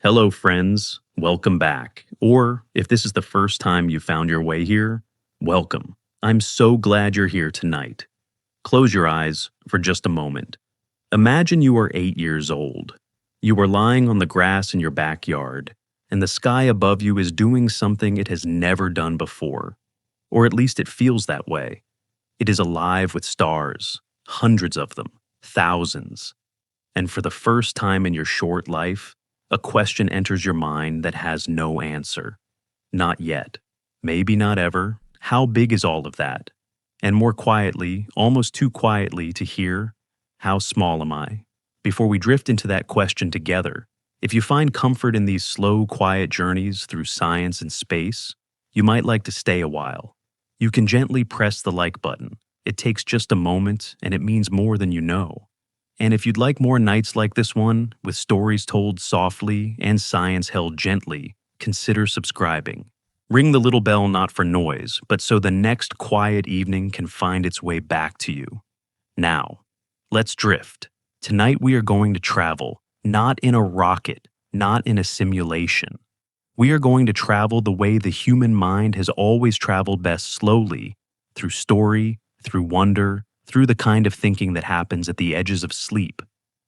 Hello, friends. Welcome back. Or if this is the first time you found your way here, welcome. I'm so glad you're here tonight. Close your eyes for just a moment. Imagine you are 8 years old. You are lying on the grass in your backyard, and the sky above you is doing something it has never done before. Or at least it feels that way. It is alive with stars, hundreds of them, thousands. And for the first time in your short life, a question enters your mind that has no answer. Not yet. Maybe not ever. How big is all of that? And more quietly, almost too quietly to hear, how small am I? Before we drift into that question together, if you find comfort in these slow, quiet journeys through science and space, you might like to stay a while. You can gently press the like button. It takes just a moment, and it means more than you know. And if you'd like more nights like this one, with stories told softly and science held gently, consider subscribing. Ring the little bell not for noise, but so the next quiet evening can find its way back to you. Now, let's drift. Tonight we are going to travel, not in a rocket, not in a simulation. We are going to travel the way the human mind has always traveled best, slowly, through story, through wonder, through the kind of thinking that happens at the edges of sleep.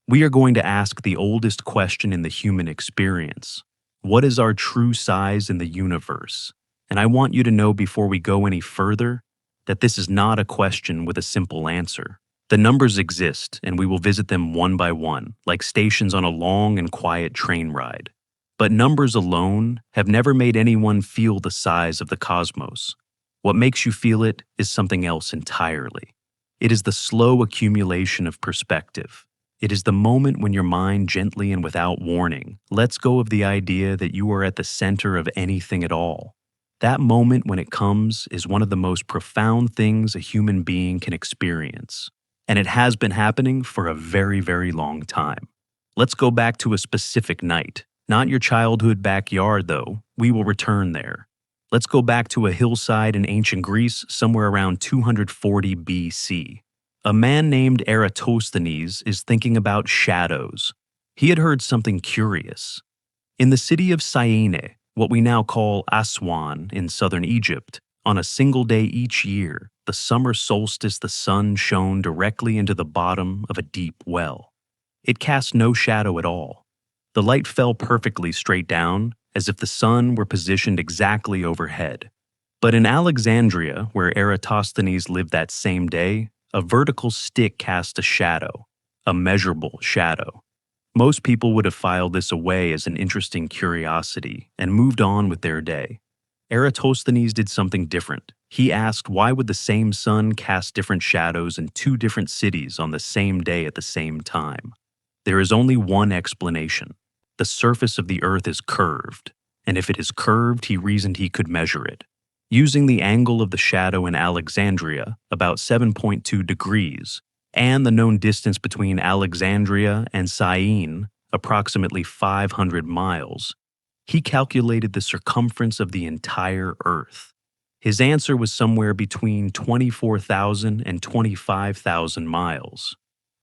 We are going to ask the oldest question in the human experience. What is our true size in the universe? And I want you to know before we go any further that this is not a question with a simple answer. The numbers exist, and we will visit them one by one, like stations on a long and quiet train ride. But numbers alone have never made anyone feel the size of the cosmos. What makes you feel it is something else entirely. It is the slow accumulation of perspective. It is the moment when your mind gently and without warning lets go of the idea that you are at the center of anything at all. That moment when it comes is one of the most profound things a human being can experience. And it has been happening for a very, very long time. Let's go back to a specific night. Not your childhood backyard, though. We will return there. Let's go back to a hillside in ancient Greece somewhere around 240 BC. A man named Eratosthenes is thinking about shadows. He had heard something curious. In the city of Syene, what we now call Aswan in southern Egypt, on a single day each year, the summer solstice, the sun shone directly into the bottom of a deep well. It cast no shadow at all. The light fell perfectly straight down, as if the sun were positioned exactly overhead. But in Alexandria, where Eratosthenes lived that same day, a vertical stick cast a shadow, a measurable shadow. Most people would have filed this away as an interesting curiosity and moved on with their day. Eratosthenes did something different. He asked, why would the same sun cast different shadows in two different cities on the same day at the same time? There is only one explanation. The surface of the earth is curved, and if it is curved, he reasoned he could measure it. Using the angle of the shadow in Alexandria, about 7.2 degrees, and the known distance between Alexandria and Syene, approximately 500 miles, he calculated the circumference of the entire earth. His answer was somewhere between 24,000 and 25,000 miles.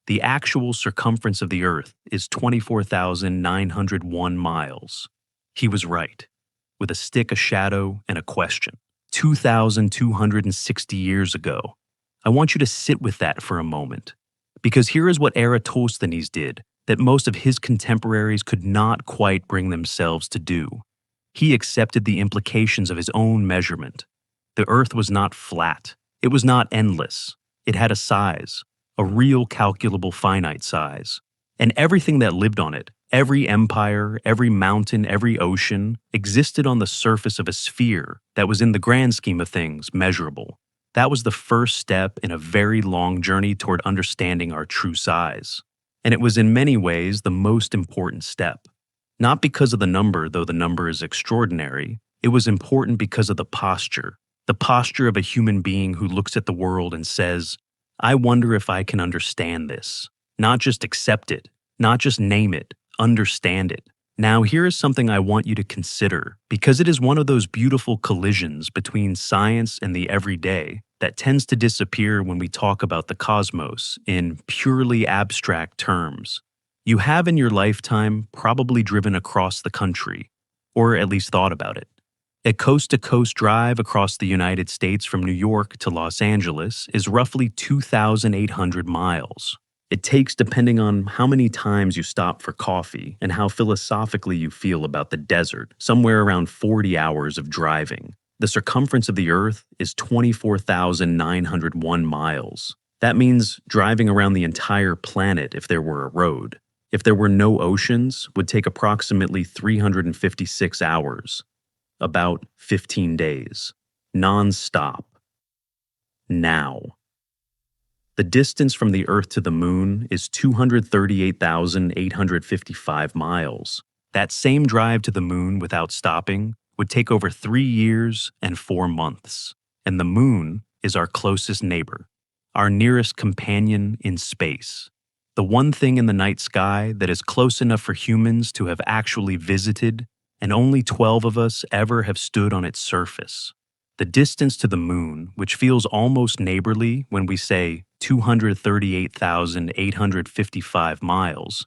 The actual circumference of the Earth is 24,901 miles. He was right. With a stick, a shadow, and a question. 2,260 years ago. I want you to sit with that for a moment. Because here is what Eratosthenes did that most of his contemporaries could not quite bring themselves to do. He accepted the implications of his own measurement. The Earth was not flat. It was not endless. It had a size. A real calculable finite size. And everything that lived on it, every empire, every mountain, every ocean, existed on the surface of a sphere that was in the grand scheme of things measurable. That was the first step in a very long journey toward understanding our true size. And it was in many ways the most important step. Not because of the number, though the number is extraordinary, it was important because of the posture of a human being who looks at the world and says, I wonder if I can understand this. Not just accept it, not just name it, understand it. Now, here is something I want you to consider, because it is one of those beautiful collisions between science and the everyday that tends to disappear when we talk about the cosmos in purely abstract terms. You have in your lifetime probably driven across the country, or at least thought about it. A coast to coast drive across the United States from New York to Los Angeles is roughly 2,800 miles. It takes, depending on how many times you stop for coffee and how philosophically you feel about the desert, somewhere around 40 hours of driving. The circumference of the Earth is 24,901 miles. That means driving around the entire planet if there were a road. If there were no oceans, would take approximately 356 hours, about 15 days, non-stop. Now. The distance from the Earth to the Moon is 238,855 miles. That same drive to the Moon without stopping would take over 3 years and 4 months. And the Moon is our closest neighbor, our nearest companion in space. The one thing in the night sky that is close enough for humans to have actually visited, and only 12 of us ever have stood on its surface. The distance to the Moon, which feels almost neighborly when we say 238,855 miles,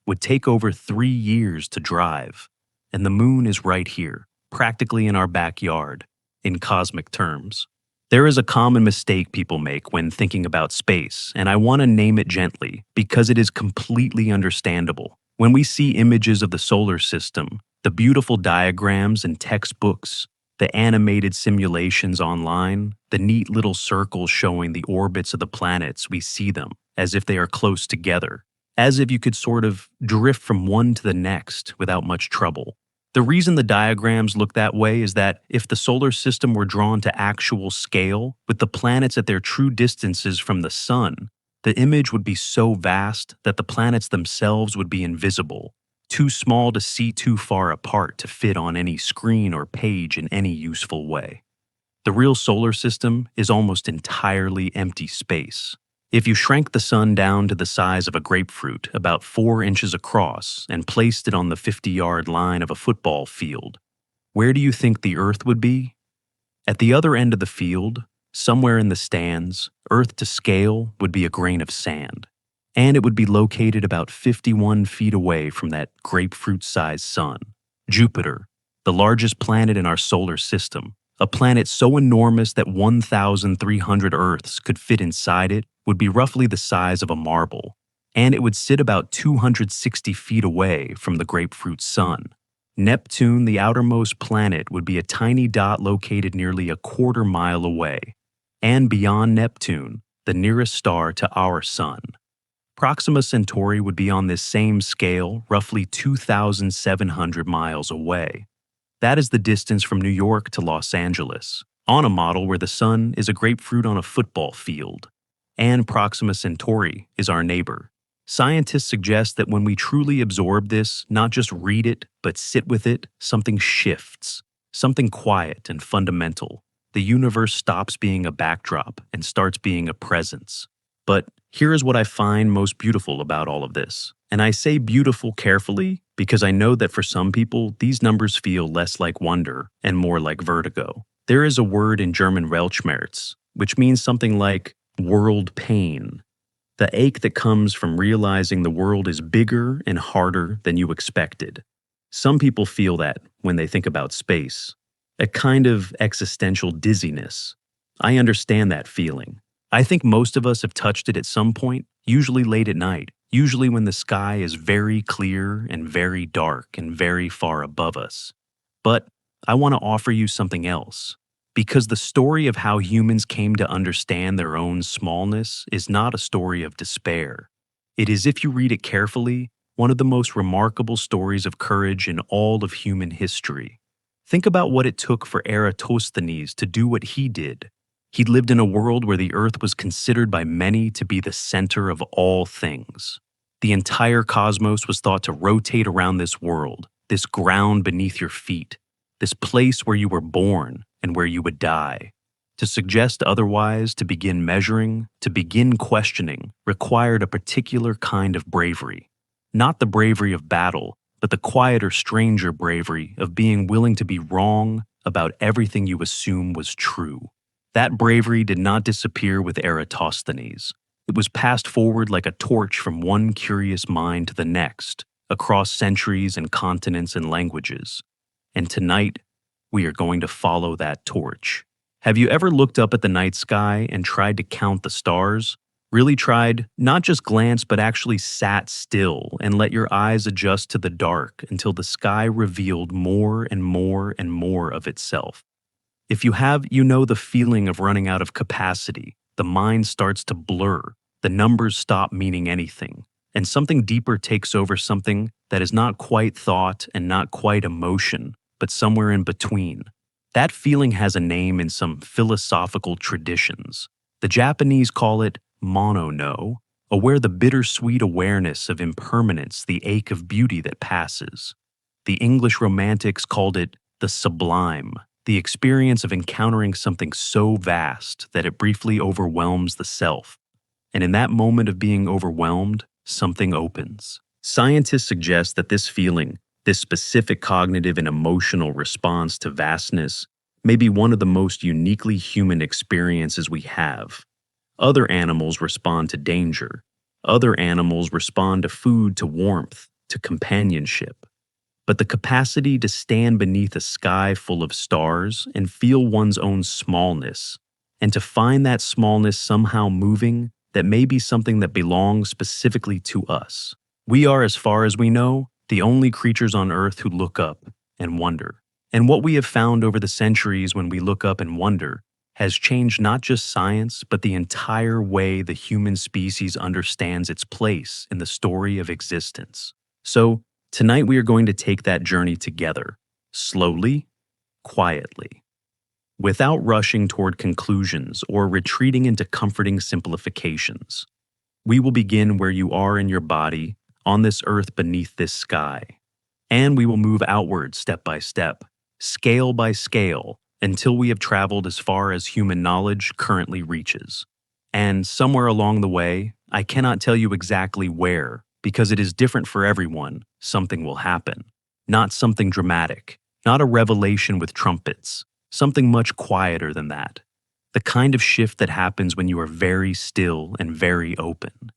would take over 3 years to drive. And the Moon is right here, practically in our backyard, in cosmic terms. There is a common mistake people make when thinking about space, and I want to name it gently because it is completely understandable. When we see images of the solar system, the beautiful diagrams in textbooks, the animated simulations online, the neat little circles showing the orbits of the planets, we see them as if they are close together, as if you could sort of drift from one to the next without much trouble. The reason the diagrams look that way is that if the solar system were drawn to actual scale, with the planets at their true distances from the sun, the image would be so vast that the planets themselves would be invisible, too small to see too far apart to fit on any screen or page in any useful way. The real solar system is almost entirely empty space. If you shrank the sun down to the size of a grapefruit, about 4 inches across, and placed it on the 50-yard line of a football field, where do you think the Earth would be? At the other end of the field, somewhere in the stands, Earth to scale would be a grain of sand, and it would be located about 51 feet away from that grapefruit-sized sun. Jupiter, the largest planet in our solar system, a planet so enormous that 1,300 Earths could fit inside it, would be roughly the size of a marble, and it would sit about 260 feet away from the grapefruit sun. Neptune, the outermost planet, would be a tiny dot located nearly a quarter mile away, and beyond Neptune, the nearest star to our sun. Proxima Centauri would be on this same scale, roughly 2,700 miles away. That is the distance from New York to Los Angeles, on a model where the sun is a grapefruit on a football field. And Proxima Centauri is our neighbor. Scientists suggest that when we truly absorb this, not just read it, but sit with it, something shifts, something quiet and fundamental. The universe stops being a backdrop and starts being a presence. But here is what I find most beautiful about all of this. And I say beautiful carefully because I know that for some people, these numbers feel less like wonder and more like vertigo. There is a word in German Weltschmerz, which means something like world pain. The ache that comes from realizing the world is bigger and harder than you expected. Some people feel that when they think about space, a kind of existential dizziness. I understand that feeling. I think most of us have touched it at some point, usually late at night, usually when the sky is very clear and very dark and very far above us. But I want to offer you something else. Because the story of how humans came to understand their own smallness is not a story of despair. It is, if you read it carefully, one of the most remarkable stories of courage in all of human history. Think about what it took for Eratosthenes to do what he did. He lived in a world where the Earth was considered by many to be the center of all things. The entire cosmos was thought to rotate around this world, this ground beneath your feet, this place where you were born and where you would die. To suggest otherwise, to begin measuring, to begin questioning, required a particular kind of bravery. Not the bravery of battle, but the quieter, stranger bravery of being willing to be wrong about everything you assume was true. That bravery did not disappear with Eratosthenes. It was passed forward like a torch from one curious mind to the next, across centuries and continents and languages. And tonight, we are going to follow that torch. Have you ever looked up at the night sky and tried to count the stars? Really tried, not just glance, but actually sat still and let your eyes adjust to the dark until the sky revealed more and more and more of itself. If you have, you know the feeling of running out of capacity. The mind starts to blur, the numbers stop meaning anything, and something deeper takes over, something that is not quite thought and not quite emotion, but somewhere in between. That feeling has a name in some philosophical traditions. The Japanese call it mono-no, aware the bittersweet awareness of impermanence, the ache of beauty that passes. The English romantics called it the sublime, the experience of encountering something so vast that it briefly overwhelms the self. And in that moment of being overwhelmed, something opens. Scientists suggest that this feeling, this specific cognitive and emotional response to vastness, may be one of the most uniquely human experiences we have. Other animals respond to danger. Other animals respond to food, to warmth, to companionship. But the capacity to stand beneath a sky full of stars and feel one's own smallness, and to find that smallness somehow moving, that may be something that belongs specifically to us. We are, as far as we know, the only creatures on Earth who look up and wonder. And what we have found over the centuries when we look up and wonder has changed not just science, but the entire way the human species understands its place in the story of existence. So, tonight we are going to take that journey together, slowly, quietly, without rushing toward conclusions or retreating into comforting simplifications. We will begin where you are in your body, on this earth beneath this sky. And we will move outward step by step, scale by scale, until we have traveled as far as human knowledge currently reaches. And somewhere along the way, I cannot tell you exactly where, because it is different for everyone, something will happen. Not something dramatic, not a revelation with trumpets, something much quieter than that. The kind of shift that happens when you are very still and very open.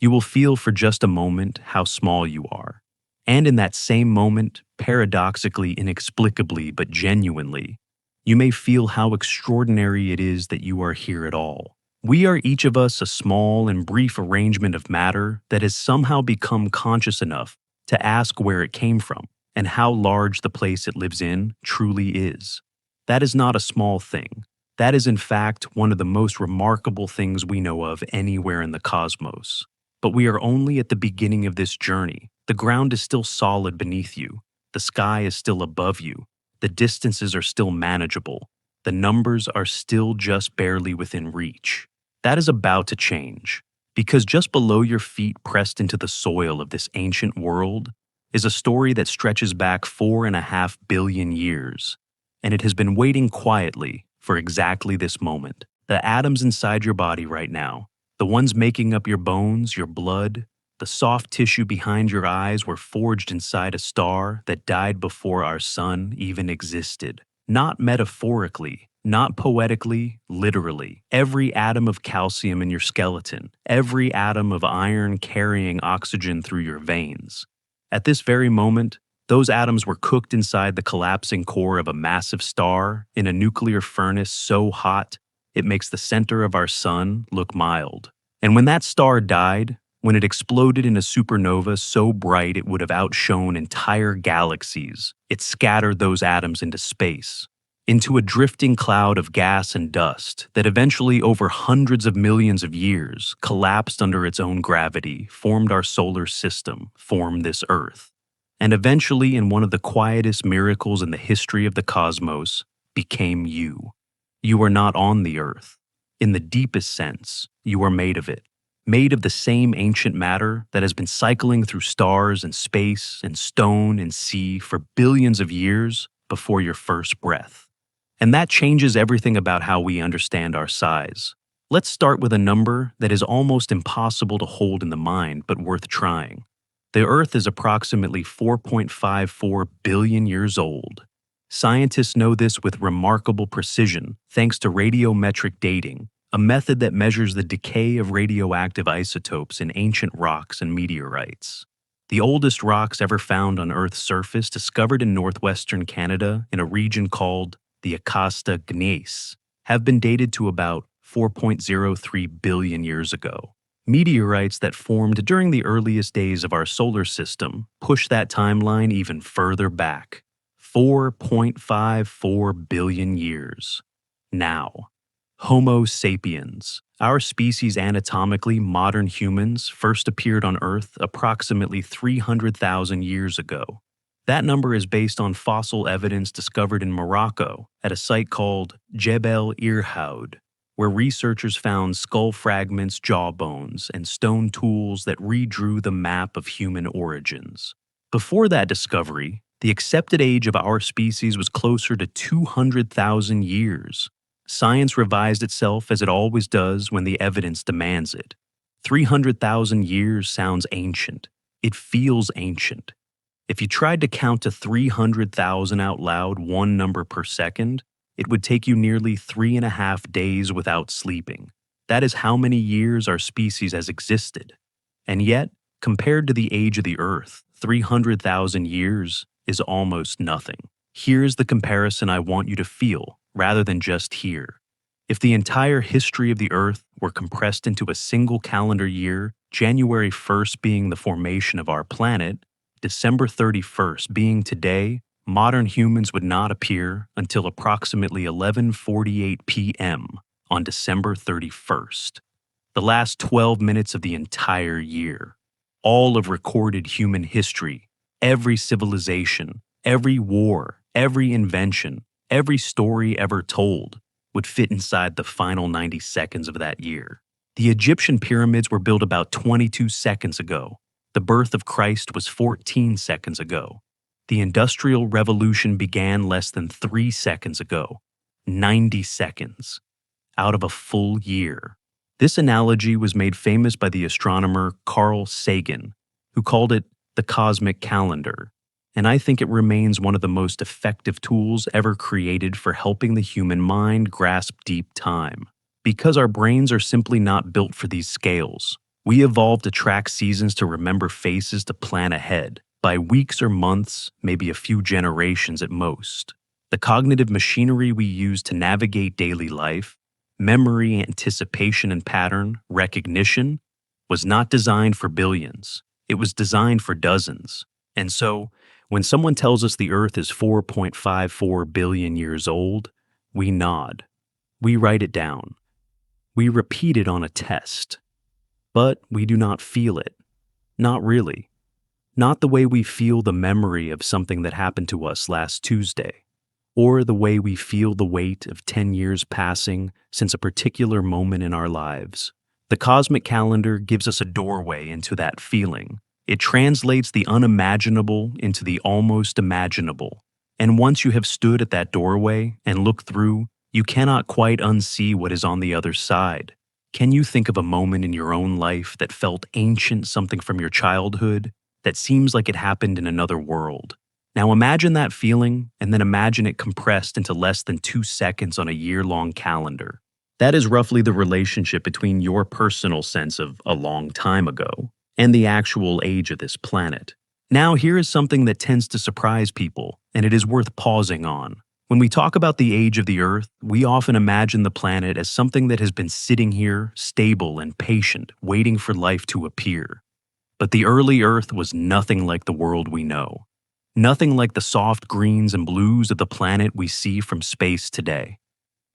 You will feel for just a moment how small you are. And in that same moment, paradoxically, inexplicably, but genuinely, you may feel how extraordinary it is that you are here at all. We are each of us a small and brief arrangement of matter that has somehow become conscious enough to ask where it came from and how large the place it lives in truly is. That is not a small thing. That is, in fact, one of the most remarkable things we know of anywhere in the cosmos. But we are only at the beginning of this journey. The ground is still solid beneath you. The sky is still above you. The distances are still manageable. The numbers are still just barely within reach. That is about to change, because just below your feet, pressed into the soil of this ancient world, is a story that stretches back 4.5 billion years, and it has been waiting quietly for exactly this moment. The atoms inside your body right now, the ones making up your bones, your blood, the soft tissue behind your eyes were forged inside a star that died before our sun even existed. Not metaphorically, not poetically, literally. Every atom of calcium in your skeleton, every atom of iron carrying oxygen through your veins. At this very moment, those atoms were cooked inside the collapsing core of a massive star in a nuclear furnace so hot it makes the center of our sun look mild. And when that star died, when it exploded in a supernova so bright it would have outshone entire galaxies, it scattered those atoms into space, into a drifting cloud of gas and dust that eventually, over hundreds of millions of years, collapsed under its own gravity, formed our solar system, formed this Earth, and eventually, in one of the quietest miracles in the history of the cosmos, became you. You are not on the Earth. In the deepest sense, you are made of it. Made of the same ancient matter that has been cycling through stars and space and stone and sea for billions of years before your first breath. And that changes everything about how we understand our size. Let's start with a number that is almost impossible to hold in the mind, but worth trying. The Earth is approximately 4.54 billion years old. Scientists know this with remarkable precision thanks to radiometric dating, a method that measures the decay of radioactive isotopes in ancient rocks and meteorites. The oldest rocks ever found on Earth's surface, discovered in northwestern Canada in a region called the Acasta Gneiss, have been dated to about 4.03 billion years ago. Meteorites that formed during the earliest days of our solar system push that timeline even further back, 4.54 billion years. Now, Homo sapiens, our species anatomically modern humans, first appeared on Earth approximately 300,000 years ago. That number is based on fossil evidence discovered in Morocco at a site called Jebel Irhoud, where researchers found skull fragments, jaw bones, and stone tools that redrew the map of human origins. Before that discovery, the accepted age of our species was closer to 200,000 years. Science revised itself as it always does when the evidence demands it. 300,000 years sounds ancient. It feels ancient. If you tried to count to 300,000 out loud, one number per second, it would take you nearly 3.5 days without sleeping. That is how many years our species has existed. And yet, compared to the age of the Earth, 300,000 years is almost nothing. Here's the comparison I want you to feel, rather than just hear. If the entire history of the Earth were compressed into a single calendar year, January 1st being the formation of our planet, December 31st being today, modern humans would not appear until approximately 11:48 p.m. on December 31st. The last 12 minutes of the entire year. All of recorded human history, every civilization, every war, every invention, every story ever told would fit inside the final 90 seconds of that year. The Egyptian pyramids were built about 22 seconds ago. The birth of Christ was 14 seconds ago. The Industrial Revolution began less than 3 seconds ago, 90 seconds, out of a full year. This analogy was made famous by the astronomer Carl Sagan, who called it the cosmic calendar, and I think it remains one of the most effective tools ever created for helping the human mind grasp deep time. Because our brains are simply not built for these scales, we evolved to track seasons to remember faces to plan ahead, by weeks or months, maybe a few generations at most. The cognitive machinery we use to navigate daily life, memory, anticipation, and pattern recognition, was not designed for billions. It was designed for dozens. And so, when someone tells us the Earth is 4.54 billion years old, we nod. We write it down. We repeat it on a test. But we do not feel it. Not really. Not the way we feel the memory of something that happened to us last Tuesday, or the way we feel the weight of 10 years passing since a particular moment in our lives. The cosmic calendar gives us a doorway into that feeling. It translates the unimaginable into the almost imaginable. And once you have stood at that doorway and looked through, you cannot quite unsee what is on the other side. Can you think of a moment in your own life that felt ancient, something from your childhood, that seems like it happened in another world? Now imagine that feeling, and then imagine it compressed into less than 2 seconds on a year-long calendar. That is roughly the relationship between your personal sense of a long time ago and the actual age of this planet. Now here is something that tends to surprise people, and it is worth pausing on. When we talk about the age of the Earth, we often imagine the planet as something that has been sitting here, stable and patient, waiting for life to appear. But the early Earth was nothing like the world we know. Nothing like the soft greens and blues of the planet we see from space today.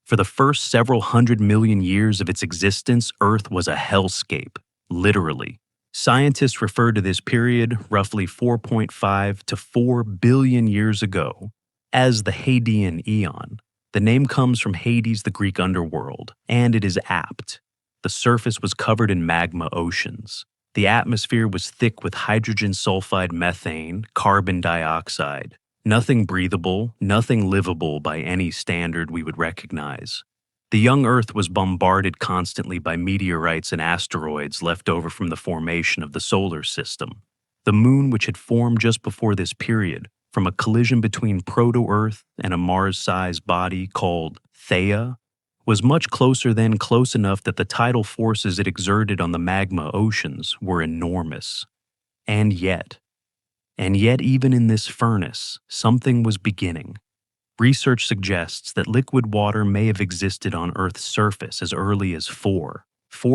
For the first several 100 million years of its existence, Earth was a hellscape, literally. Scientists refer to this period, roughly 4.5 to 4 billion years ago, as the Hadean Eon. The name comes from Hades, the Greek underworld, and it is apt. The surface was covered in magma oceans. The atmosphere was thick with hydrogen sulfide methane, carbon dioxide. Nothing breathable, nothing livable by any standard we would recognize. The young Earth was bombarded constantly by meteorites and asteroids left over from the formation of the solar system. The moon, which had formed just before this period, from a collision between proto-Earth and a Mars-sized body called Theia, was much closer than close enough that the tidal forces it exerted on the magma oceans were enormous. And yet, even in this furnace, something was beginning. Research suggests that liquid water may have existed on Earth's surface as early as 4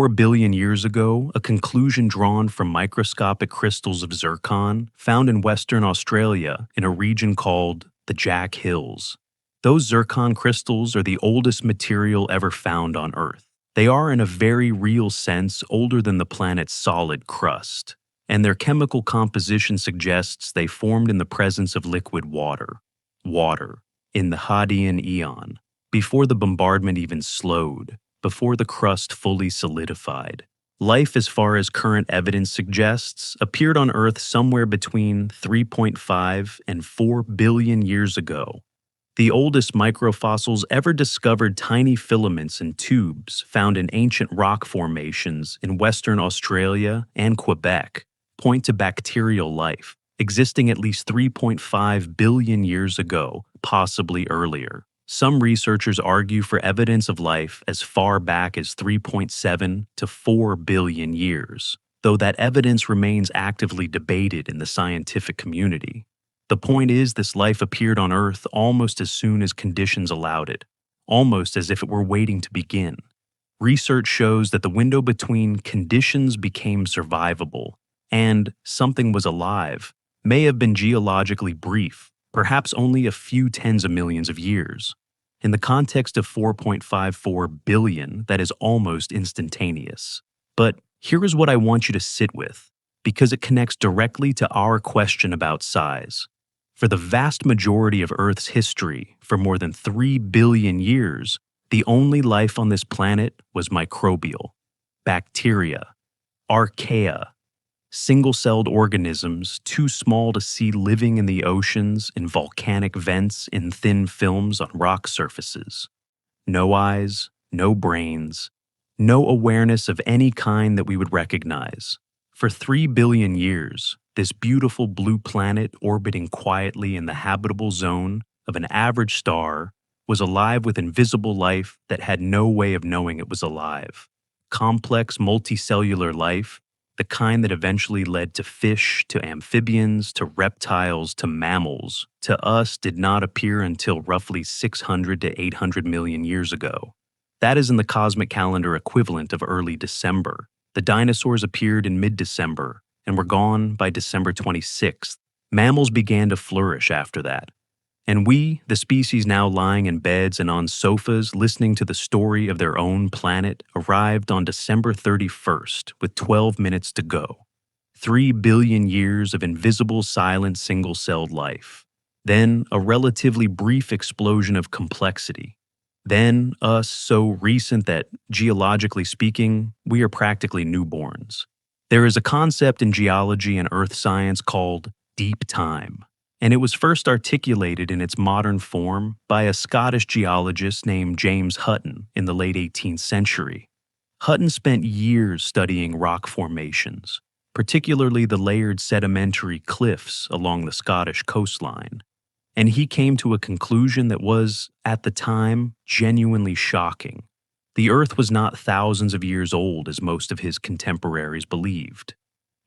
billion years ago, a conclusion drawn from microscopic crystals of zircon found in Western Australia in a region called the Jack Hills. Those zircon crystals are the oldest material ever found on Earth. They are, in a very real sense, older than the planet's solid crust, and their chemical composition suggests they formed in the presence of liquid water. In the Hadean Eon, before the bombardment even slowed, before the crust fully solidified. Life, as far as current evidence suggests, appeared on Earth somewhere between 3.5 and 4 billion years ago. The oldest microfossils ever discovered tiny filaments and tubes found in ancient rock formations in Western Australia and Quebec point to bacterial life, existing at least 3.5 billion years ago, possibly earlier. Some researchers argue for evidence of life as far back as 3.7 to 4 billion years, though that evidence remains actively debated in the scientific community. The point is, this life appeared on Earth almost as soon as conditions allowed it, almost as if it were waiting to begin. Research shows that the window between conditions became survivable and something was alive may have been geologically brief, perhaps only a few tens of millions of years. In the context of 4.54 billion, that is almost instantaneous. But here is what I want you to sit with, because it connects directly to our question about size. For the vast majority of Earth's history, for more than 3 billion years, the only life on this planet was microbial. Bacteria, archaea, single-celled organisms too small to see living in the oceans, in volcanic vents, in thin films on rock surfaces. No eyes, no brains, no awareness of any kind that we would recognize. For 3 billion years, this beautiful blue planet orbiting quietly in the habitable zone of an average star was alive with invisible life that had no way of knowing it was alive. Complex multicellular life, the kind that eventually led to fish, to amphibians, to reptiles, to mammals, to us did not appear until roughly 600 to 800 million years ago. That is in the cosmic calendar equivalent of early December. The dinosaurs appeared in mid-December and were gone by December 26th. Mammals began to flourish after that. And we, the species now lying in beds and on sofas listening to the story of their own planet, arrived on December 31st with 12 minutes to go. 3 billion years of invisible, silent, single-celled life. Then a relatively brief explosion of complexity. Then us so recent that, geologically speaking, we are practically newborns. There is a concept in geology and earth science called deep time, and it was first articulated in its modern form by a Scottish geologist named James Hutton in the late 18th century. Hutton spent years studying rock formations, particularly the layered sedimentary cliffs along the Scottish coastline, and he came to a conclusion that was, at the time, genuinely shocking. The Earth was not thousands of years old as most of his contemporaries believed.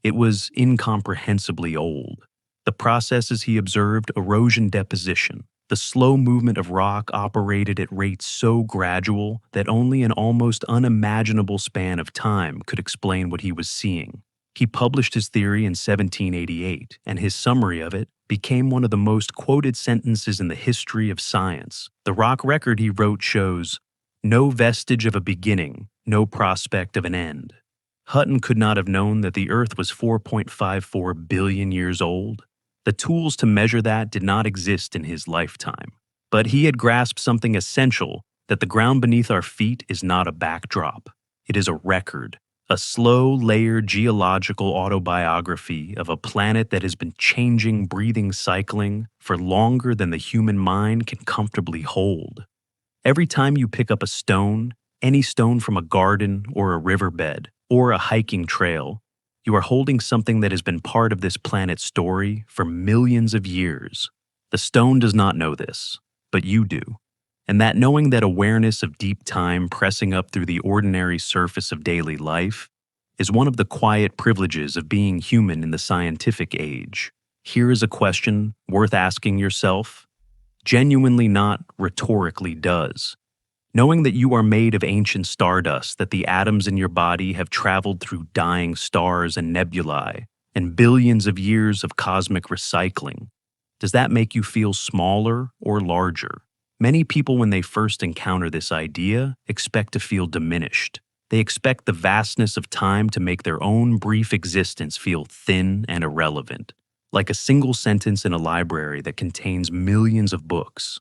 It was incomprehensibly old. The processes he observed, erosion deposition, the slow movement of rock operated at rates so gradual that only an almost unimaginable span of time could explain what he was seeing. He published his theory in 1788, and his summary of it became one of the most quoted sentences in the history of science. The rock record he wrote shows, "No vestige of a beginning, no prospect of an end." Hutton could not have known that the Earth was 4.54 billion years old. The tools to measure that did not exist in his lifetime. But he had grasped something essential, that the ground beneath our feet is not a backdrop. It is a record, a slow, layered geological autobiography of a planet that has been changing, breathing, cycling for longer than the human mind can comfortably hold. Every time you pick up a stone, any stone from a garden or a riverbed or a hiking trail, you are holding something that has been part of this planet's story for millions of years. The stone does not know this, but you do. And that knowing that awareness of deep time pressing up through the ordinary surface of daily life is one of the quiet privileges of being human in the scientific age. Here is a question worth asking yourself, genuinely not rhetorically does. Knowing that you are made of ancient stardust, that the atoms in your body have traveled through dying stars and nebulae, and billions of years of cosmic recycling, does that make you feel smaller or larger? Many people, when they first encounter this idea, expect to feel diminished. They expect the vastness of time to make their own brief existence feel thin and irrelevant, like a single sentence in a library that contains millions of books.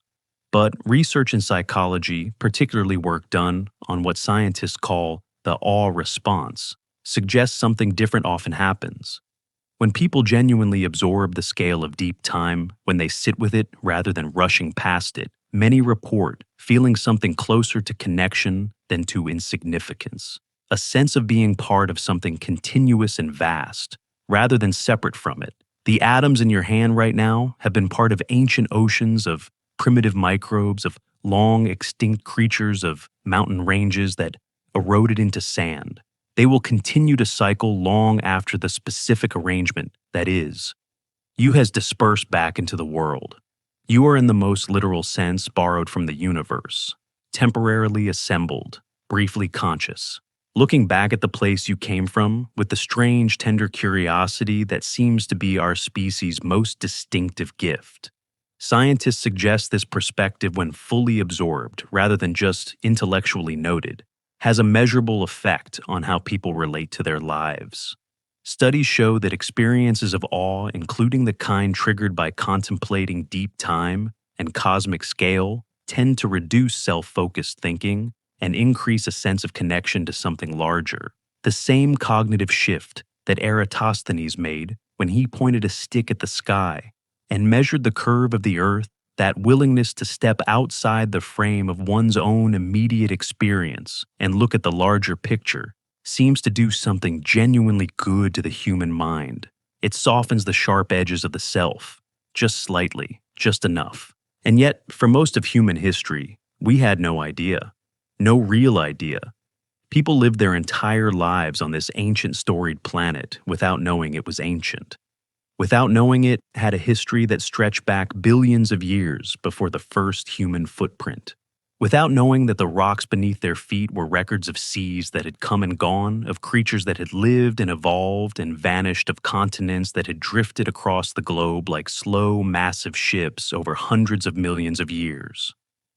But research in psychology, particularly work done on what scientists call the awe response, suggests something different often happens. When people genuinely absorb the scale of deep time, when they sit with it rather than rushing past it, many report feeling something closer to connection than to insignificance, a sense of being part of something continuous and vast, rather than separate from it. The atoms in your hand right now have been part of ancient oceans of primitive microbes, of long extinct creatures, of mountain ranges that eroded into sand. They will continue to cycle long after the specific arrangement, that is, you has dispersed back into the world. You are in the most literal sense borrowed from the universe, temporarily assembled, briefly conscious, looking back at the place you came from with the strange, tender curiosity that seems to be our species' most distinctive gift. Scientists suggest this perspective, when fully absorbed rather than just intellectually noted, has a measurable effect on how people relate to their lives. Studies show that experiences of awe, including the kind triggered by contemplating deep time and cosmic scale, tend to reduce self-focused thinking and increase a sense of connection to something larger. The same cognitive shift that Eratosthenes made when he pointed a stick at the sky and measured the curve of the earth, that willingness to step outside the frame of one's own immediate experience and look at the larger picture, seems to do something genuinely good to the human mind. It softens the sharp edges of the self, just slightly, just enough. And yet, for most of human history, we had no idea. No real idea. People lived their entire lives on this ancient storied planet without knowing it was ancient. Without knowing it had a history that stretched back billions of years before the first human footprint. Without knowing that the rocks beneath their feet were records of seas that had come and gone, of creatures that had lived and evolved and vanished, of continents that had drifted across the globe like slow, massive ships over hundreds of millions of years.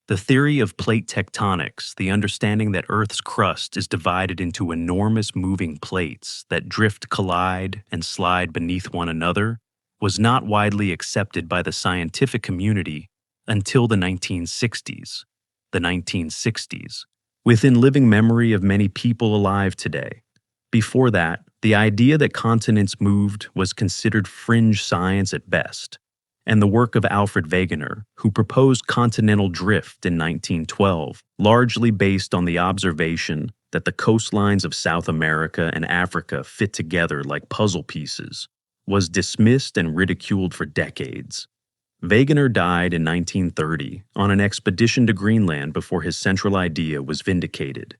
The theory of plate tectonics, the understanding that Earth's crust is divided into enormous moving plates that drift, collide, and slide beneath one another, was not widely accepted by the scientific community until the 1960s. The 1960s, within living memory of many people alive today. Before that, the idea that continents moved was considered fringe science at best, and the work of Alfred Wegener, who proposed continental drift in 1912, largely based on the observation that the coastlines of South America and Africa fit together like puzzle pieces, was dismissed and ridiculed for decades. Wegener died in 1930 on an expedition to Greenland before his central idea was vindicated.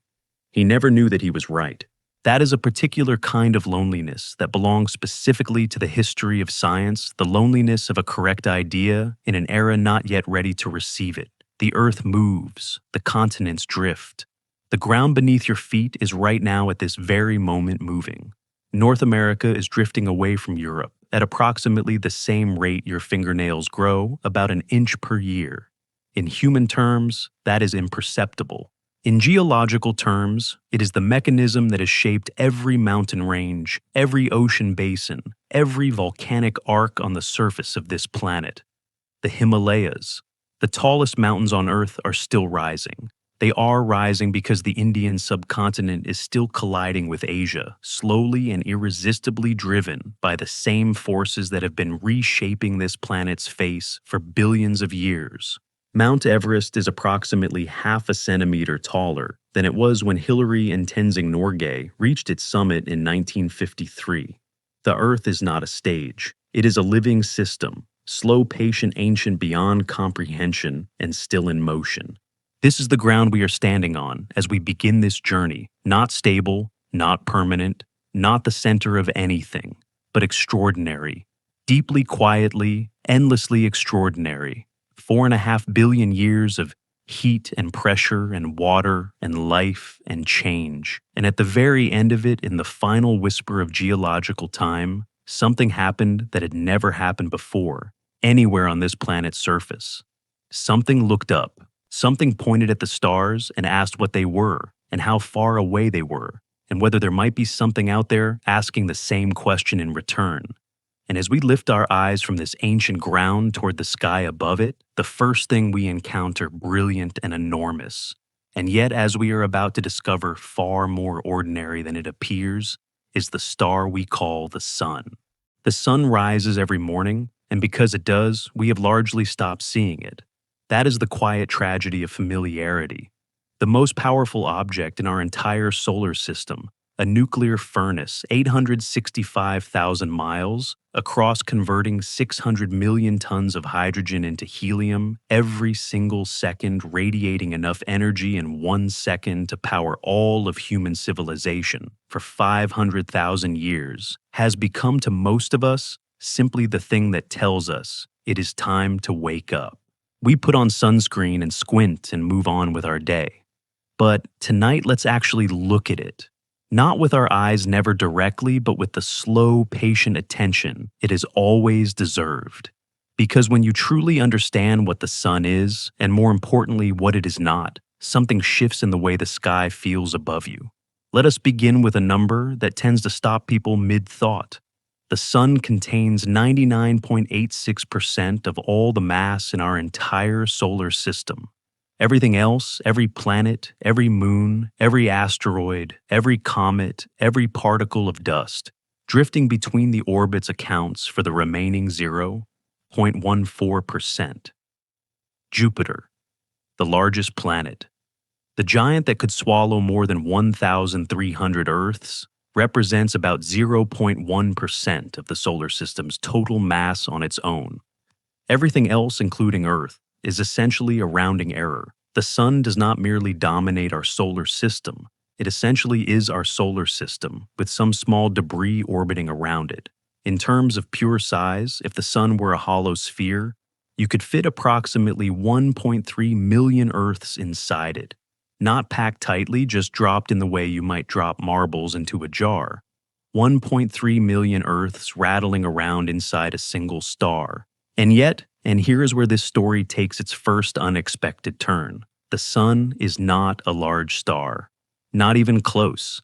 He never knew that he was right. That is a particular kind of loneliness that belongs specifically to the history of science, the loneliness of a correct idea in an era not yet ready to receive it. The earth moves, the continents drift. The ground beneath your feet is right now at this very moment moving. North America is drifting away from Europe at approximately the same rate your fingernails grow, about an inch per year. In human terms, that is imperceptible. In geological terms, it is the mechanism that has shaped every mountain range, every ocean basin, every volcanic arc on the surface of this planet. The Himalayas, the tallest mountains on Earth, are still rising. They are rising because the Indian subcontinent is still colliding with Asia, slowly and irresistibly driven by the same forces that have been reshaping this planet's face for billions of years. Mount Everest is approximately half a centimeter taller than it was when Hillary and Tenzing Norgay reached its summit in 1953. The Earth is not a stage. It is a living system, slow, patient, ancient beyond comprehension, and still in motion. This is the ground we are standing on as we begin this journey, not stable, not permanent, not the center of anything, but extraordinary, deeply quietly, endlessly extraordinary. 4.5 billion years of heat and pressure and water and life and change. And at the very end of it, in the final whisper of geological time, something happened that had never happened before, anywhere on this planet's surface. Something looked up. Something pointed at the stars and asked what they were and how far away they were, and whether there might be something out there asking the same question in return. And as we lift our eyes from this ancient ground toward the sky above it, the first thing we encounter brilliant and enormous, and yet as we are about to discover far more ordinary than it appears, is the star we call the sun. The sun rises every morning, and because it does, we have largely stopped seeing it. That is the quiet tragedy of familiarity. The most powerful object in our entire solar system, a nuclear furnace 865,000 miles across, converting 600 million tons of hydrogen into helium every single second, radiating enough energy in 1 second to power all of human civilization for 500,000 years, has become to most of us simply the thing that tells us it is time to wake up. We put on sunscreen and squint and move on with our day. But tonight, let's actually look at it. Not with our eyes never directly, but with the slow, patient attention it has always deserved. Because when you truly understand what the sun is, and more importantly, what it is not, something shifts in the way the sky feels above you. Let us begin with a number that tends to stop people mid-thought. The sun contains 99.86% of all the mass in our entire solar system. Everything else, every planet, every moon, every asteroid, every comet, every particle of dust, drifting between the orbits accounts for the remaining 0.14%. Jupiter, the largest planet, the giant that could swallow more than 1,300 Earths, represents about 0.1% of the solar system's total mass on its own. Everything else, including Earth, is essentially a rounding error. The sun does not merely dominate our solar system. It essentially is our solar system, with some small debris orbiting around it. In terms of pure size, if the sun were a hollow sphere, you could fit approximately 1.3 million Earths inside it. Not packed tightly, just dropped in the way you might drop marbles into a jar. 1.3 million Earths rattling around inside a single star. And yet, and here is where this story takes its first unexpected turn, the sun is not a large star. Not even close.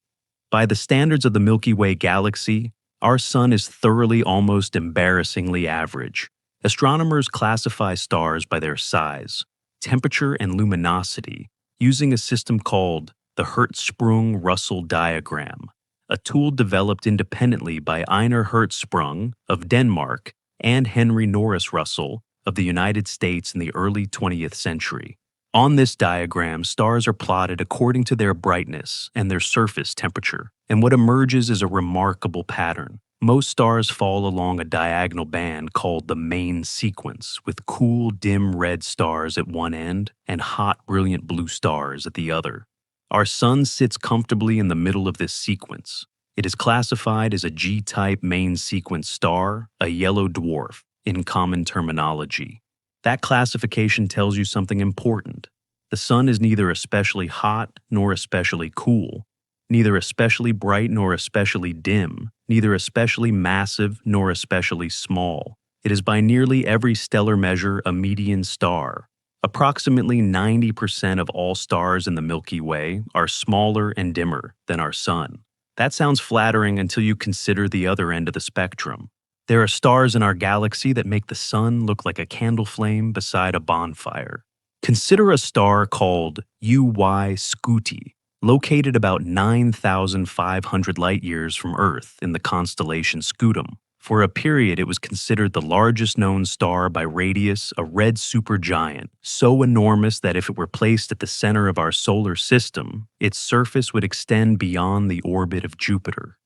By the standards of the Milky Way galaxy, our sun is thoroughly, almost embarrassingly average. Astronomers classify stars by their size, temperature, and luminosity, using a system called the Hertzsprung-Russell diagram, a tool developed independently by Einar Hertzsprung of Denmark and Henry Norris Russell of the United States in the early 20th century. On this diagram, stars are plotted according to their brightness and their surface temperature, and what emerges is a remarkable pattern. Most stars fall along a diagonal band called the main sequence, with cool, dim red stars at one end and hot, brilliant blue stars at the other. Our sun sits comfortably in the middle of this sequence. It is classified as a G-type main sequence star, a yellow dwarf, in common terminology. That classification tells you something important. The sun is neither especially hot nor especially cool, neither especially bright nor especially dim, neither especially massive nor especially small. It is by nearly every stellar measure a median star. Approximately 90% of all stars in the Milky Way are smaller and dimmer than our sun. That sounds flattering until you consider the other end of the spectrum. There are stars in our galaxy that make the sun look like a candle flame beside a bonfire. Consider a star called UY Scuti, located about 9,500 light-years from Earth in the constellation Scutum. For a period, it was considered the largest known star by radius, a red supergiant, so enormous that if it were placed at the center of our solar system, its surface would extend beyond the orbit of Jupiter.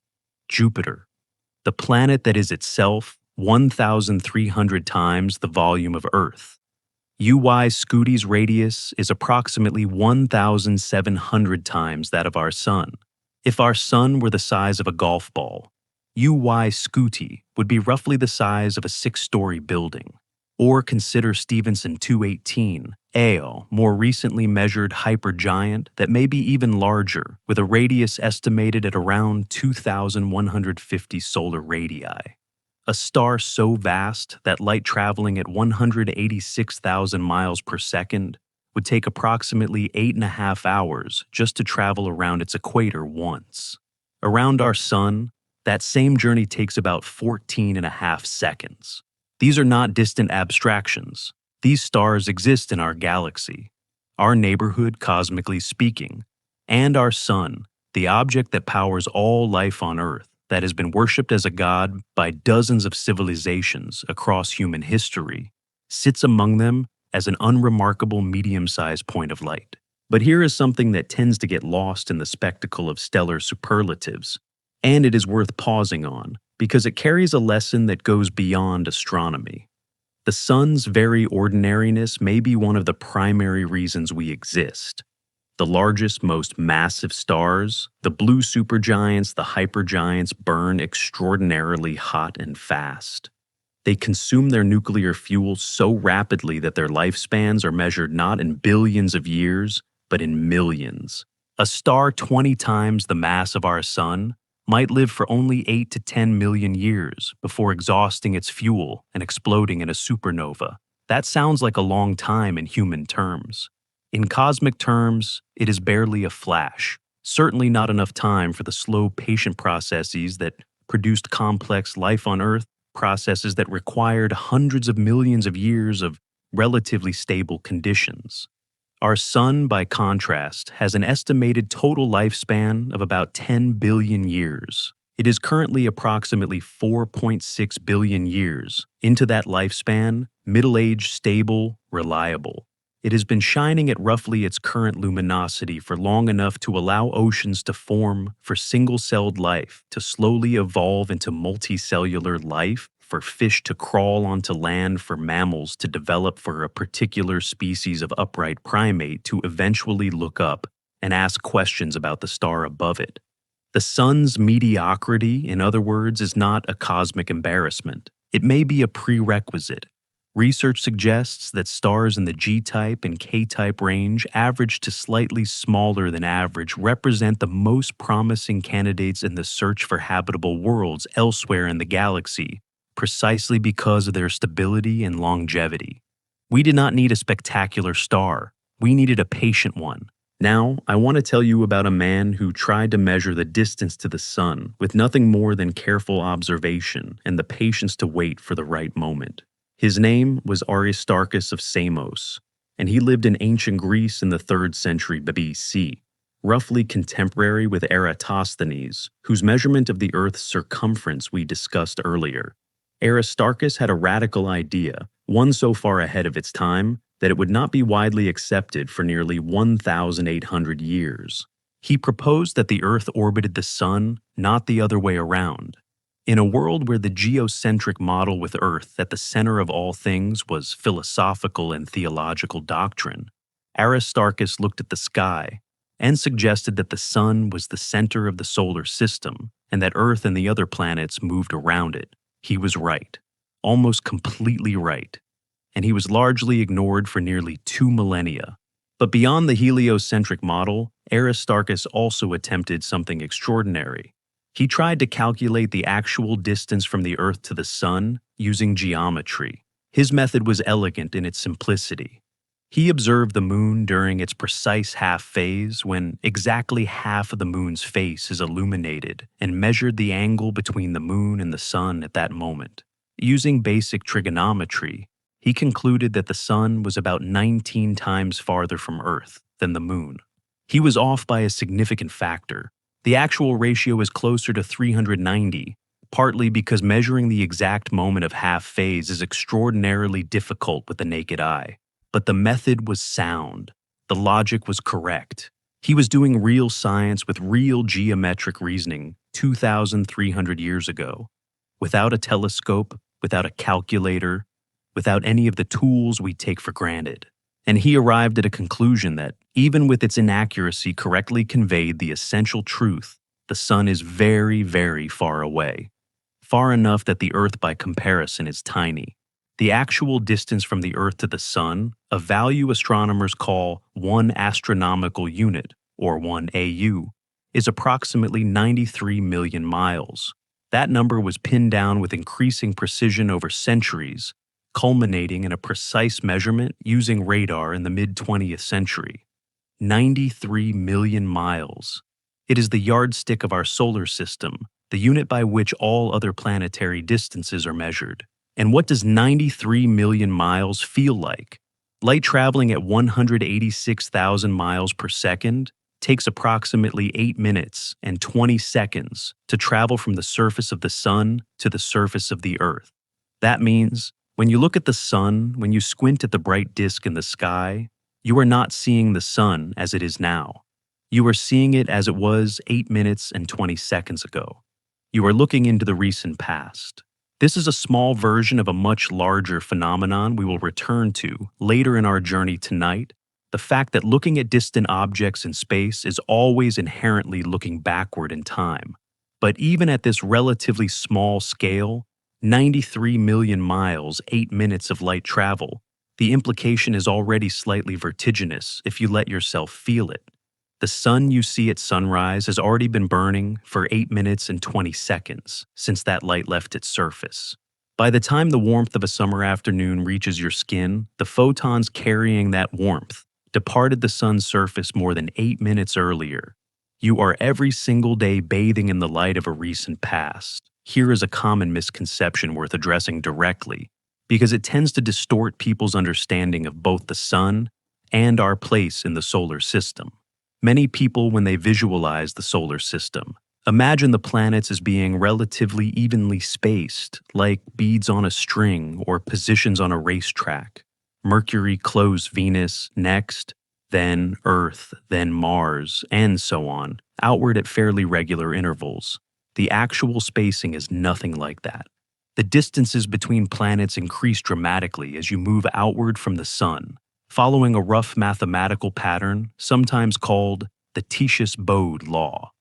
Jupiter, the planet that is itself 1,300 times the volume of Earth. UY Scuti's radius is approximately 1,700 times that of our Sun. If our Sun were the size of a golf ball, UY Scuti would be roughly the size of a six-story building. Or consider Stephenson 218, AO, more recently measured hypergiant that may be even larger, with a radius estimated at around 2,150 solar radii. A star so vast that light traveling at 186,000 miles per second would take approximately 8.5 hours just to travel around its equator once. Around our Sun, that same journey takes about 14.5 seconds. These are not distant abstractions. These stars exist in our galaxy, our neighborhood cosmically speaking, and our Sun, the object that powers all life on Earth, that has been worshipped as a god by dozens of civilizations across human history, sits among them as an unremarkable medium-sized point of light. But here is something that tends to get lost in the spectacle of stellar superlatives, and it is worth pausing on, because it carries a lesson that goes beyond astronomy. The Sun's very ordinariness may be one of the primary reasons we exist. The largest, most massive stars, the blue supergiants, the hypergiants, burn extraordinarily hot and fast. They consume their nuclear fuel so rapidly that their lifespans are measured not in billions of years, but in millions. A star 20 times the mass of our Sun might live for only 8 to 10 million years before exhausting its fuel and exploding in a supernova. That sounds like a long time in human terms. In cosmic terms, it is barely a flash, certainly not enough time for the slow, patient processes that produced complex life on Earth, processes that required hundreds of millions of years of relatively stable conditions. Our Sun, by contrast, has an estimated total lifespan of about 10 billion years. It is currently approximately 4.6 billion years into that lifespan, middle-aged, stable, reliable. It has been shining at roughly its current luminosity for long enough to allow oceans to form for single-celled life to slowly evolve into multicellular life, for fish to crawl onto land, for mammals to develop, for a particular species of upright primate to eventually look up and ask questions about the star above it. The Sun's mediocrity, in other words, is not a cosmic embarrassment. It may be a prerequisite. Research suggests that stars in the G-type and K-type range, average to slightly smaller than average, represent the most promising candidates in the search for habitable worlds elsewhere in the galaxy, precisely because of their stability and longevity. We did not need a spectacular star. We needed a patient one. Now, I want to tell you about a man who tried to measure the distance to the Sun with nothing more than careful observation and the patience to wait for the right moment. His name was Aristarchus of Samos, and he lived in ancient Greece in the 3rd century BC, roughly contemporary with Eratosthenes, whose measurement of the Earth's circumference we discussed earlier. Aristarchus had a radical idea, one so far ahead of its time that it would not be widely accepted for nearly 1,800 years. He proposed that the Earth orbited the Sun, not the other way around. In a world where the geocentric model with Earth at the center of all things was philosophical and theological doctrine, Aristarchus looked at the sky and suggested that the Sun was the center of the solar system and that Earth and the other planets moved around it. He was right, almost completely right, and he was largely ignored for nearly 2 millennia. But beyond the heliocentric model, Aristarchus also attempted something extraordinary. He tried to calculate the actual distance from the Earth to the Sun using geometry. His method was elegant in its simplicity. He observed the moon during its precise half phase, when exactly half of the moon's face is illuminated, and measured the angle between the moon and the Sun at that moment. Using basic trigonometry, he concluded that the Sun was about 19 times farther from Earth than the moon. He was off by a significant factor. The actual ratio is closer to 390, partly because measuring the exact moment of half phase is extraordinarily difficult with the naked eye. But the method was sound. The logic was correct. He was doing real science with real geometric reasoning 2,300 years ago, without a telescope, without a calculator, without any of the tools we take for granted. And he arrived at a conclusion that, even with its inaccuracy, correctly conveyed the essential truth: the sun is very, very far away. Far enough that the Earth, by comparison, is tiny. The actual distance from the Earth to the sun, a value astronomers call 1 astronomical unit, or 1 AU, is approximately 93 million miles. That number was pinned down with increasing precision over centuries, culminating in a precise measurement using radar in the mid-20th century. 93 million miles. It is the yardstick of our solar system, the unit by which all other planetary distances are measured. And what does 93 million miles feel like? Light traveling at 186,000 miles per second takes approximately 8 minutes and 20 seconds to travel from the surface of the sun to the surface of the Earth. That means, when you look at the sun, when you squint at the bright disk in the sky, you are not seeing the sun as it is now. You are seeing it as it was 8 minutes and 20 seconds ago. You are looking into the recent past. This is a small version of a much larger phenomenon we will return to later in our journey tonight: the fact that looking at distant objects in space is always inherently looking backward in time. But even at this relatively small scale, 93 million miles, 8 minutes of light travel, the implication is already slightly vertiginous if you let yourself feel it. The sun you see at sunrise has already been burning for 8 minutes and 20 seconds since that light left its surface. By the time the warmth of a summer afternoon reaches your skin, the photons carrying that warmth departed the sun's surface more than 8 minutes earlier. You are every single day bathing in the light of a recent past. Here is a common misconception worth addressing directly, because it tends to distort people's understanding of both the sun and our place in the solar system. Many people, when they visualize the solar system, imagine the planets as being relatively evenly spaced, like beads on a string or positions on a racetrack. Mercury close Venus next, then Earth, then Mars, and so on, outward at fairly regular intervals. The actual spacing is nothing like that. The distances between planets increase dramatically as you move outward from the sun, following a rough mathematical pattern sometimes called the Titius-Bode law.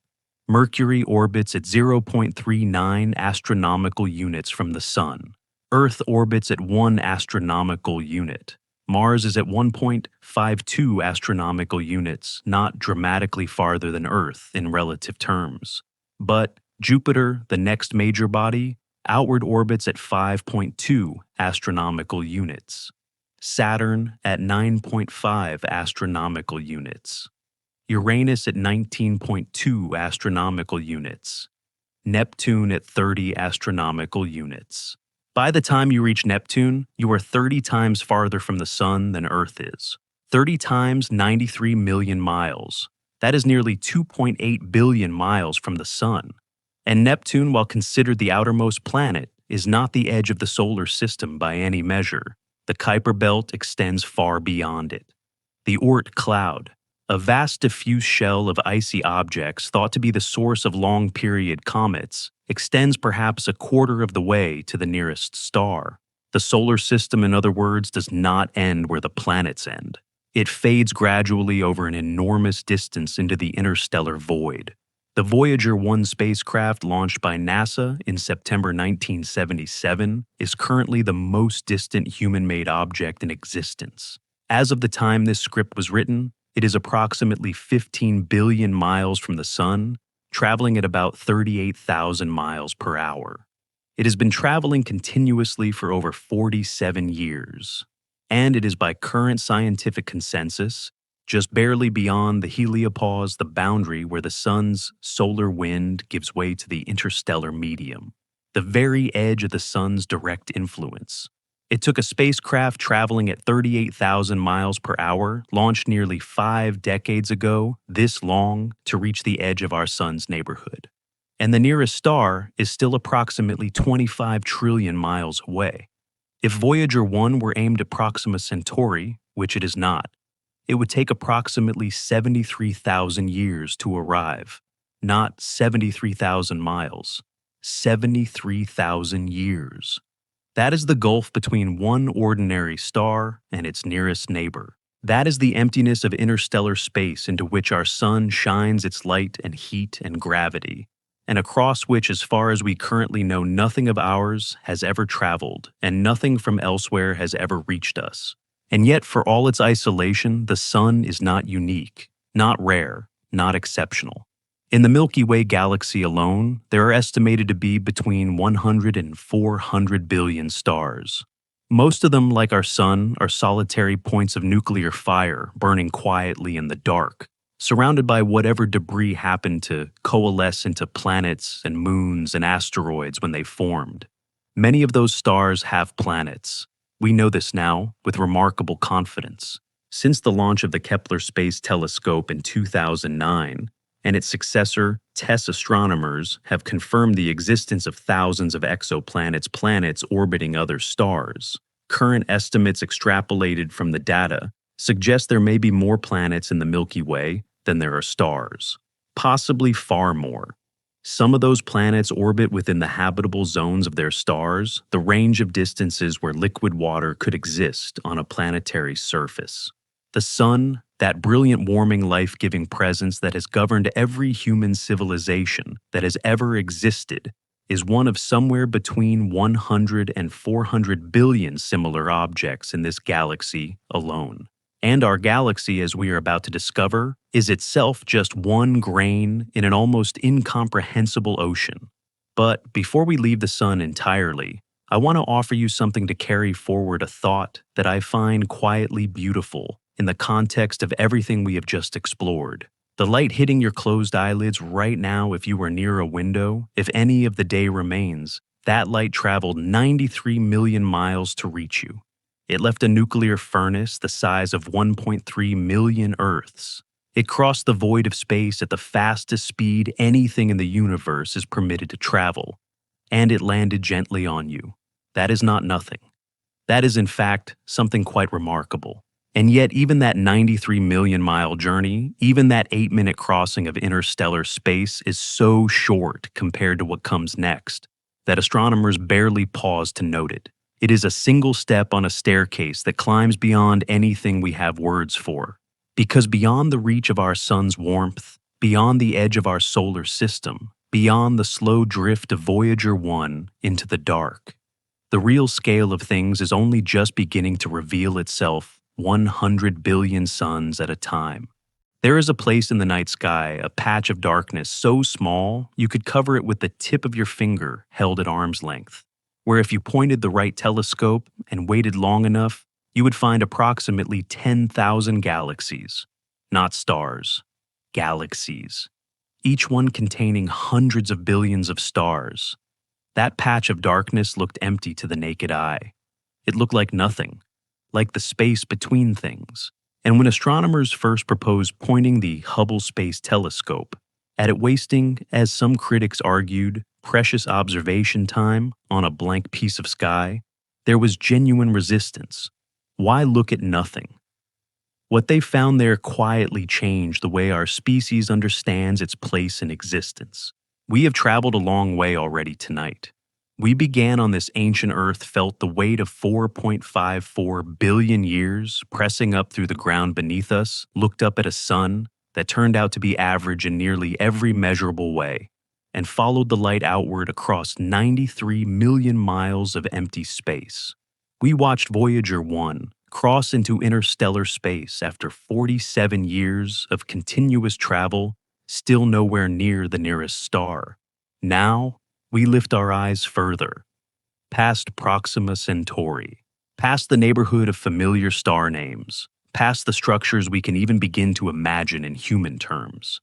Mercury orbits at 0.39 astronomical units from the sun. Earth orbits at 1 astronomical unit. Mars is at 1.52 astronomical units, not dramatically farther than Earth in relative terms. But Jupiter, the next major body, outward orbits at 5.2 astronomical units. Saturn at 9.5 astronomical units. Uranus at 19.2 astronomical units. Neptune at 30 astronomical units. By the time you reach Neptune, you are 30 times farther from the sun than Earth is. 30 times 93 million miles. That is nearly 2.8 billion miles from the sun. And Neptune, while considered the outermost planet, is not the edge of the solar system by any measure. The Kuiper Belt extends far beyond it. The Oort cloud, a vast diffuse shell of icy objects thought to be the source of long-period comets, extends perhaps a quarter of the way to the nearest star. The solar system, in other words, does not end where the planets end. It fades gradually over an enormous distance into the interstellar void. The Voyager 1 spacecraft, launched by NASA in September 1977, is currently the most distant human-made object in existence. As of the time this script was written, it is approximately 15 billion miles from the sun, traveling at about 38,000 miles per hour. It has been traveling continuously for over 47 years, and it is, by current scientific consensus, just barely beyond the heliopause, the boundary where the sun's solar wind gives way to the interstellar medium, the very edge of the sun's direct influence. It took a spacecraft traveling at 38,000 miles per hour, launched nearly 5 decades ago, this long, to reach the edge of our sun's neighborhood. And the nearest star is still approximately 25 trillion miles away. If Voyager 1 were aimed at Proxima Centauri, which it is not, it would take approximately 73,000 years to arrive. Not 73,000 miles, 73,000 years. That is the gulf between one ordinary star and its nearest neighbor. That is the emptiness of interstellar space into which our sun shines its light and heat and gravity, and across which, as far as we currently know, nothing of ours has ever traveled, and nothing from elsewhere has ever reached us. And yet, for all its isolation, the sun is not unique, not rare, not exceptional. In the Milky Way galaxy alone, there are estimated to be between 100 and 400 billion stars. Most of them, like our sun, are solitary points of nuclear fire burning quietly in the dark, surrounded by whatever debris happened to coalesce into planets and moons and asteroids when they formed. Many of those stars have planets. We know this now with remarkable confidence. Since the launch of the Kepler Space Telescope in 2009, and its successor, TESS astronomers have confirmed the existence of thousands of exoplanets, planets orbiting other stars. Current estimates extrapolated from the data suggest there may be more planets in the Milky Way than there are stars, possibly far more. Some of those planets orbit within the habitable zones of their stars, the range of distances where liquid water could exist on a planetary surface. The sun, that brilliant warming life-giving presence that has governed every human civilization that has ever existed, is one of somewhere between 100 and 400 billion similar objects in this galaxy alone. And our galaxy, as we are about to discover, is itself just one grain in an almost incomprehensible ocean. But before we leave the sun entirely, I want to offer you something to carry forward a thought that I find quietly beautiful in the context of everything we have just explored. The light hitting your closed eyelids right now, if you are near a window, if any of the day remains, that light traveled 93 million miles to reach you. It left a nuclear furnace the size of 1.3 million Earths. It crossed the void of space at the fastest speed anything in the universe is permitted to travel, and it landed gently on you. That is not nothing. That is, in fact, something quite remarkable. And yet, even that 93 million mile journey, even that 8-minute crossing of interstellar space is so short compared to what comes next that astronomers barely pause to note it. It is a single step on a staircase that climbs beyond anything we have words for. Because beyond the reach of our sun's warmth, beyond the edge of our solar system, beyond the slow drift of Voyager 1 into the dark, the real scale of things is only just beginning to reveal itself 100 billion suns at a time. There is a place in the night sky, a patch of darkness so small you could cover it with the tip of your finger held at arm's length, where if you pointed the right telescope and waited long enough, you would find approximately 10,000 galaxies. Not stars, galaxies. Each one containing hundreds of billions of stars. That patch of darkness looked empty to the naked eye. It looked like nothing, like the space between things. And when astronomers first proposed pointing the Hubble Space Telescope at it wasting, as some critics argued, precious observation time on a blank piece of sky, there was genuine resistance. Why look at nothing? What they found there quietly changed the way our species understands its place in existence. We have traveled a long way already tonight. We began on this ancient Earth, felt the weight of 4.54 billion years pressing up through the ground beneath us, looked up at a sun that turned out to be average in nearly every measurable way, and followed the light outward across 93 million miles of empty space. We watched Voyager 1 cross into interstellar space after 47 years of continuous travel, still nowhere near the nearest star. Now, we lift our eyes further, past Proxima Centauri, past the neighborhood of familiar star names, past the structures we can even begin to imagine in human terms.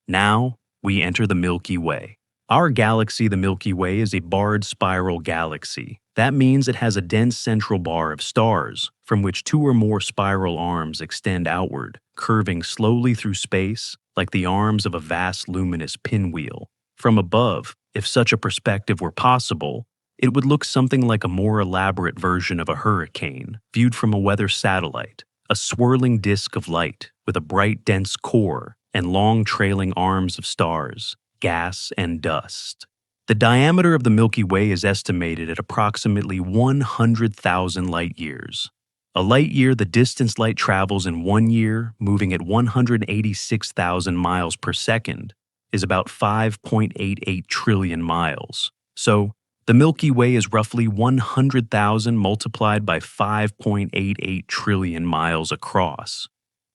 Now, we enter the Milky Way. Our galaxy, the Milky Way, is a barred spiral galaxy. That means it has a dense central bar of stars, from which 2 or more spiral arms extend outward, curving slowly through space like the arms of a vast luminous pinwheel. From above, if such a perspective were possible, it would look something like a more elaborate version of a hurricane, viewed from a weather satellite, a swirling disk of light with a bright, dense core and long trailing arms of stars, gas, and dust. The diameter of the Milky Way is estimated at approximately 100,000 light years. A light year, the distance light travels in 1 year, moving at 186,000 miles per second, is about 5.88 trillion miles. So, the Milky Way is roughly 100,000 multiplied by 5.88 trillion miles across.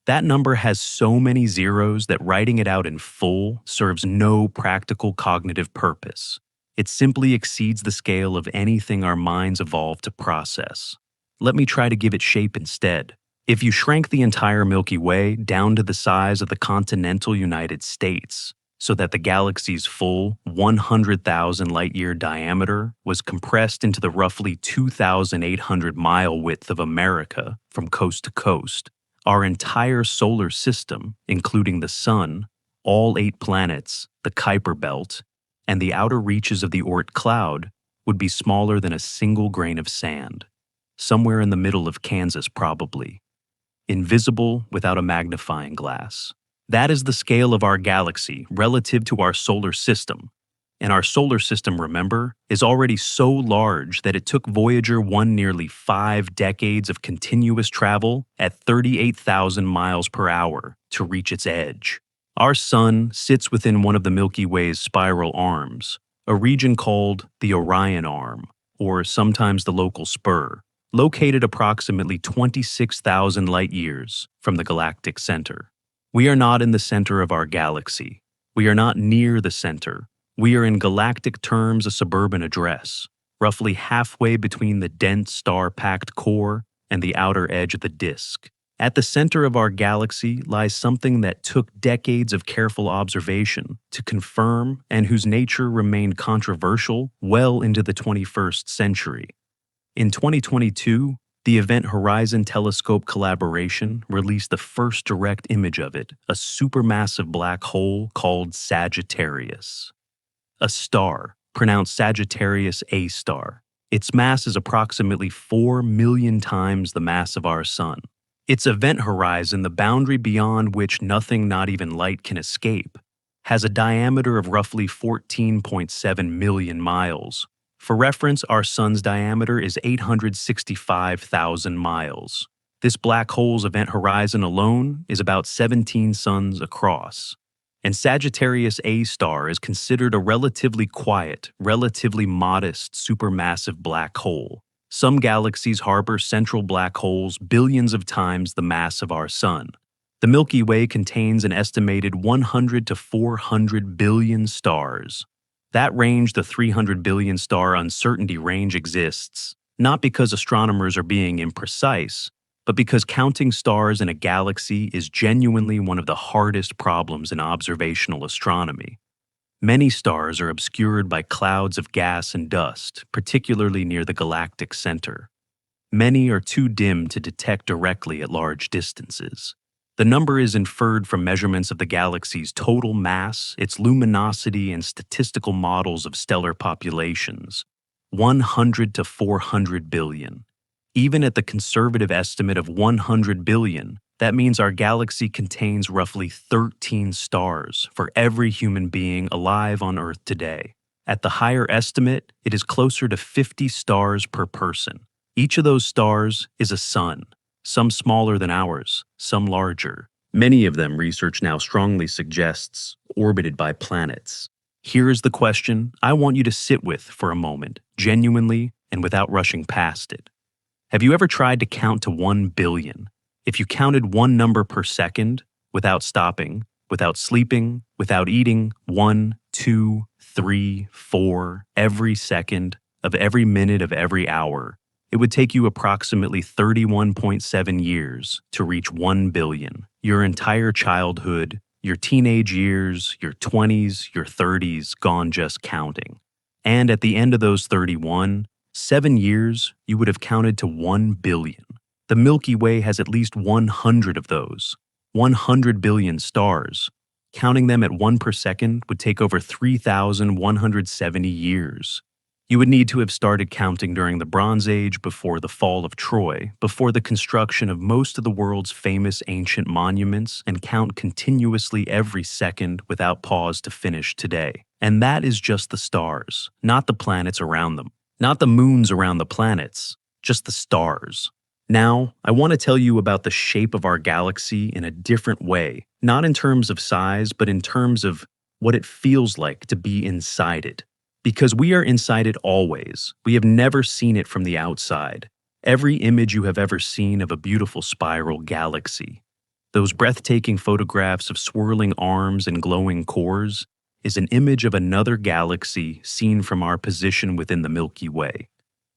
That number has so many zeros that writing it out in full serves no practical cognitive purpose. It simply exceeds the scale of anything our minds evolved to process. Let me try to give it shape instead. If you shrank the entire Milky Way down to the size of the continental United States, so that the galaxy's full 100,000 light-year diameter was compressed into the roughly 2,800-mile width of America from coast to coast, our entire solar system, including the Sun, all 8 planets, the Kuiper Belt, and the outer reaches of the Oort cloud, would be smaller than a single grain of sand, somewhere in the middle of Kansas probably, invisible without a magnifying glass. That is the scale of our galaxy relative to our solar system. And our solar system, remember, is already so large that it took Voyager 1 nearly 5 decades of continuous travel at 38,000 miles per hour to reach its edge. Our Sun sits within one of the Milky Way's spiral arms, a region called the Orion Arm, or sometimes the local spur, located approximately 26,000 light-years from the galactic center. We are not in the center of our galaxy. We are not near the center. We are in galactic terms a suburban address, roughly halfway between the dense star-packed core and the outer edge of the disk. At the center of our galaxy lies something that took decades of careful observation to confirm and whose nature remained controversial well into the 21st century. In 2022, the Event Horizon Telescope collaboration released the first direct image of it, a supermassive black hole called Sagittarius. A star, pronounced Sagittarius A star. Its mass is approximately 4 million times the mass of our Sun. Its event horizon, the boundary beyond which nothing, not even light, can escape, has a diameter of roughly 14.7 million miles. For reference, our Sun's diameter is 865,000 miles. This black hole's event horizon alone is about 17 suns across. And Sagittarius A star is considered a relatively quiet, relatively modest supermassive black hole. Some galaxies harbor central black holes billions of times the mass of our Sun. The Milky Way contains an estimated 100 to 400 billion stars. That range, the 300 billion star uncertainty range, exists, not because astronomers are being imprecise, but because counting stars in a galaxy is genuinely one of the hardest problems in observational astronomy. Many stars are obscured by clouds of gas and dust, particularly near the galactic center. Many are too dim to detect directly at large distances. The number is inferred from measurements of the galaxy's total mass, its luminosity, and statistical models of stellar populations. 100 to 400 billion. Even at the conservative estimate of 100 billion, that means our galaxy contains roughly 13 stars for every human being alive on Earth today. At the higher estimate, it is closer to 50 stars per person. Each of those stars is a sun, some smaller than ours, some larger. Many of them, research now strongly suggests, orbited by planets. Here is the question I want you to sit with for a moment, genuinely and without rushing past it. Have you ever tried to count to 1 billion? If you counted one number per second, without stopping, without sleeping, without eating, 1, 2, 3, 4, every second of every minute of every hour, it would take you approximately 31.7 years to reach 1 billion. Your entire childhood, your teenage years, your 20s, your 30s gone just counting. And at the end of those 31, 7 years, you would have counted to 1 billion. The Milky Way has at least 100 of those, 100 billion stars. Counting them at 1 per second would take over 3,170 years. You would need to have started counting during the Bronze Age, before the fall of Troy, before the construction of most of the world's famous ancient monuments, and count continuously every second without pause to finish today. And that is just the stars, not the planets around them, not the moons around the planets, just the stars. Now, I want to tell you about the shape of our galaxy in a different way, not in terms of size, but in terms of what it feels like to be inside it. Because we are inside it always. We have never seen it from the outside. Every image you have ever seen of a beautiful spiral galaxy, those breathtaking photographs of swirling arms and glowing cores, is an image of another galaxy seen from our position within the Milky Way.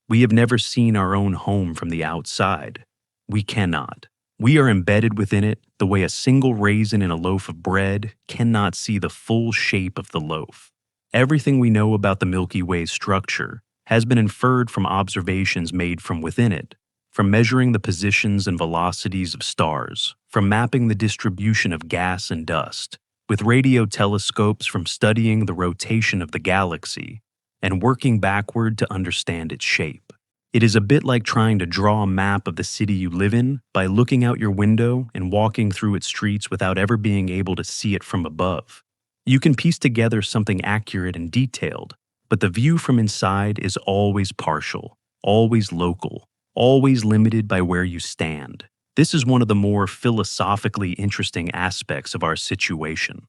We have never seen our own home from the outside. We cannot. We are embedded within it the way a single raisin in a loaf of bread cannot see the full shape of the loaf. Everything we know about the Milky Way's structure has been inferred from observations made from within it, from measuring the positions and velocities of stars, from mapping the distribution of gas and dust, with radio telescopes from studying the rotation of the galaxy, and working backward to understand its shape. It is a bit like trying to draw a map of the city you live in by looking out your window and walking through its streets without ever being able to see it from above. You can piece together something accurate and detailed, but the view from inside is always partial, always local, always limited by where you stand. This is one of the more philosophically interesting aspects of our situation.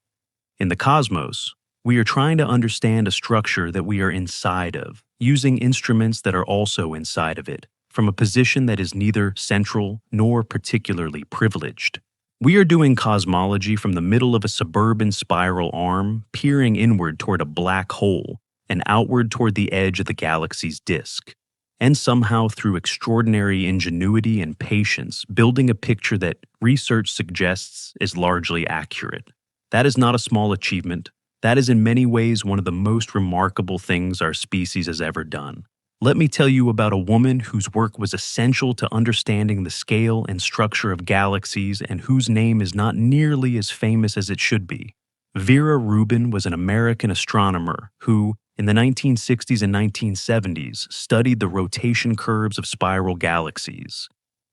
In the cosmos, we are trying to understand a structure that we are inside of, using instruments that are also inside of it, from a position that is neither central nor particularly privileged. We are doing cosmology from the middle of a suburban spiral arm, peering inward toward a black hole and outward toward the edge of the galaxy's disk, and somehow through extraordinary ingenuity and patience, building a picture that research suggests is largely accurate. That is not a small achievement. That is in many ways one of the most remarkable things our species has ever done. Let me tell you about a woman whose work was essential to understanding the scale and structure of galaxies and whose name is not nearly as famous as it should be. Vera Rubin was an American astronomer who, in the 1960s and 1970s, studied the rotation curves of spiral galaxies,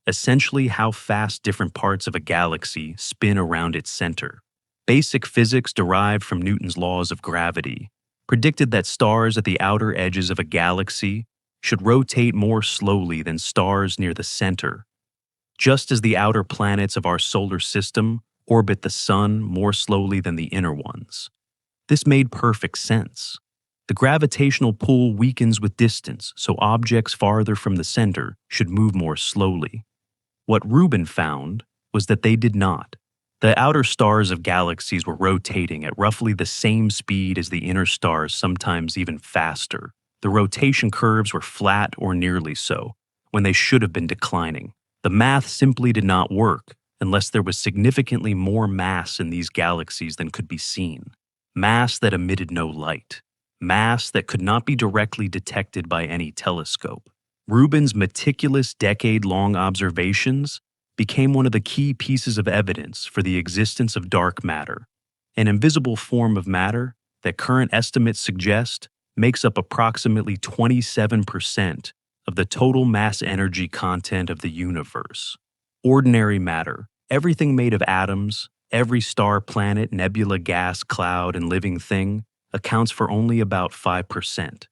essentially how fast different parts of a galaxy spin around its center. Basic physics derived from Newton's laws of gravity predicted that stars at the outer edges of a galaxy should rotate more slowly than stars near the center, just as the outer planets of our solar system orbit the sun more slowly than the inner ones. This made perfect sense. The gravitational pull weakens with distance, so objects farther from the center should move more slowly. What Rubin found was that they did not. The outer stars of galaxies were rotating at roughly the same speed as the inner stars, sometimes even faster. The rotation curves were flat or nearly so, when they should have been declining. The math simply did not work unless there was significantly more mass in these galaxies than could be seen. Mass that emitted no light. Mass that could not be directly detected by any telescope. Rubin's meticulous decade-long observations became one of the key pieces of evidence for the existence of dark matter, an invisible form of matter that current estimates suggest makes up approximately 27% of the total mass energy content of the universe. Ordinary matter, everything made of atoms, every star, planet, nebula, gas, cloud, and living thing, accounts for only about 5%.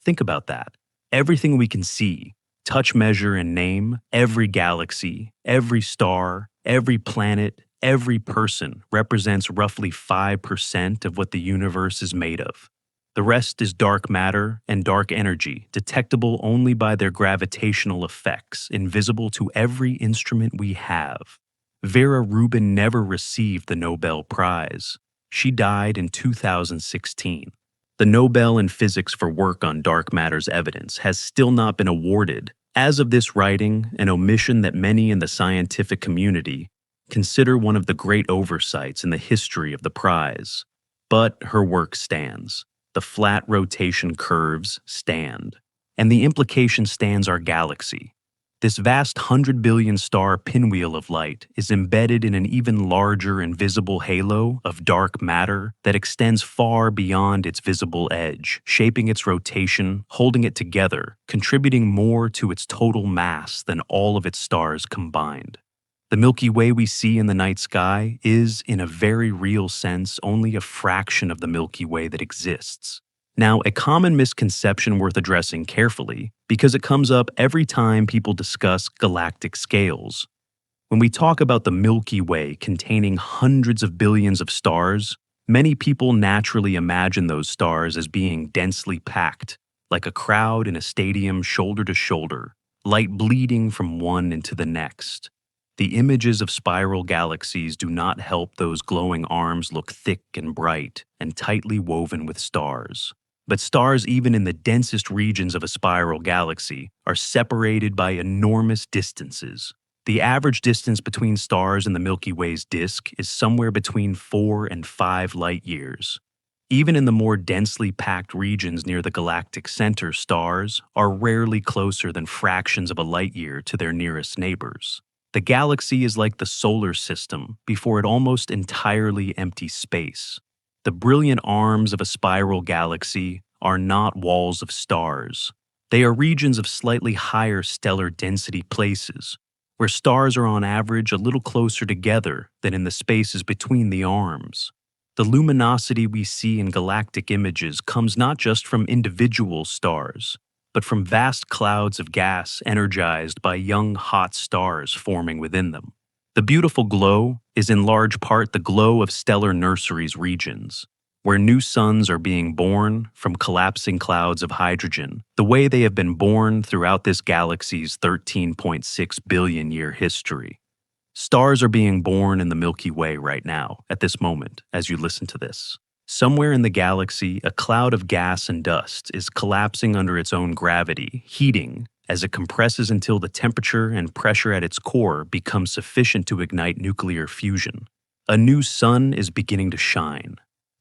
Think about that. Everything we can see, touch, measure, and name, every galaxy, every star, every planet, every person represents roughly 5% of what the universe is made of. The rest is dark matter and dark energy, detectable only by their gravitational effects, invisible to every instrument we have. Vera Rubin never received the Nobel Prize. She died in 2016. The Nobel in Physics for work on dark matter's evidence has still not been awarded. As of this writing, an omission that many in the scientific community consider one of the great oversights in the history of the prize. But her work stands. The flat rotation curves stand. And the implication stands our galaxy. This vast 100 billion star pinwheel of light is embedded in an even larger invisible halo of dark matter that extends far beyond its visible edge, shaping its rotation, holding it together, contributing more to its total mass than all of its stars combined. The Milky Way we see in the night sky is, in a very real sense, only a fraction of the Milky Way that exists. Now, a common misconception worth addressing carefully, because it comes up every time people discuss galactic scales. When we talk about the Milky Way containing hundreds of billions of stars, many people naturally imagine those stars as being densely packed, like a crowd in a stadium shoulder to shoulder, light bleeding from one into the next. The images of spiral galaxies do not help those glowing arms look thick and bright and tightly woven with stars. But stars, even in the densest regions of a spiral galaxy, are separated by enormous distances. The average distance between stars in the Milky Way's disk is somewhere between 4 and 5 light years. Even in the more densely packed regions near the galactic center, stars are rarely closer than fractions of a light year to their nearest neighbors. The galaxy is like the solar system before it almost entirely empties space. The brilliant arms of a spiral galaxy are not walls of stars. They are regions of slightly higher stellar density places, where stars are on average a little closer together than in the spaces between the arms. The luminosity we see in galactic images comes not just from individual stars, but from vast clouds of gas energized by young hot stars forming within them. The beautiful glow is in large part the glow of stellar nurseries regions, where new suns are being born from collapsing clouds of hydrogen, the way they have been born throughout this galaxy's 13.6 billion year history. Stars are being born in the Milky Way right now, at this moment, as you listen to this. Somewhere in the galaxy, a cloud of gas and dust is collapsing under its own gravity, heating, as it compresses until the temperature and pressure at its core become sufficient to ignite nuclear fusion. A new sun is beginning to shine,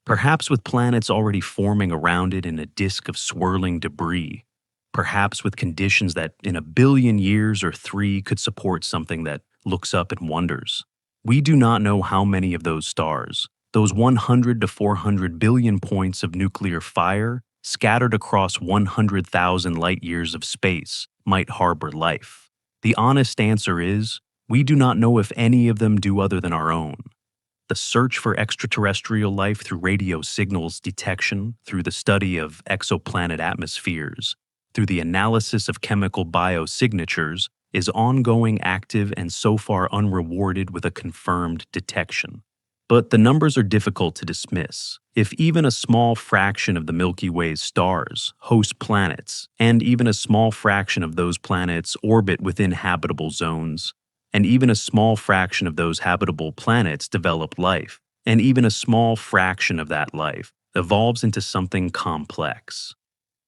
perhaps with planets already forming around it in a disk of swirling debris, perhaps with conditions that in a billion years or 3 could support something that looks up and wonders. We do not know how many of those stars, those 100 to 400 billion points of nuclear fire scattered across 100,000 light years of space, might harbor life. The honest answer is, we do not know if any of them do other than our own. The search for extraterrestrial life through radio signals detection, through the study of exoplanet atmospheres, through the analysis of chemical biosignatures, is ongoing, active, and so far unrewarded with a confirmed detection. But the numbers are difficult to dismiss. If even a small fraction of the Milky Way's stars host planets, and even a small fraction of those planets orbit within habitable zones, and even a small fraction of those habitable planets develop life, and even a small fraction of that life evolves into something complex,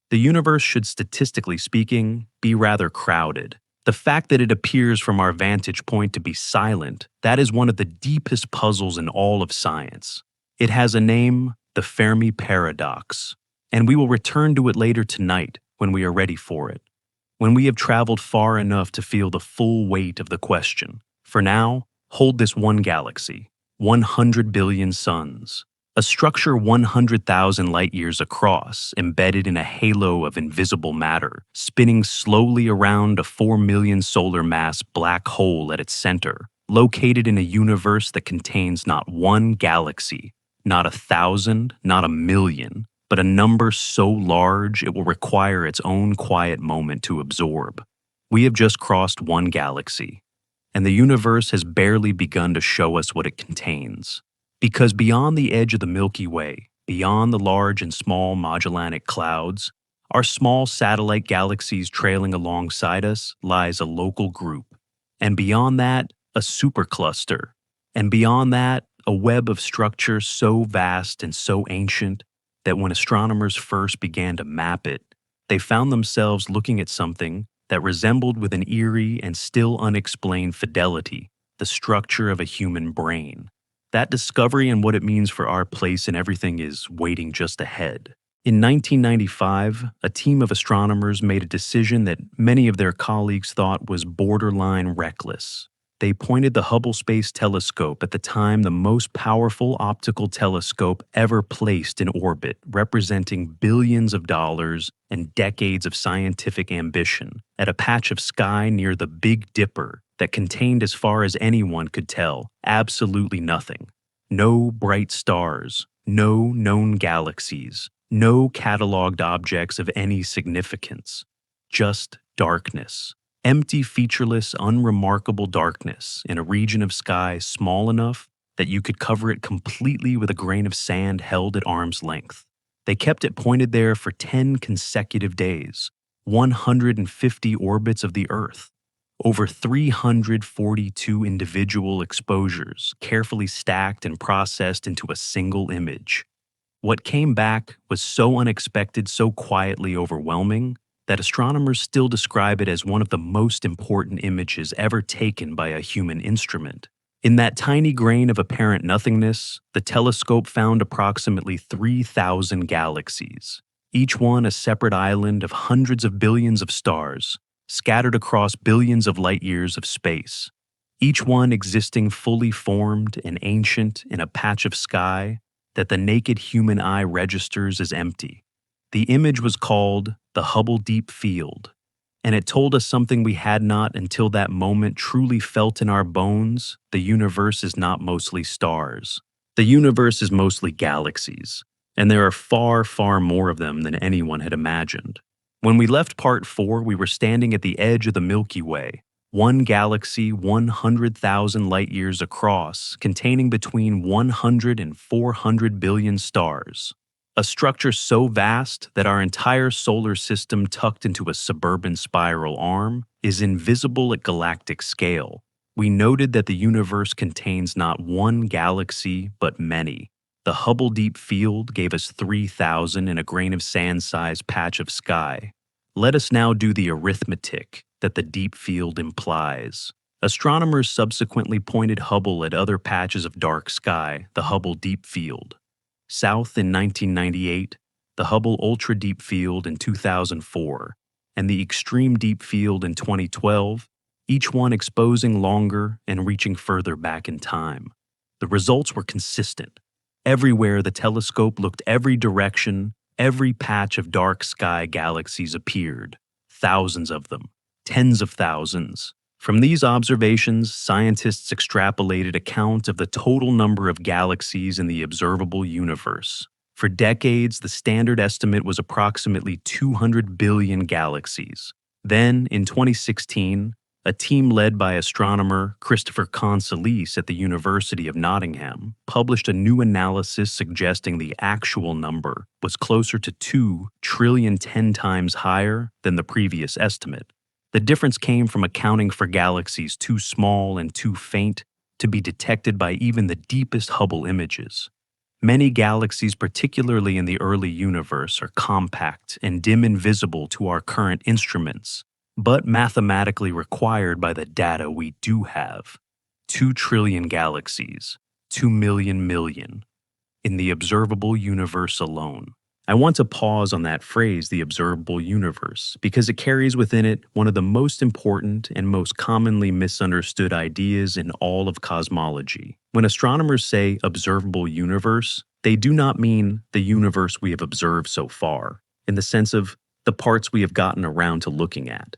the universe should, statistically speaking, be rather crowded. The fact that it appears from our vantage point to be silent, that is one of the deepest puzzles in all of science. It has a name, the Fermi paradox, and we will return to it later tonight when we are ready for it, when we have traveled far enough to feel the full weight of the question. For now, hold this one galaxy, 100 billion suns, a structure 100,000 light-years across, embedded in a halo of invisible matter, spinning slowly around a 4 million solar mass black hole at its center, located in a universe that contains not one galaxy, not 1,000, not 1,000,000, but a number so large it will require its own quiet moment to absorb. We have just crossed one galaxy, and the universe has barely begun to show us what it contains. Because beyond the edge of the Milky Way, beyond the large and small Magellanic Clouds, our small satellite galaxies trailing alongside us lies a local group. And beyond that, a supercluster. And beyond that, a web of structures so vast and so ancient that when astronomers first began to map it, they found themselves looking at something that resembled with an eerie and still unexplained fidelity the structure of a human brain. That discovery and what it means for our place in everything is waiting just ahead. In 1995, a team of astronomers made a decision that many of their colleagues thought was borderline reckless. They pointed the Hubble Space Telescope, at the time the most powerful optical telescope ever placed in orbit, representing billions of dollars and decades of scientific ambition, at a patch of sky near the Big Dipper that contained, as far as anyone could tell, absolutely nothing. No bright stars, no known galaxies, no catalogued objects of any significance. Just darkness. Empty, featureless, unremarkable darkness in a region of sky small enough that you could cover it completely with a grain of sand held at arm's length. They kept it pointed there for 10 consecutive days, 150 orbits of the Earth, over 342 individual exposures, carefully stacked and processed into a single image. What came back was so unexpected, so quietly overwhelming, that astronomers still describe it as one of the most important images ever taken by a human instrument. In that tiny grain of apparent nothingness, the telescope found approximately 3,000 galaxies, each one a separate island of hundreds of billions of stars, scattered across billions of light-years of space, each one existing fully formed and ancient in a patch of sky that the naked human eye registers as empty. The image was called the Hubble Deep Field, and it told us something we had not until that moment truly felt in our bones: the universe is not mostly stars. The universe is mostly galaxies, and there are far, far more of them than anyone had imagined. When we left Part 4, we were standing at the edge of the Milky Way, one galaxy 100,000 light-years across, containing between 100 and 400 billion stars. A structure so vast that our entire solar system, tucked into a suburban spiral arm, is invisible at galactic scale. We noted that the universe contains not one galaxy, but many. The Hubble Deep Field gave us 3,000 in a grain of sand-sized patch of sky. Let us now do the arithmetic that the deep field implies. Astronomers subsequently pointed Hubble at other patches of dark sky, the Hubble Deep Field. South in 1998, the Hubble Ultra Deep Field in 2004, and the Extreme Deep Field in 2012, each one exposing longer and reaching further back in time. The results were consistent. Everywhere the telescope looked, every direction, every patch of dark sky galaxies appeared, thousands of them, tens of thousands. From these observations, scientists extrapolated a count of the total number of galaxies in the observable universe. For decades, the standard estimate was approximately 200 billion galaxies. Then, in 2016, a team led by astronomer Christopher Consolis at the University of Nottingham published a new analysis suggesting the actual number was closer to 2 trillion, 10 times higher than the previous estimate. The difference came from accounting for galaxies too small and too faint to be detected by even the deepest Hubble images. Many galaxies, particularly in the early universe, are compact and dim, invisible to our current instruments, but mathematically required by the data we do have. 2 trillion galaxies, 2 million million, in the observable universe alone. I want to pause on that phrase, the observable universe, because it carries within it one of the most important and most commonly misunderstood ideas in all of cosmology. When astronomers say observable universe, they do not mean the universe we have observed so far, in the sense of the parts we have gotten around to looking at.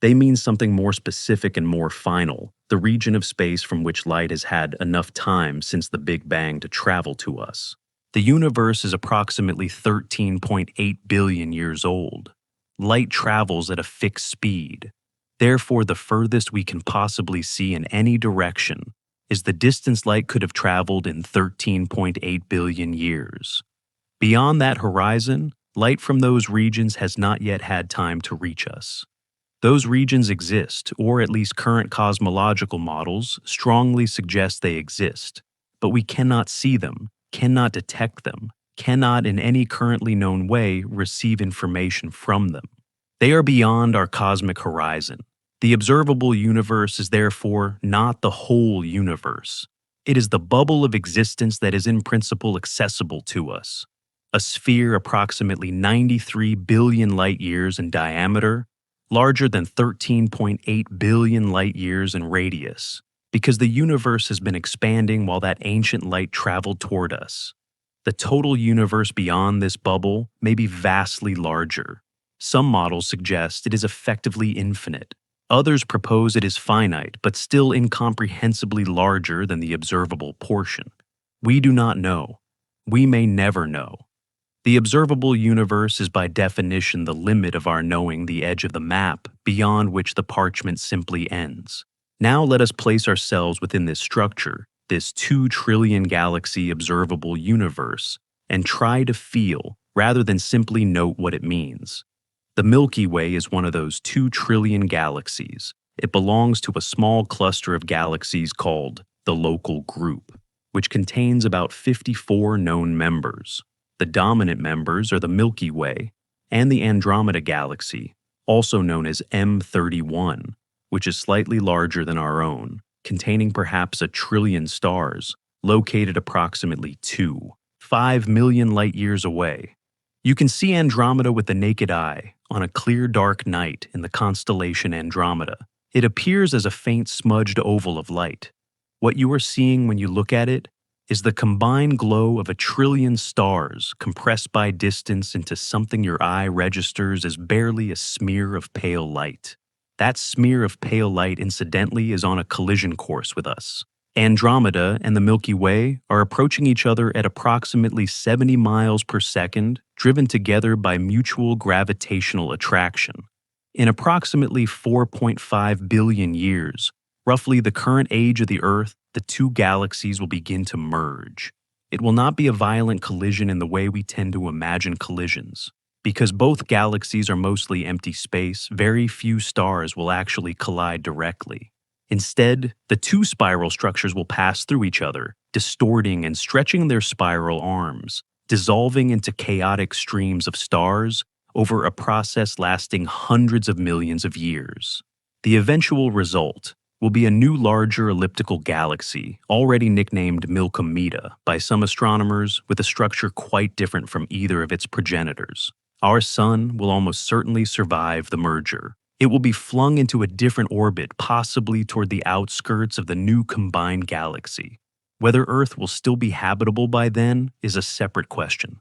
They mean something more specific and more final, the region of space from which light has had enough time since the Big Bang to travel to us. The universe is approximately 13.8 billion years old. Light travels at a fixed speed. Therefore, the furthest we can possibly see in any direction is the distance light could have traveled in 13.8 billion years. Beyond that horizon, light from those regions has not yet had time to reach us. Those regions exist, or at least current cosmological models strongly suggest they exist, but we cannot see them, cannot detect them, cannot in any currently known way receive information from them. They are beyond our cosmic horizon. The observable universe is therefore not the whole universe. It is the bubble of existence that is in principle accessible to us. a sphere approximately 93 billion light years in diameter, larger than 13.8 billion light years in radius, because the universe has been expanding while that ancient light traveled toward us. The total universe beyond this bubble may be vastly larger. Some models suggest it is effectively infinite. Others propose it is finite, but still incomprehensibly larger than the observable portion. We do not know. We may never know. The observable universe is by definition the limit of our knowing the edge of the map, beyond which the parchment simply ends. Now let us place ourselves within this structure, this 2 trillion galaxy observable universe, and try to feel, rather than simply note what it means. The Milky Way is one of those 2 trillion galaxies. It belongs to a small cluster of galaxies called the local group, which contains about 54 known members. The dominant members are the Milky Way and the Andromeda Galaxy, also known as M31, which is slightly larger than our own, containing perhaps a trillion stars, located approximately 5 million light years away. You can see Andromeda with the naked eye on a clear dark night in the constellation Andromeda. It appears as a faint smudged oval of light. What you are seeing when you look at it is the combined glow of a trillion stars compressed by distance into something your eye registers as barely a smear of pale light. That smear of pale light, incidentally, is on a collision course with us. Andromeda and the Milky Way are approaching each other at approximately 70 miles per second, driven together by mutual gravitational attraction. In approximately 4.5 billion years, roughly the current age of the Earth, the 2 galaxies will begin to merge. It will not be a violent collision in the way we tend to imagine collisions. Because both galaxies are mostly empty space, very few stars will actually collide directly. Instead, the 2 spiral structures will pass through each other, distorting and stretching their spiral arms, dissolving into chaotic streams of stars over a process lasting hundreds of millions of years. The eventual result will be a new larger elliptical galaxy, already nicknamed Milky Way by some astronomers, with a structure quite different from either of its progenitors. Our Sun will almost certainly survive the merger. It will be flung into a different orbit, possibly toward the outskirts of the new combined galaxy. Whether Earth will still be habitable by then is a separate question.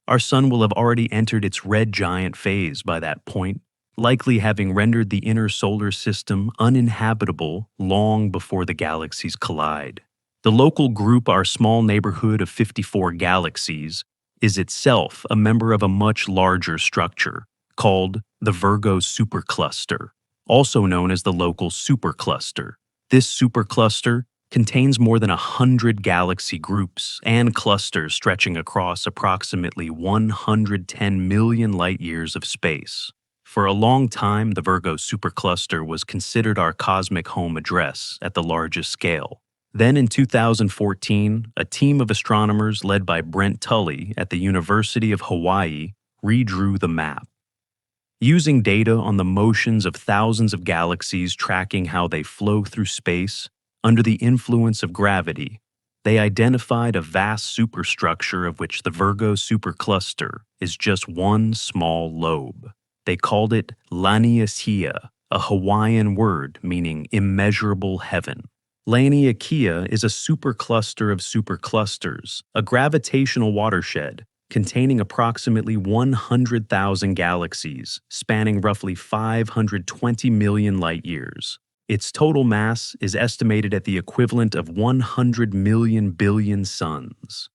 Our Sun will have already entered its red giant phase by that point, likely having rendered the inner solar system uninhabitable long before the galaxies collide. The local group, our small neighborhood of 54 galaxies, is itself a member of a much larger structure called the Virgo supercluster, also known as the local supercluster. This supercluster contains more than 100 galaxy groups and clusters stretching across approximately 110 million light years of space. For a long time, the Virgo supercluster was considered our cosmic home address at the largest scale. Then in 2014, a team of astronomers led by Brent Tully at the University of Hawaii redrew the map. Using data on the motions of thousands of galaxies tracking how they flow through space under the influence of gravity, they identified a vast superstructure of which the Virgo supercluster is just one small lobe. They called it Laniakea, a Hawaiian word meaning immeasurable heaven. Laniakea is a supercluster of superclusters, a gravitational watershed containing approximately 100,000 galaxies, spanning roughly 520 million light years. Its total mass is estimated at the equivalent of 100 million billion suns.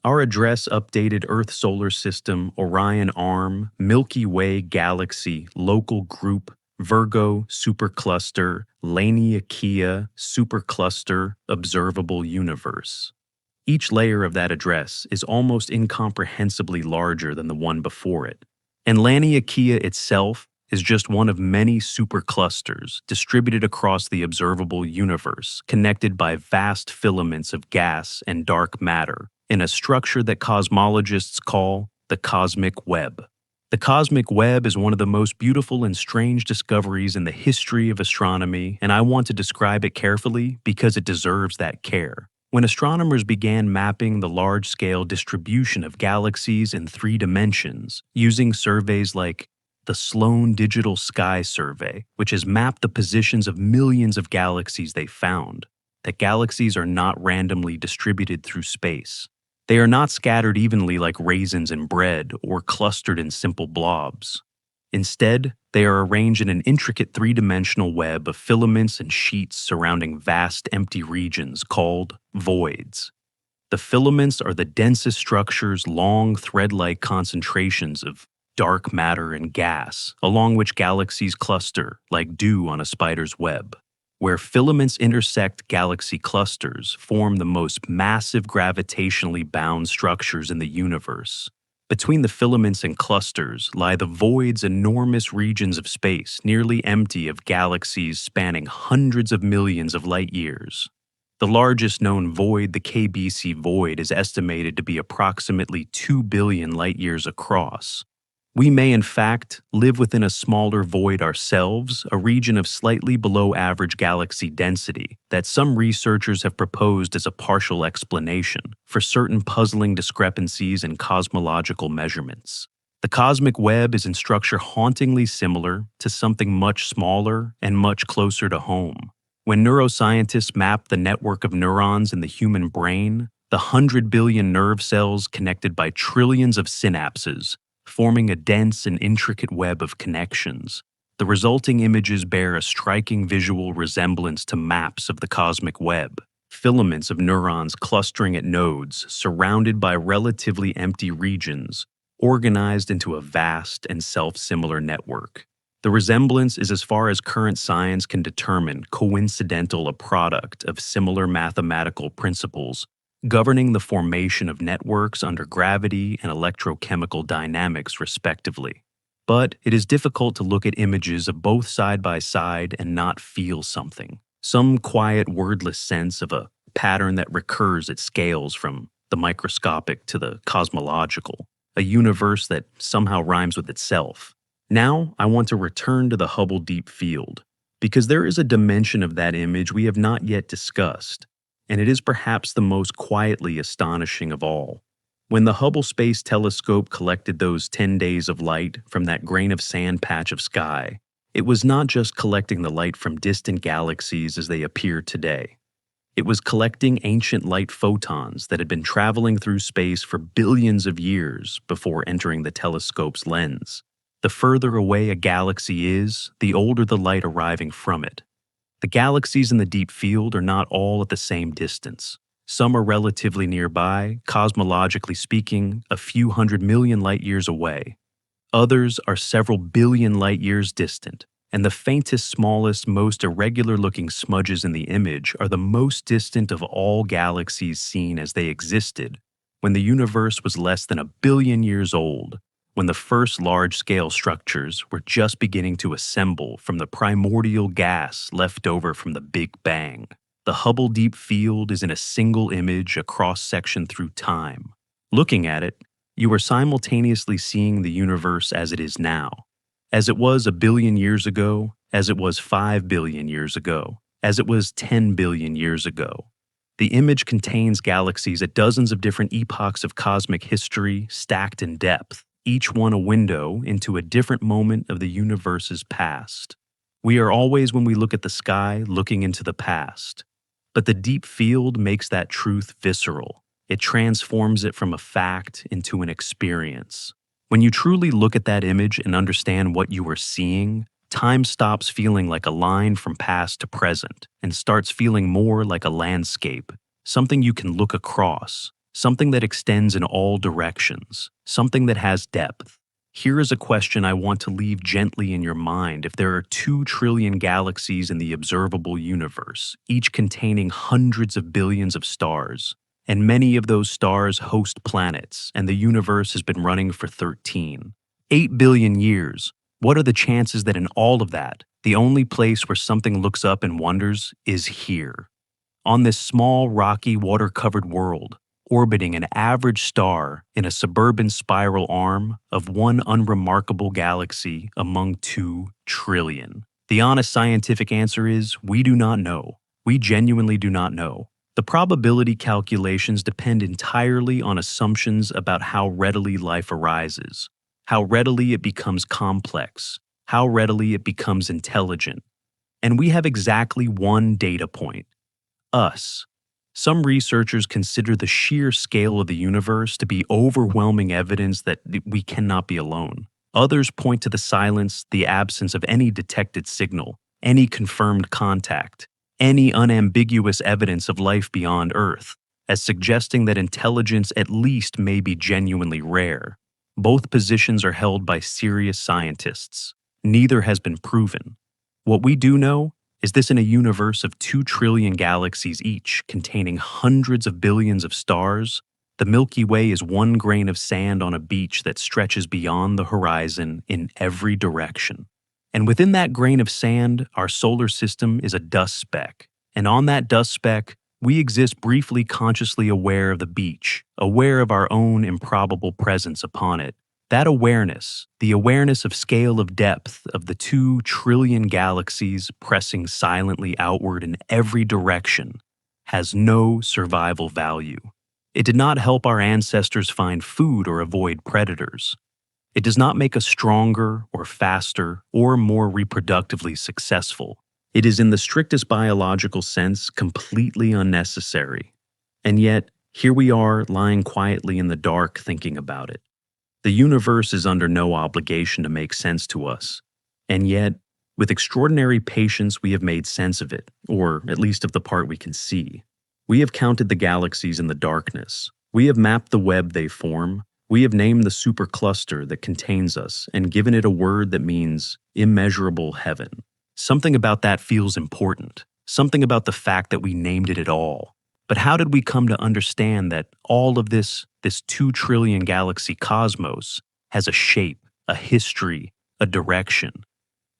Our address updated Earth Solar System, Orion Arm, Milky Way Galaxy, Local Group, Virgo Supercluster, Laniakea Supercluster, Observable Universe. Each layer of that address is almost incomprehensibly larger than the one before it, and Laniakea itself is just one of many superclusters distributed across the observable universe, connected by vast filaments of gas and dark matter in a structure that cosmologists call the cosmic web. The cosmic web is one of the most beautiful and strange discoveries in the history of astronomy, and I want to describe it carefully because it deserves that care. When astronomers began mapping the large-scale distribution of galaxies in 3 dimensions using surveys like the Sloan Digital Sky Survey, which has mapped the positions of millions of galaxies they found, that galaxies are not randomly distributed through space. They are not scattered evenly like raisins in bread or clustered in simple blobs. Instead, they are arranged in an intricate 3 dimensional web of filaments and sheets surrounding vast empty regions called voids. The filaments are the densest structures, long thread-like concentrations of dark matter and gas, along which galaxies cluster like dew on a spider's web. Where filaments intersect galaxy clusters form the most massive gravitationally bound structures in the universe. Between the filaments and clusters lie the voids, enormous regions of space, nearly empty of galaxies spanning hundreds of millions of light years. The largest known void, the KBC void, is estimated to be approximately 2 billion light years across. We may, in fact, live within a smaller void ourselves, a region of slightly below average galaxy density that some researchers have proposed as a partial explanation for certain puzzling discrepancies in cosmological measurements. The cosmic web is in structure hauntingly similar to something much smaller and much closer to home. When neuroscientists map the network of neurons in the human brain, the 100 billion nerve cells connected by trillions of synapses, forming a dense and intricate web of connections, the resulting images bear a striking visual resemblance to maps of the cosmic web. Filaments of neurons clustering at nodes, surrounded by relatively empty regions, organized into a vast and self-similar network. The resemblance is, as far as current science can determine, coincidental, a product of similar mathematical principles governing the formation of networks under gravity and electrochemical dynamics, respectively. But it is difficult to look at images of both side by side and not feel something, some quiet, wordless sense of a pattern that recurs at scales from the microscopic to the cosmological, a universe that somehow rhymes with itself. Now, I want to return to the Hubble Deep Field, because there is a dimension of that image we have not yet discussed, and it is perhaps the most quietly astonishing of all. When the Hubble Space Telescope collected those 10 days of light from that grain of sand patch of sky, it was not just collecting the light from distant galaxies as they appear today. It was collecting ancient light photons that had been traveling through space for billions of years before entering the telescope's lens. The further away a galaxy is, the older the light arriving from it. The galaxies in the deep field are not all at the same distance. Some are relatively nearby, cosmologically speaking, a few 100 million light years away. Others are several billion light years distant, and the faintest, smallest, most irregular-looking smudges in the image are the most distant of all galaxies seen as they existed when the universe was less than 1 billion years old, when the first large-scale structures were just beginning to assemble from the primordial gas left over from the Big Bang. The Hubble Deep Field is in a single image, a cross-section through time. Looking at it, you are simultaneously seeing the universe as it is now, as it was 1 billion years ago, as it was 5 billion years ago, as it was 10 billion years ago. The image contains galaxies at dozens of different epochs of cosmic history, stacked in depth, each one a window into a different moment of the universe's past. We are always, when we look at the sky, looking into the past. But the deep field makes that truth visceral. It transforms it from a fact into an experience. When you truly look at that image and understand what you are seeing, time stops feeling like a line from past to present and starts feeling more like a landscape, something you can look across, something that extends in all directions, something that has depth. Here is a question I want to leave gently in your mind. If there are 2 trillion galaxies in the observable universe, each containing hundreds of billions of stars, and many of those stars host planets, and the universe has been running for 8 billion years, what are the chances that in all of that, the only place where something looks up and wonders is here? On this small, rocky, water-covered world, orbiting an average star in a suburban spiral arm of one unremarkable galaxy among 2 trillion. The honest scientific answer is, we do not know. We genuinely do not know. The probability calculations depend entirely on assumptions about how readily life arises, how readily it becomes complex, how readily it becomes intelligent. And we have exactly one data point: us. Some researchers consider the sheer scale of the universe to be overwhelming evidence that we cannot be alone. Others point to the silence, the absence of any detected signal, any confirmed contact, any unambiguous evidence of life beyond Earth, as suggesting that intelligence at least may be genuinely rare. Both positions are held by serious scientists. Neither has been proven. What we do know is this: in a universe of 2 trillion galaxies each, containing hundreds of billions of stars, the Milky Way is one grain of sand on a beach that stretches beyond the horizon in every direction. And within that grain of sand, our solar system is a dust speck. And on that dust speck, we exist briefly consciously aware of the beach, aware of our own improbable presence upon it. That awareness, the awareness of scale of depth of the 2 trillion galaxies pressing silently outward in every direction, has no survival value. It did not help our ancestors find food or avoid predators. It does not make us stronger or faster or more reproductively successful. It is, in the strictest biological sense, completely unnecessary. And yet, here we are lying quietly in the dark thinking about it. The universe is under no obligation to make sense to us, and yet, with extraordinary patience, we have made sense of it, or at least of the part we can see. We have counted the galaxies in the darkness. We have mapped the web they form. We have named the supercluster that contains us and given it a word that means immeasurable heaven. Something about that feels important, something about the fact that we named it at all. But how did we come to understand that all of this 2 trillion galaxy cosmos has a shape, a history, a direction?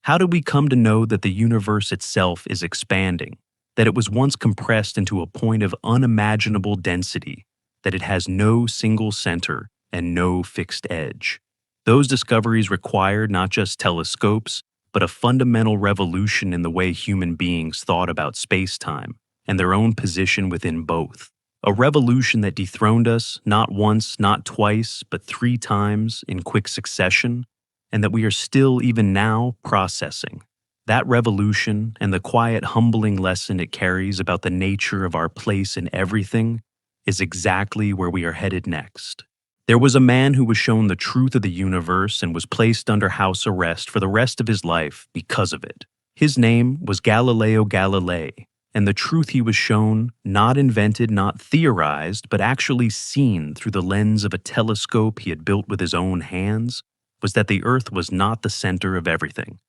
How did we come to know that the universe itself is expanding, that it was once compressed into a point of unimaginable density, that it has no single center and no fixed edge? Those discoveries required not just telescopes, but a fundamental revolution in the way human beings thought about space-time and their own position within both. A revolution that dethroned us not once, not twice, but 3 times in quick succession, and that we are still, even now, processing. That revolution and the quiet, humbling lesson it carries about the nature of our place in everything is exactly where we are headed next. There was a man who was shown the truth of the universe and was placed under house arrest for the rest of his life because of it. His name was Galileo Galilei. And the truth he was shown, not invented, not theorized, but actually seen through the lens of a telescope he had built with his own hands, was that the Earth was not the center of everything,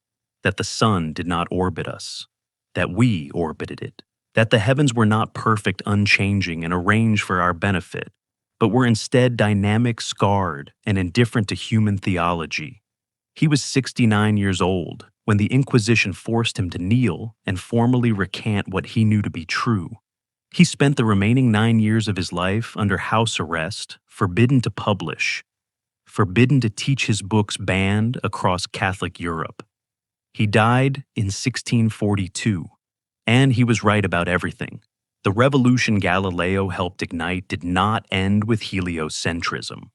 that the sun did not orbit us, that we orbited it, that the heavens were not perfect, unchanging, and arranged for our benefit, but were instead dynamic, scarred, and indifferent to human theology. He was 69 years old when the Inquisition forced him to kneel and formally recant what he knew to be true. He spent the remaining 9 years of his life under house arrest, forbidden to publish, forbidden to teach his books, banned across Catholic Europe. He died in 1642, and he was right about everything. The revolution Galileo helped ignite did not end with heliocentrism.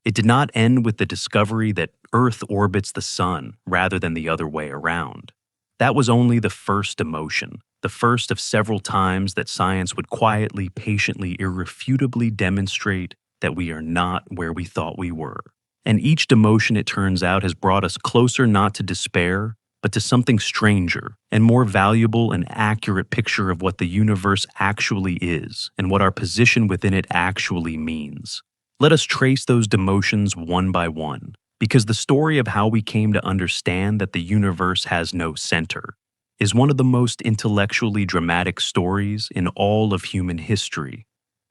It did not end with the discovery that Earth orbits the sun rather than the other way around. That was only the first emotion, the first of several times that science would quietly, patiently, irrefutably demonstrate that we are not where we thought we were. And each demotion, it turns out, has brought us closer not to despair, but to something stranger and more valuable, an accurate picture of what the universe actually is and what our position within it actually means. Let us trace those demotions one by one, because the story of how we came to understand that the universe has no center is one of the most intellectually dramatic stories in all of human history,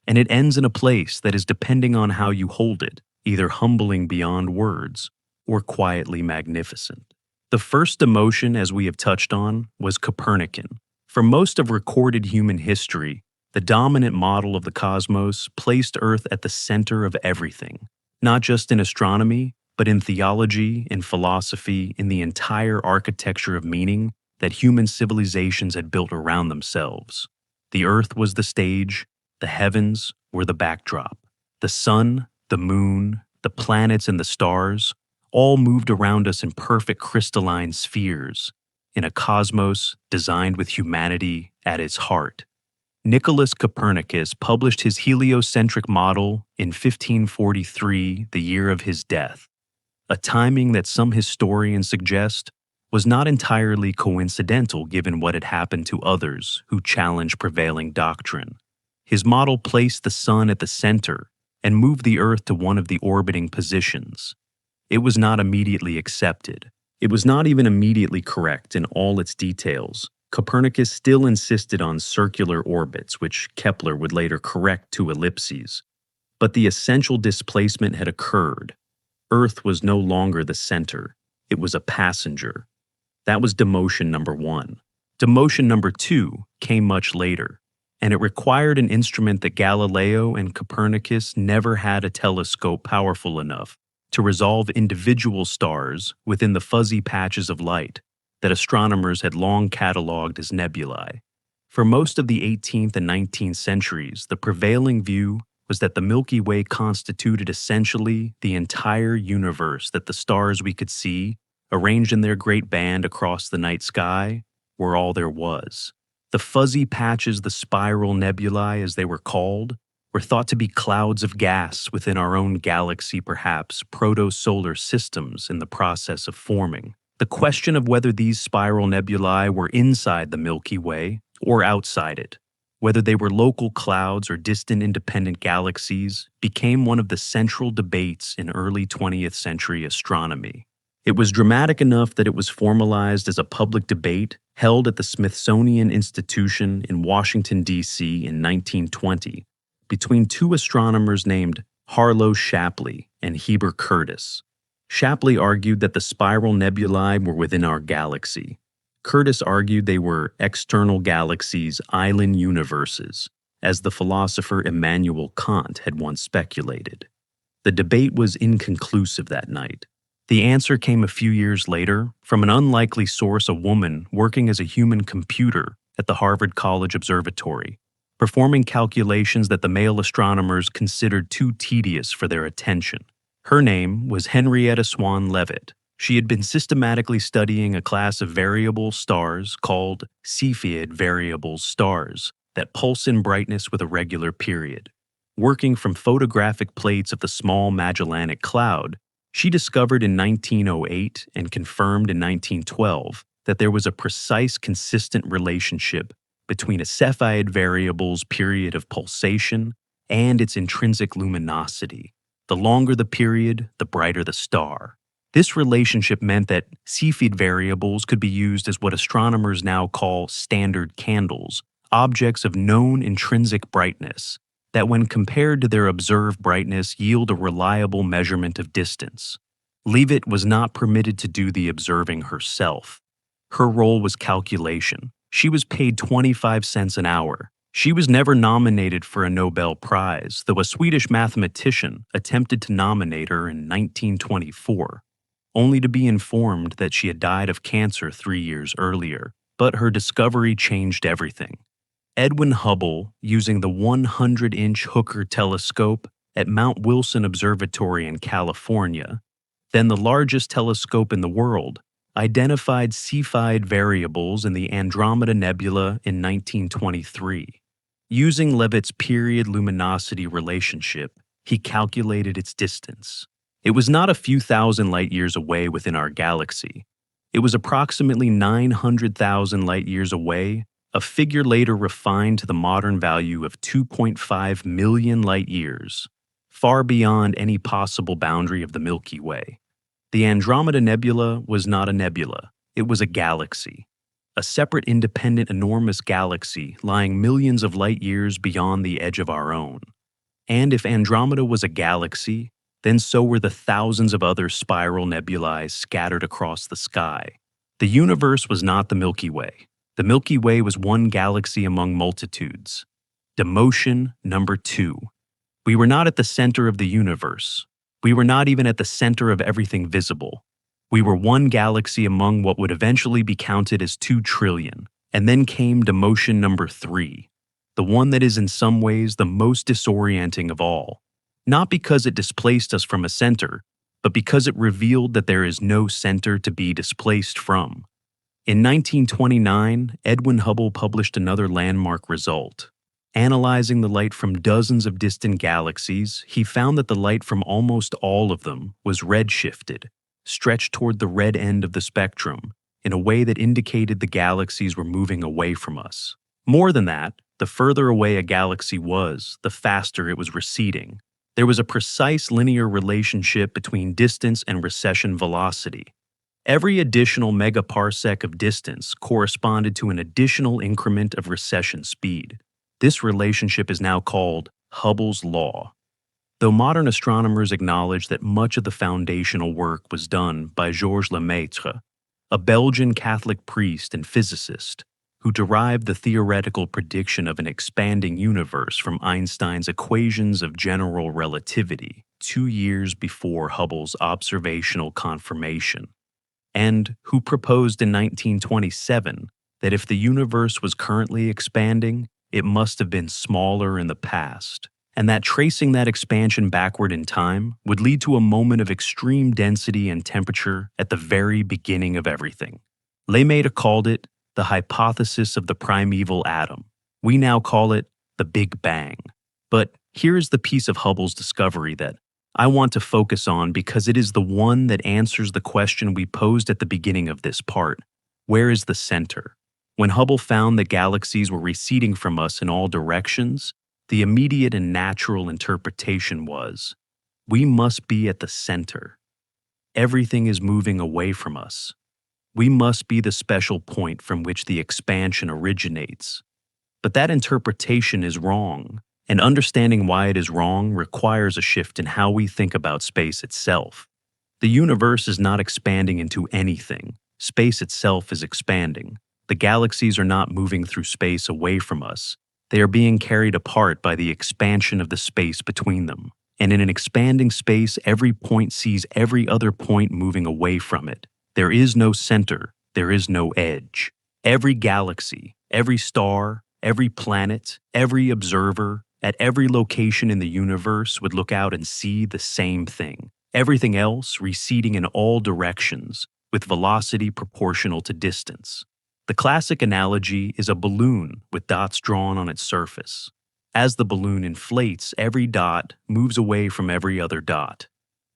and it ends in a place that is depending on how you hold it, either humbling beyond words or quietly magnificent. The first demotion, as we have touched on, was Copernican. For most of recorded human history, the dominant model of the cosmos placed Earth at the center of everything, not just in astronomy, but in theology, in philosophy, in the entire architecture of meaning that human civilizations had built around themselves. The Earth was the stage, The heavens were the backdrop. The sun, the moon, the planets, and the stars all moved around us in perfect crystalline spheres, in a cosmos designed with humanity at its heart. Nicholas Copernicus published his heliocentric model in 1543, the year of his death, a timing that some historians suggest was not entirely coincidental given what had happened to others who challenged prevailing doctrine. His model placed the sun at the center and moved the Earth to one of the orbiting positions. It was not immediately accepted. It was not even immediately correct in all its details. Copernicus still insisted on circular orbits, which Kepler would later correct to ellipses. But the essential displacement had occurred. Earth was no longer the center. It was a passenger. That was demotion number one. Demotion number two came much later, and it required an instrument that Galileo and Copernicus never had a telescope powerful enough to resolve individual stars within the fuzzy patches of light that astronomers had long catalogued as nebulae. For most of the 18th and 19th centuries, the prevailing view was that the Milky Way constituted essentially the entire universe, that the stars we could see, arranged in their great band across the night sky, were all there was. The fuzzy patches, the spiral nebulae as they were called, were thought to be clouds of gas within our own galaxy, perhaps proto-solar systems in the process of forming. The question of whether these spiral nebulae were inside the Milky Way or outside it, whether they were local clouds or distant independent galaxies, became one of the central debates in early 20th century astronomy. It was dramatic enough that it was formalized as a public debate held at the Smithsonian Institution in Washington, D.C. in 1920 between two astronomers named Harlow Shapley and Heber Curtis. Shapley argued that the spiral nebulae were within our galaxy. Curtis argued they were external galaxies, island universes, as the philosopher Immanuel Kant had once speculated. The debate was inconclusive that night. The answer came a few years later from an unlikely source, a woman working as a human computer at the Harvard College Observatory, performing calculations that the male astronomers considered too tedious for their attention. Her name was Henrietta Swan Leavitt. She had been systematically studying a class of variable stars called Cepheid variable stars that pulse in brightness with a regular period. Working from photographic plates of the small Magellanic Cloud, she discovered in 1908 and confirmed in 1912 that there was a precise, consistent relationship between a Cepheid variable's period of pulsation and its intrinsic luminosity. The longer the period, the brighter the star. This relationship meant that Cepheid variables could be used as what astronomers now call standard candles, objects of known intrinsic brightness, that when compared to their observed brightness yield a reliable measurement of distance. Leavitt was not permitted to do the observing herself. Her role was calculation. She was paid 25 cents an hour. She was never nominated for a Nobel Prize, though a Swedish mathematician attempted to nominate her in 1924, only to be informed that she had died of cancer 3 years earlier. But her discovery changed everything. Edwin Hubble, using the 100-inch Hooker telescope at Mount Wilson Observatory in California, then the largest telescope in the world, identified Cepheid variables in the Andromeda Nebula in 1923. Using Leavitt's period luminosity relationship, he calculated its distance. It was not a few thousand light-years away within our galaxy. It was approximately 900,000 light-years away, a figure later refined to the modern value of 2.5 million light-years, far beyond any possible boundary of the Milky Way. The Andromeda Nebula was not a nebula, it was a galaxy, a separate, independent, enormous galaxy lying millions of light-years beyond the edge of our own. And if Andromeda was a galaxy, then so were the thousands of other spiral nebulae scattered across the sky. The universe was not the Milky Way. The Milky Way was one galaxy among multitudes. Demotion number 2. We were not at the center of the universe. We were not even at the center of everything visible. We were one galaxy among what would eventually be counted as 2 trillion. And then came demotion number 3. the one that is in some ways the most disorienting of all, not because it displaced us from a center, but because it revealed that there is no center to be displaced from. In 1929, Edwin Hubble published another landmark result. Analyzing the light from dozens of distant galaxies, he found that the light from almost all of them was redshifted, stretched toward the red end of the spectrum, in a way that indicated the galaxies were moving away from us. More than that, the further away a galaxy was, the faster it was receding. There was a precise linear relationship between distance and recession velocity. Every additional megaparsec of distance corresponded to an additional increment of recession speed. This relationship is now called Hubble's law. Though modern astronomers acknowledge that much of the foundational work was done by Georges Lemaitre, a Belgian Catholic priest and physicist, who derived the theoretical prediction of an expanding universe from Einstein's equations of general relativity 2 years before Hubble's observational confirmation, and who proposed in 1927 that if the universe was currently expanding, it must have been smaller in the past, and that tracing that expansion backward in time would lead to a moment of extreme density and temperature at the very beginning of everything. Lemaitre called it the hypothesis of the primeval atom. We now call it the Big Bang. But here is the piece of Hubble's discovery that I want to focus on because it is the one that answers the question we posed at the beginning of this part. Where is the center? When Hubble found that galaxies were receding from us in all directions, the immediate and natural interpretation was, we must be at the center. Everything is moving away from us. We must be the special point from which the expansion originates. But that interpretation is wrong, and understanding why it is wrong requires a shift in how we think about space itself. The universe is not expanding into anything. Space itself is expanding. The galaxies are not moving through space away from us. They are being carried apart by the expansion of the space between them. And in an expanding space, every point sees every other point moving away from it. There is no center, there is no edge. Every galaxy, every star, every planet, every observer, at every location in the universe would look out and see the same thing. Everything else receding in all directions, with velocity proportional to distance. The classic analogy is a balloon with dots drawn on its surface. As the balloon inflates, every dot moves away from every other dot.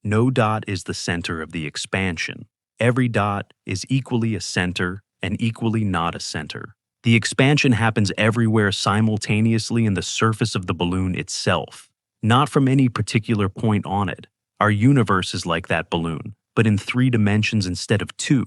No dot is the center of the expansion. Every dot is equally a center and equally not a center. The expansion happens everywhere simultaneously in the surface of the balloon itself, not from any particular point on it. Our universe is like that balloon, but in 3 dimensions instead of 2.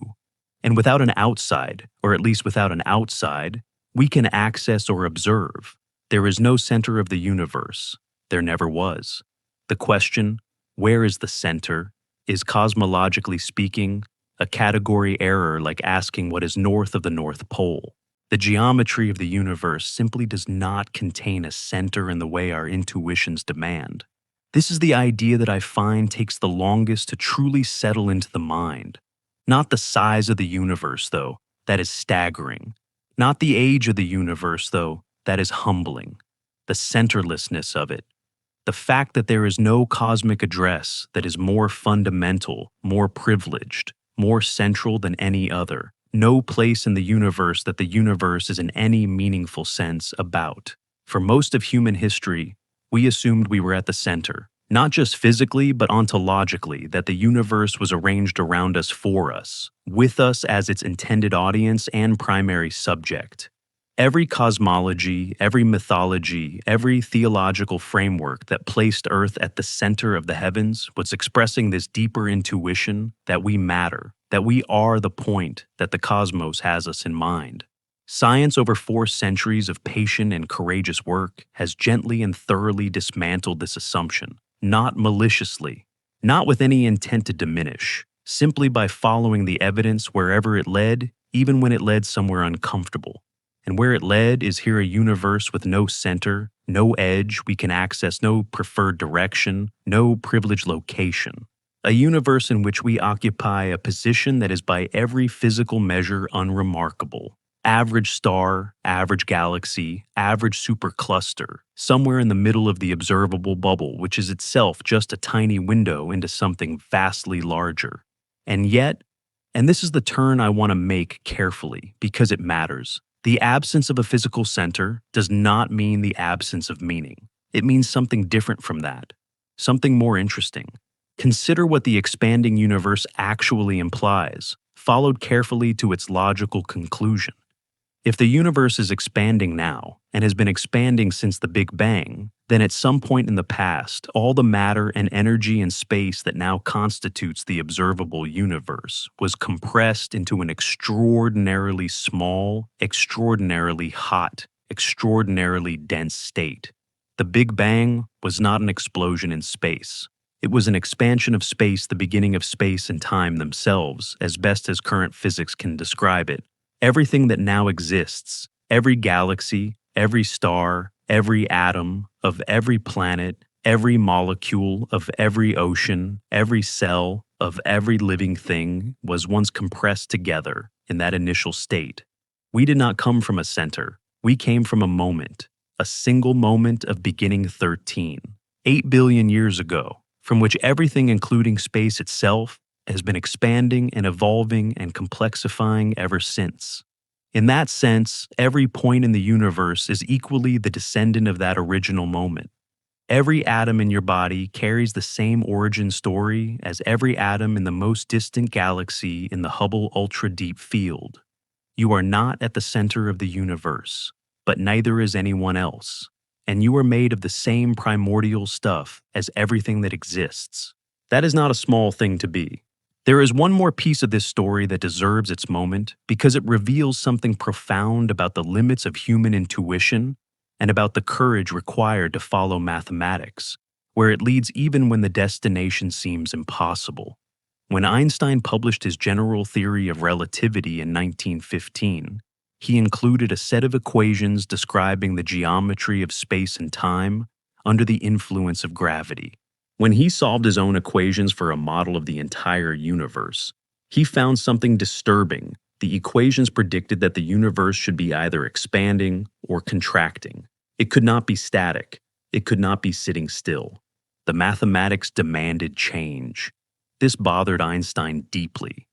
And without an outside, or at least without an outside, we can access or observe. There is no center of the universe. There never was. The question, where is the center, is cosmologically speaking, a category error like asking what is north of the North Pole. The geometry of the universe simply does not contain a center in the way our intuitions demand. This is the idea that I find takes the longest to truly settle into the mind. Not the size of the universe, though, that is staggering. Not the age of the universe, though, that is humbling. The centerlessness of it. The fact that there is no cosmic address that is more fundamental, more privileged, more central than any other. No place in the universe that the universe is in any meaningful sense about. For most of human history, we assumed we were at the center, not just physically but ontologically, that the universe was arranged around us for us, with us as its intended audience and primary subject. Every cosmology, every mythology, every theological framework that placed Earth at the center of the heavens was expressing this deeper intuition that we matter, that we are the point that the cosmos has us in mind. Science over 4 centuries of patient and courageous work has gently and thoroughly dismantled this assumption, not maliciously, not with any intent to diminish, simply by following the evidence wherever it led, even when it led somewhere uncomfortable. And where it led is here a universe with no center, no edge we can access, no preferred direction, no privileged location. A universe in which we occupy a position that is by every physical measure unremarkable, Average star, average galaxy, average supercluster, somewhere in the middle of the observable bubble, which is itself just a tiny window into something vastly larger. And yet, and this is the turn I want to make carefully because it matters, the absence of a physical center does not mean the absence of meaning. It means something different from that, something more interesting. Consider what the expanding universe actually implies, followed carefully to its logical conclusion. If the universe is expanding now, and has been expanding since the Big Bang, then at some point in the past, all the matter and energy and space that now constitutes the observable universe was compressed into an extraordinarily small, extraordinarily hot, extraordinarily dense state. The Big Bang was not an explosion in space. It was an expansion of space, the beginning of space and time themselves, as best as current physics can describe it. Everything that now exists, every galaxy, every star, every atom of every planet, every molecule of every ocean, every cell of every living thing was once compressed together in that initial state. We did not come from a center. We came from a moment, a single moment of beginning 13, 8 billion years ago, from which everything, including space itself, has been expanding and evolving and complexifying ever since. In that sense, every point in the universe is equally the descendant of that original moment. Every atom in your body carries the same origin story as every atom in the most distant galaxy in the Hubble Ultra Deep Field. You are not at the center of the universe, but neither is anyone else, and you are made of the same primordial stuff as everything that exists. That is not a small thing to be. There is one more piece of this story that deserves its moment because it reveals something profound about the limits of human intuition and about the courage required to follow mathematics, where it leads even when the destination seems impossible. When Einstein published his general theory of relativity in 1915, he included a set of equations describing the geometry of space and time under the influence of gravity. When he solved his own equations for a model of the entire universe, he found something disturbing. The equations predicted that the universe should be either expanding or contracting. It could not be static. It could not be sitting still. The mathematics demanded change. This bothered Einstein deeply.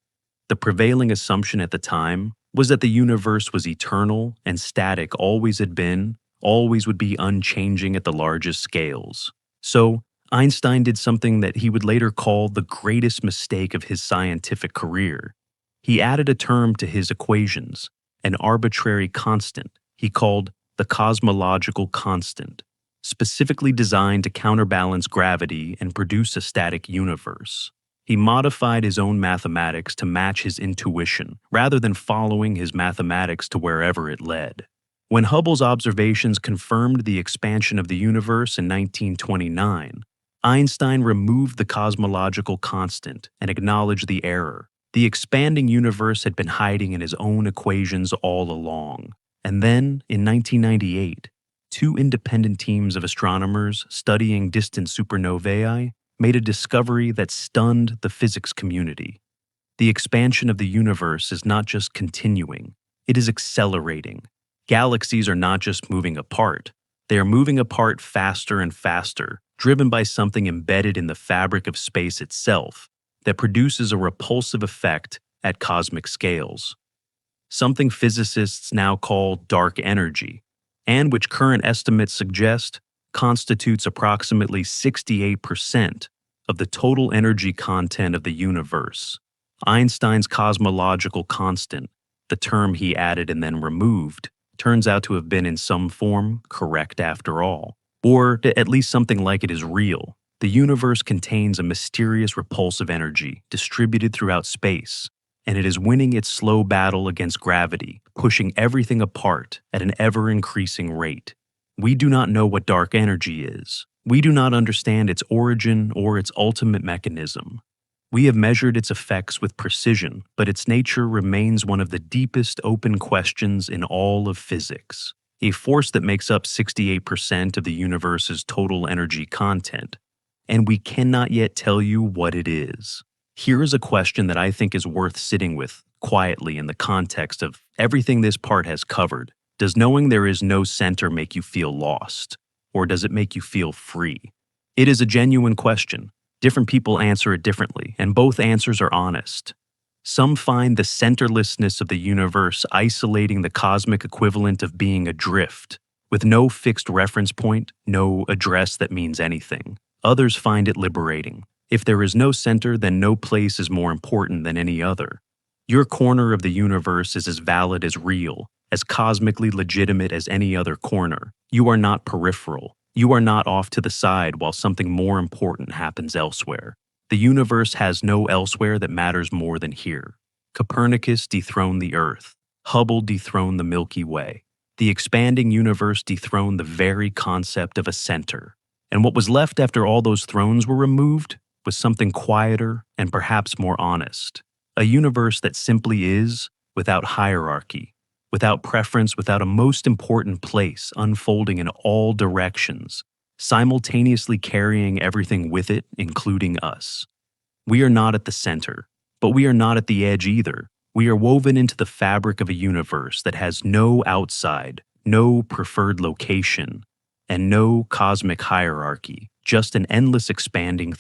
The prevailing assumption at the time was that the universe was eternal and static, always had been, always would be unchanging at the largest scales. So, Einstein did something that he would later call the greatest mistake of his scientific career. He added a term to his equations, an arbitrary constant he called the cosmological constant, specifically designed to counterbalance gravity and produce a static universe. He modified his own mathematics to match his intuition, rather than following his mathematics to wherever it led. When Hubble's observations confirmed the expansion of the universe in 1929, Einstein removed the cosmological constant and acknowledged the error. The expanding universe had been hiding in his own equations all along. And then, in 1998, two independent teams of astronomers studying distant supernovae made a discovery that stunned the physics community. The expansion of the universe is not just continuing, it is accelerating. Galaxies are not just moving apart, they are moving apart faster and faster, driven by something embedded in the fabric of space itself that produces a repulsive effect at cosmic scales. Something physicists now call dark energy, and which current estimates suggest constitutes approximately 68% of the total energy content of the universe. Einstein's cosmological constant, the term he added and then removed, turns out to have been in some form correct after all. Or at least something like it is real. The universe contains a mysterious repulsive energy distributed throughout space, and it is winning its slow battle against gravity, pushing everything apart at an ever-increasing rate. We do not know what dark energy is. We do not understand its origin or its ultimate mechanism. We have measured its effects with precision, but its nature remains one of the deepest open questions in all of physics. A force that makes up 68% of the universe's total energy content, and we cannot yet tell you what it is. Here is a question that I think is worth sitting with quietly in the context of everything this part has covered. Does knowing there is no center make you feel lost? Or does it make you feel free? It is a genuine question. Different people answer it differently, and both answers are honest. Some find the centerlessness of the universe isolating the cosmic equivalent of being adrift, with no fixed reference point, no address that means anything. Others find it liberating. If there is no center, then no place is more important than any other. Your corner of the universe is as valid as real, as cosmically legitimate as any other corner. You are not peripheral. You are not off to the side while something more important happens elsewhere. The universe has no elsewhere that matters more than here. Copernicus dethroned the Earth. Hubble dethroned the Milky Way. The expanding universe dethroned the very concept of a center. And what was left after all those thrones were removed was something quieter and perhaps more honest. A universe that simply is, without hierarchy, without preference, without a most important place unfolding in all directions, simultaneously carrying everything with it, including us. We are not at the center, but we are not at the edge either. We are woven into the fabric of a universe that has no outside, no preferred location, and no cosmic hierarchy, just an endless expanding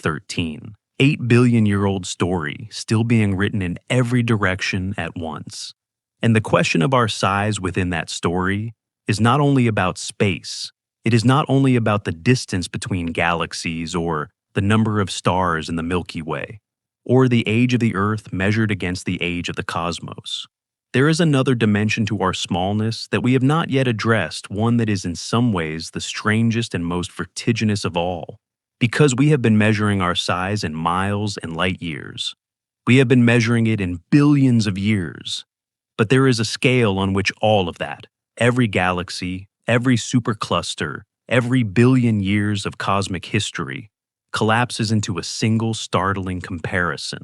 8 billion-year-old story still being written in every direction at once. And the question of our size within that story is not only about space. It is not only about the distance between galaxies or the number of stars in the Milky Way, or the age of the Earth measured against the age of the cosmos. There is another dimension to our smallness that we have not yet addressed, one that is in some ways the strangest and most vertiginous of all. Because we have been measuring our size in miles and light years. We have been measuring it in billions of years. But there is a scale on which all of that, every galaxy, every supercluster, every billion years of cosmic history, collapses into a single startling comparison.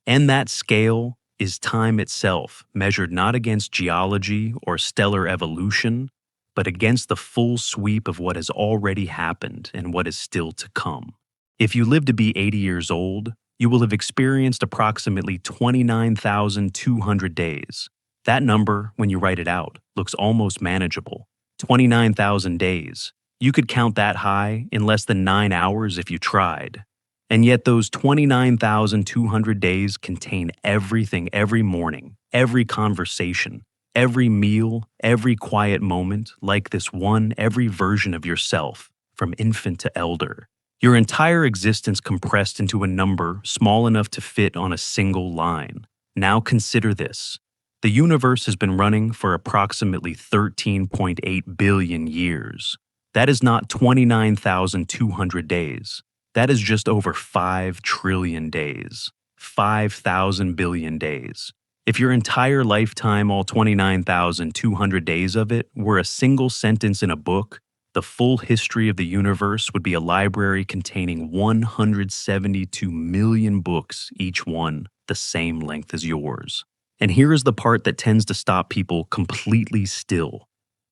And that scale is time itself, measured not against geology or stellar evolution, but against the full sweep of what has already happened and what is still to come. If you live to be 80 years old, you will have experienced approximately 29,200 days. That number, when you write it out, looks almost manageable. 29,000 days. You could count that high in less than 9 hours if you tried. And yet those 29,200 days contain everything every morning, every conversation, every meal, every quiet moment, like this one, every version of yourself, from infant to elder. Your entire existence compressed into a number small enough to fit on a single line. Now consider this. The universe has been running for approximately 13.8 billion years. That is not 29,200 days. That is just over 5 trillion days. 5,000 billion days. If your entire lifetime, all 29,200 days of it, were a single sentence in a book, the full history of the universe would be a library containing 172 million books, each one the same length as yours. And here is the part that tends to stop people completely still.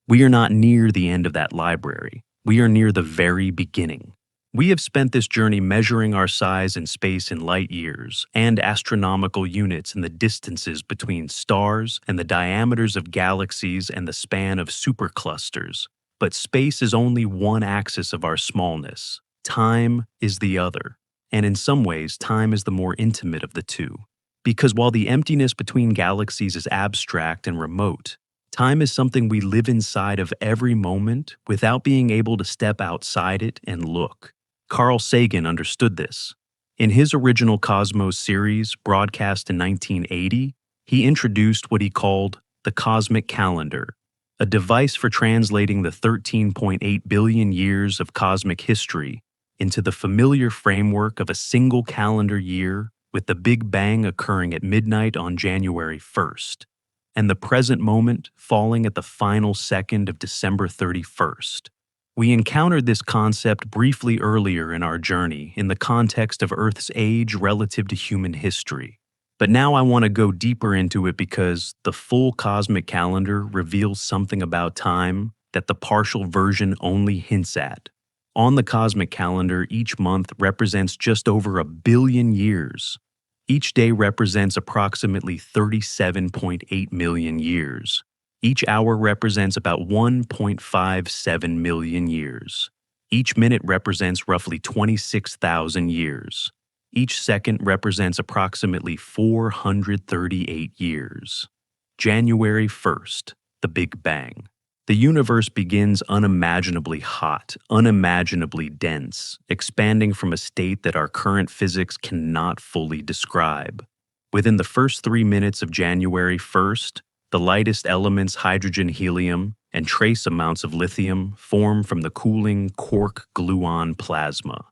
We are not near the end of that library. We are near the very beginning. We have spent this journey measuring our size in space in light years and astronomical units in the distances between stars and the diameters of galaxies and the span of superclusters. But space is only one axis of our smallness. Time is the other. And in some ways, time is the more intimate of the two. Because while the emptiness between galaxies is abstract and remote, time is something we live inside of every moment without being able to step outside it and look. Carl Sagan understood this. In his original Cosmos series, broadcast in 1980, he introduced what he called the cosmic calendar, a device for translating the 13.8 billion years of cosmic history into the familiar framework of a single calendar year, with the Big Bang occurring at midnight on January 1st, and the present moment falling at the final second of December 31st. We encountered this concept briefly earlier in our journey in the context of Earth's age relative to human history. But now I want to go deeper into it because the full cosmic calendar reveals something about time that the partial version only hints at. On the cosmic calendar, each month represents just over 1 billion years. Each day represents approximately 37.8 million years. Each hour represents about 1.57 million years. Each minute represents roughly 26,000 years. Each second represents approximately 438 years. January 1st, the Big Bang. The universe begins unimaginably hot, unimaginably dense, expanding from a state that our current physics cannot fully describe. Within the first 3 minutes of January 1st, the lightest elements, hydrogen, helium, and trace amounts of lithium form from the cooling quark-gluon plasma.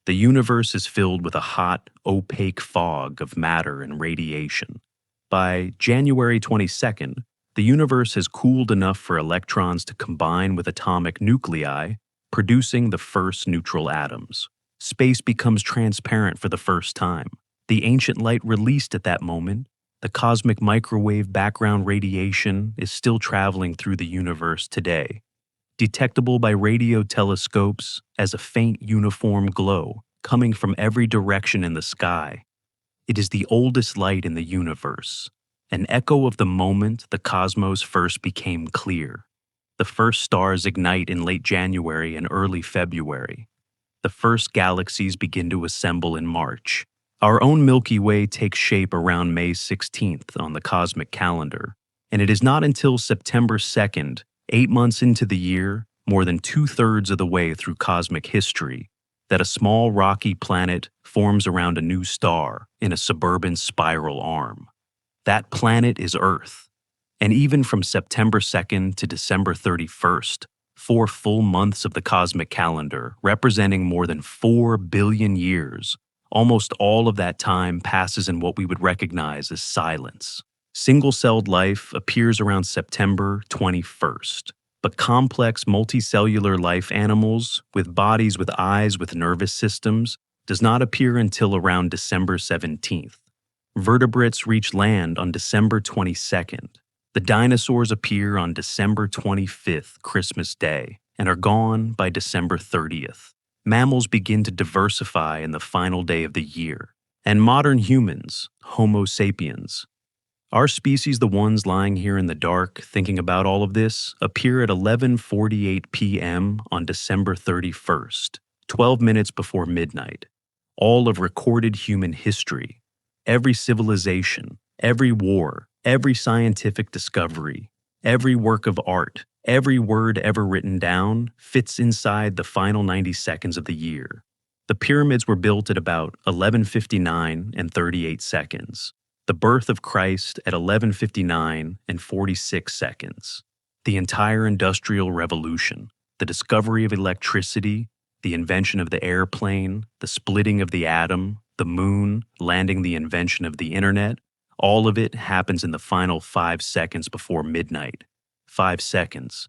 The universe is filled with a hot, opaque fog of matter and radiation. By January 22nd, the universe has cooled enough for electrons to combine with atomic nuclei, producing the first neutral atoms. Space becomes transparent for the first time. The ancient light released at that moment, the cosmic microwave background radiation, is still traveling through the universe today, detectable by radio telescopes as a faint uniform glow coming from every direction in the sky. It is the oldest light in the universe, an echo of the moment the cosmos first became clear. The first stars ignite in late January and early February. The first galaxies begin to assemble in March. Our own Milky Way takes shape around May 16th on the cosmic calendar, and it is not until September 2nd, 8 months into the year, more than 2/3 of the way through cosmic history, that a small rocky planet forms around a new star in a suburban spiral arm. That planet is Earth. And even from September 2nd to December 31st, 4 full months of the cosmic calendar, representing more than 4 billion years, almost all of that time passes in what we would recognize as silence. Single-celled life appears around September 21st, but complex multicellular life animals, with bodies with eyes with nervous systems, does not appear until around December 17th. Vertebrates reach land on December 22nd. The dinosaurs appear on December 25th, Christmas Day, and are gone by December 30th. Mammals begin to diversify in the final day of the year. And modern humans, Homo sapiens, our species, the ones lying here in the dark thinking about all of this, appear at 11:48 p.m. on December 31st, 12 minutes before midnight. All of recorded human history, every civilization, every war, every scientific discovery, every work of art, every word ever written down fits inside the final 90 seconds of the year. The pyramids were built at about 11:59 and 38 seconds. The birth of Christ at 11:59 and 46 seconds. The entire Industrial Revolution, the discovery of electricity, the invention of the airplane, the splitting of the atom, the moon, landing, the invention of the internet, all of it happens in the final 5 seconds before midnight. 5 seconds.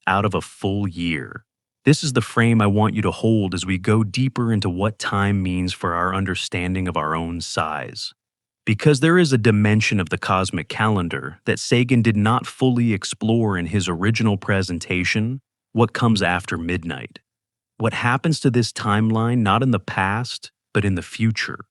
Out of a full year. This is the frame I want you to hold as we go deeper into what time means for our understanding of our own size. Because there is a dimension of the cosmic calendar that Sagan did not fully explore in his original presentation, what comes after midnight. What happens to this timeline not in the past, but in the future.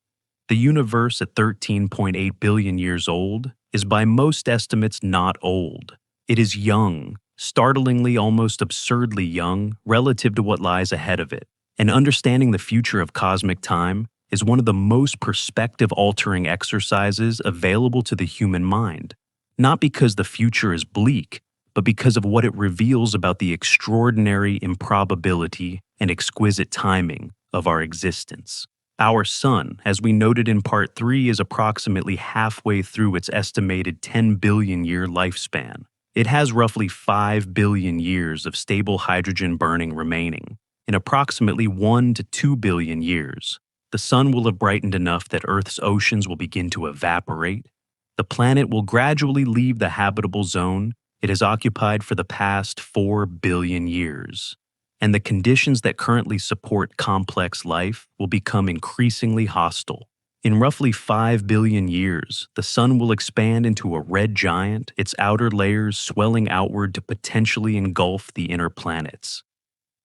The universe at 13.8 billion years old is by most estimates not old. It is young, startlingly, almost absurdly young relative to what lies ahead of it. And understanding the future of cosmic time is one of the most perspective-altering exercises available to the human mind, not because the future is bleak, but because of what it reveals about the extraordinary improbability and exquisite timing of our existence. Our sun, as we noted in Part 3, is approximately halfway through its estimated 10 billion-year lifespan. It has roughly 5 billion years of stable hydrogen burning remaining. In approximately 1 to 2 billion years, the sun will have brightened enough that Earth's oceans will begin to evaporate. The planet will gradually leave the habitable zone it has occupied for the past 4 billion years, and the conditions that currently support complex life will become increasingly hostile. In roughly 5 billion years, the sun will expand into a red giant, its outer layers swelling outward to potentially engulf the inner planets.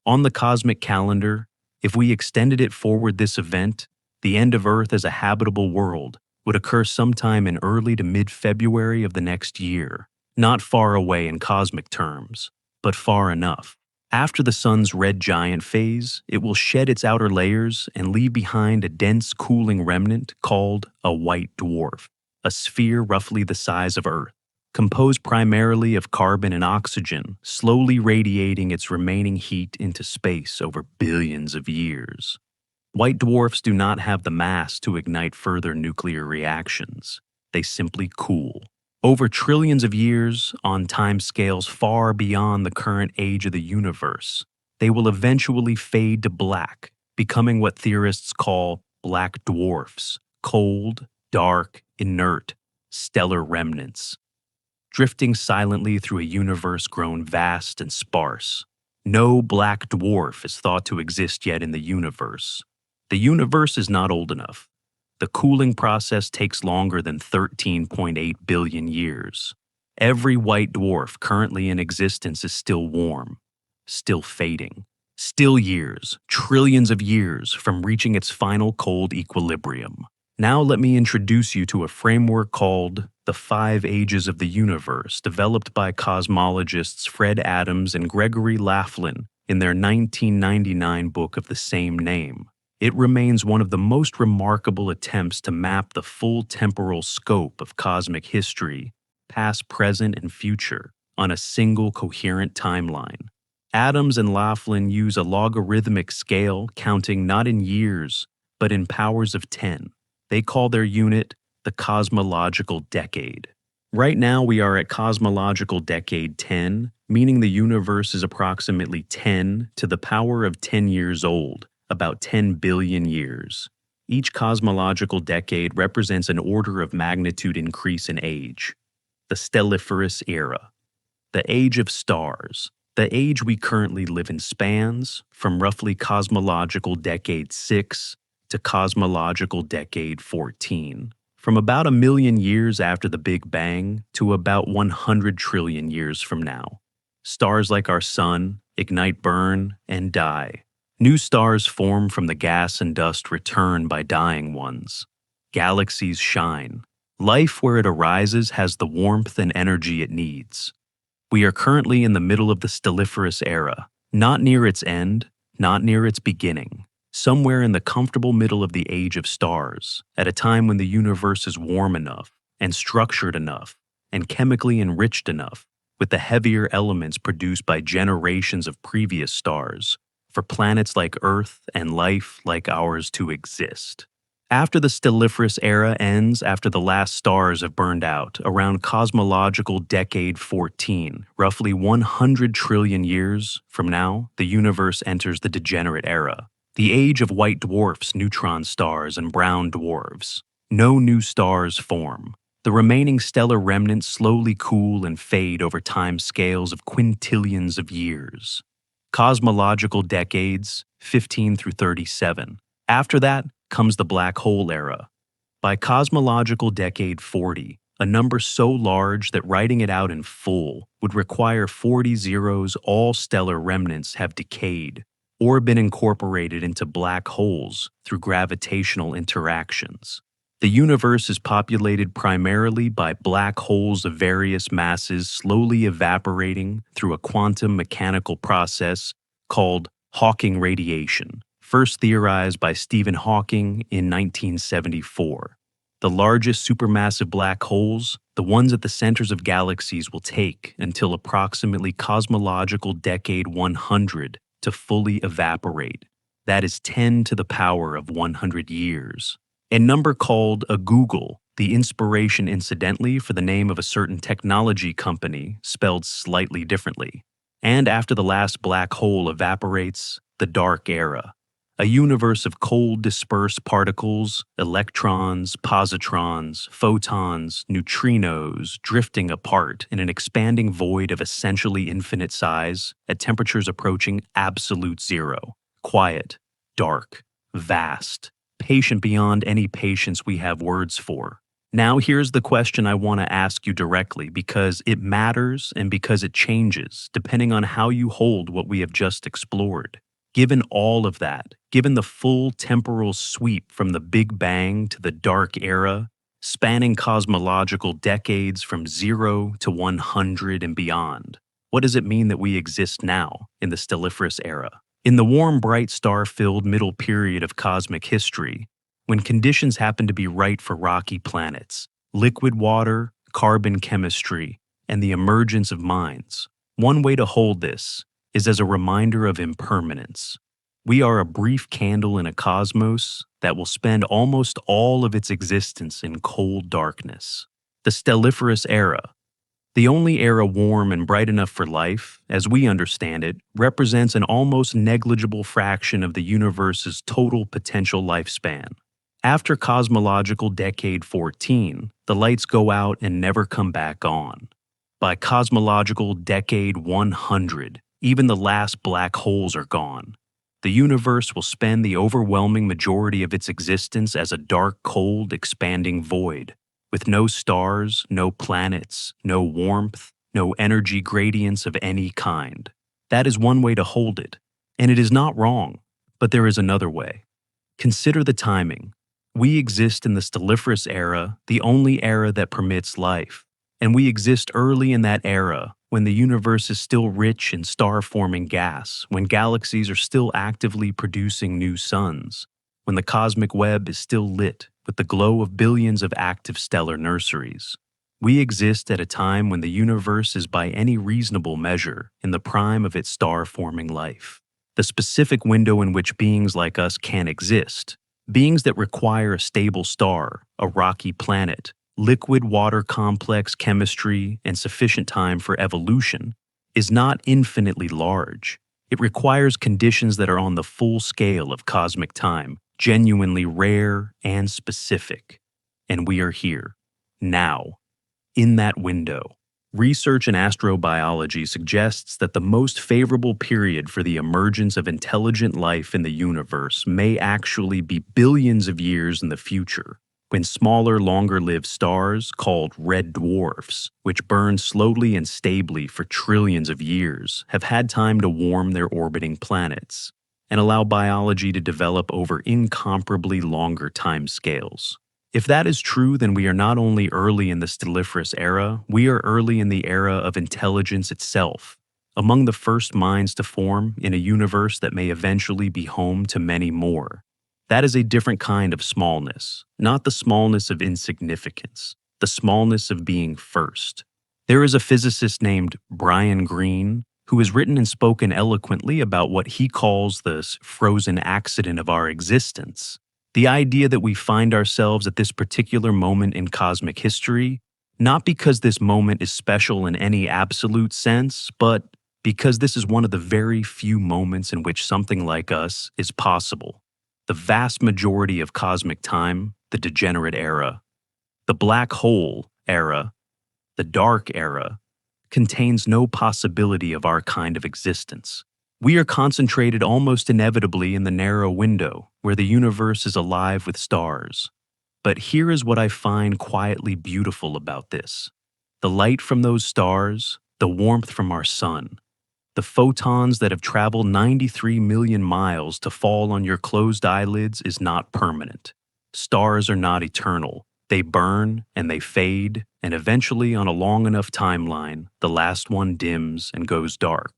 On the cosmic calendar, if we extended it forward, this event, the end of Earth as a habitable world, would occur sometime in early to mid-February of the next year, not far away in cosmic terms, but far enough. After the sun's red giant phase, it will shed its outer layers and leave behind a dense cooling remnant called a white dwarf, a sphere roughly the size of Earth, composed primarily of carbon and oxygen, slowly radiating its remaining heat into space over billions of years. White dwarfs do not have the mass to ignite further nuclear reactions. They simply cool. Over trillions of years, on timescales far beyond the current age of the universe, they will eventually fade to black, becoming what theorists call black dwarfs, cold, dark, inert, stellar remnants, drifting silently through a universe grown vast and sparse. No black dwarf is thought to exist yet in the universe. The universe is not old enough. The cooling process takes longer than 13.8 billion years. Every white dwarf currently in existence is still warm, still fading, still years, trillions of years from reaching its final cold equilibrium. Now let me introduce you to a framework called the 5 Ages of the Universe, developed by cosmologists Fred Adams and Gregory Laughlin in their 1999 book of the same name. It remains one of the most remarkable attempts to map the full temporal scope of cosmic history, past, present, and future, on a single coherent timeline. Adams and Laughlin use a logarithmic scale counting not in years, but in powers of 10. They call their unit the cosmological decade. Right now, we are at cosmological decade 10, meaning the universe is approximately 10 to the power of 10 years old, about 10 billion years. Each cosmological decade represents an order of magnitude increase in age. The stelliferous era, the age of stars. The age we currently live in spans from roughly cosmological decade 6 to cosmological decade 14, from about 1 million years after the Big Bang to about 100 trillion years from now. Stars like our sun ignite, burn, and die. New stars form from the gas and dust returned by dying ones. Galaxies shine. Life where it arises has the warmth and energy it needs. We are currently in the middle of the stelliferous era, not near its end, not near its beginning, somewhere in the comfortable middle of the age of stars, at a time when the universe is warm enough, and structured enough, and chemically enriched enough, with the heavier elements produced by generations of previous stars, for planets like Earth and life like ours to exist. After the stelliferous era ends, after the last stars have burned out, around cosmological decade 14, roughly 100 trillion years from now, the universe enters the degenerate era, the age of white dwarfs, neutron stars, and brown dwarfs. No new stars form. The remaining stellar remnants slowly cool and fade over time scales of quintillions of years. Cosmological decades 15 through 37. After that comes the black hole era. By cosmological decade 40, a number so large that writing it out in full would require 40 zeros. All stellar remnants have decayed or been incorporated into black holes through gravitational interactions. The universe is populated primarily by black holes of various masses slowly evaporating through a quantum mechanical process called Hawking radiation, first theorized by Stephen Hawking in 1974. The largest supermassive black holes, the ones at the centers of galaxies, will take until approximately cosmological decade 100 to fully evaporate. That is 10 to the power of 100 years. A number called a googol, the inspiration incidentally for the name of a certain technology company spelled slightly differently. And after the last black hole evaporates, the dark era, a universe of cold dispersed particles, electrons, positrons, photons, neutrinos drifting apart in an expanding void of essentially infinite size at temperatures approaching absolute zero. Quiet, dark, vast, patient beyond any patience we have words for. Now here's the question I want to ask you directly, because it matters and because it changes depending on how you hold what we have just explored. Given all of that, given the full temporal sweep from the Big Bang to the Dark Era, spanning cosmological decades from 0 to 100 and beyond. What does it mean that we exist now in the stelliferous era? In the warm, bright, star-filled middle period of cosmic history, when conditions happen to be right for rocky planets, liquid water, carbon chemistry, and the emergence of minds, one way to hold this is as a reminder of impermanence. We are a brief candle in a cosmos that will spend almost all of its existence in cold darkness. The stelliferous era, the only era warm and bright enough for life, as we understand it, represents an almost negligible fraction of the universe's total potential lifespan. After cosmological decade 14, the lights go out and never come back on. By cosmological decade 100, even the last black holes are gone. The universe will spend the overwhelming majority of its existence as a dark, cold, expanding void, with no stars, no planets, no warmth, no energy gradients of any kind. That is one way to hold it, and it is not wrong, but there is another way. Consider the timing. We exist in the stelliferous era, the only era that permits life, and we exist early in that era when the universe is still rich in star-forming gas, when galaxies are still actively producing new suns, when the cosmic web is still lit with the glow of billions of active stellar nurseries. We exist at a time when the universe is by any reasonable measure in the prime of its star-forming life, the specific window in which beings like us can exist, beings that require a stable star, a rocky planet, liquid water complex chemistry, and sufficient time for evolution, is not infinitely large. It requires conditions that are on the full scale of cosmic time, genuinely rare and specific. And we are here, now, in that window. Research in astrobiology suggests that the most favorable period for the emergence of intelligent life in the universe may actually be billions of years in the future, when smaller, longer-lived stars, called red dwarfs, which burn slowly and stably for trillions of years, have had time to warm their orbiting planets and allow biology to develop over incomparably longer timescales. If that is true, then we are not only early in the stelliferous era, we are early in the era of intelligence itself, among the first minds to form in a universe that may eventually be home to many more. That is a different kind of smallness, not the smallness of insignificance, the smallness of being first. There is a physicist named Brian Greene who has written and spoken eloquently about what he calls the frozen accident of our existence. The idea that we find ourselves at this particular moment in cosmic history, not because this moment is special in any absolute sense, but because this is one of the very few moments in which something like us is possible. The vast majority of cosmic time, the degenerate era, the black hole era, the dark era, contains no possibility of our kind of existence. We are concentrated almost inevitably in the narrow window where the universe is alive with stars. But here is what I find quietly beautiful about this. The light from those stars, the warmth from our sun, the photons that have traveled 93 million miles to fall on your closed eyelids is not permanent. Stars are not eternal. They burn and they fade, and eventually on a long enough timeline, the last one dims and goes dark.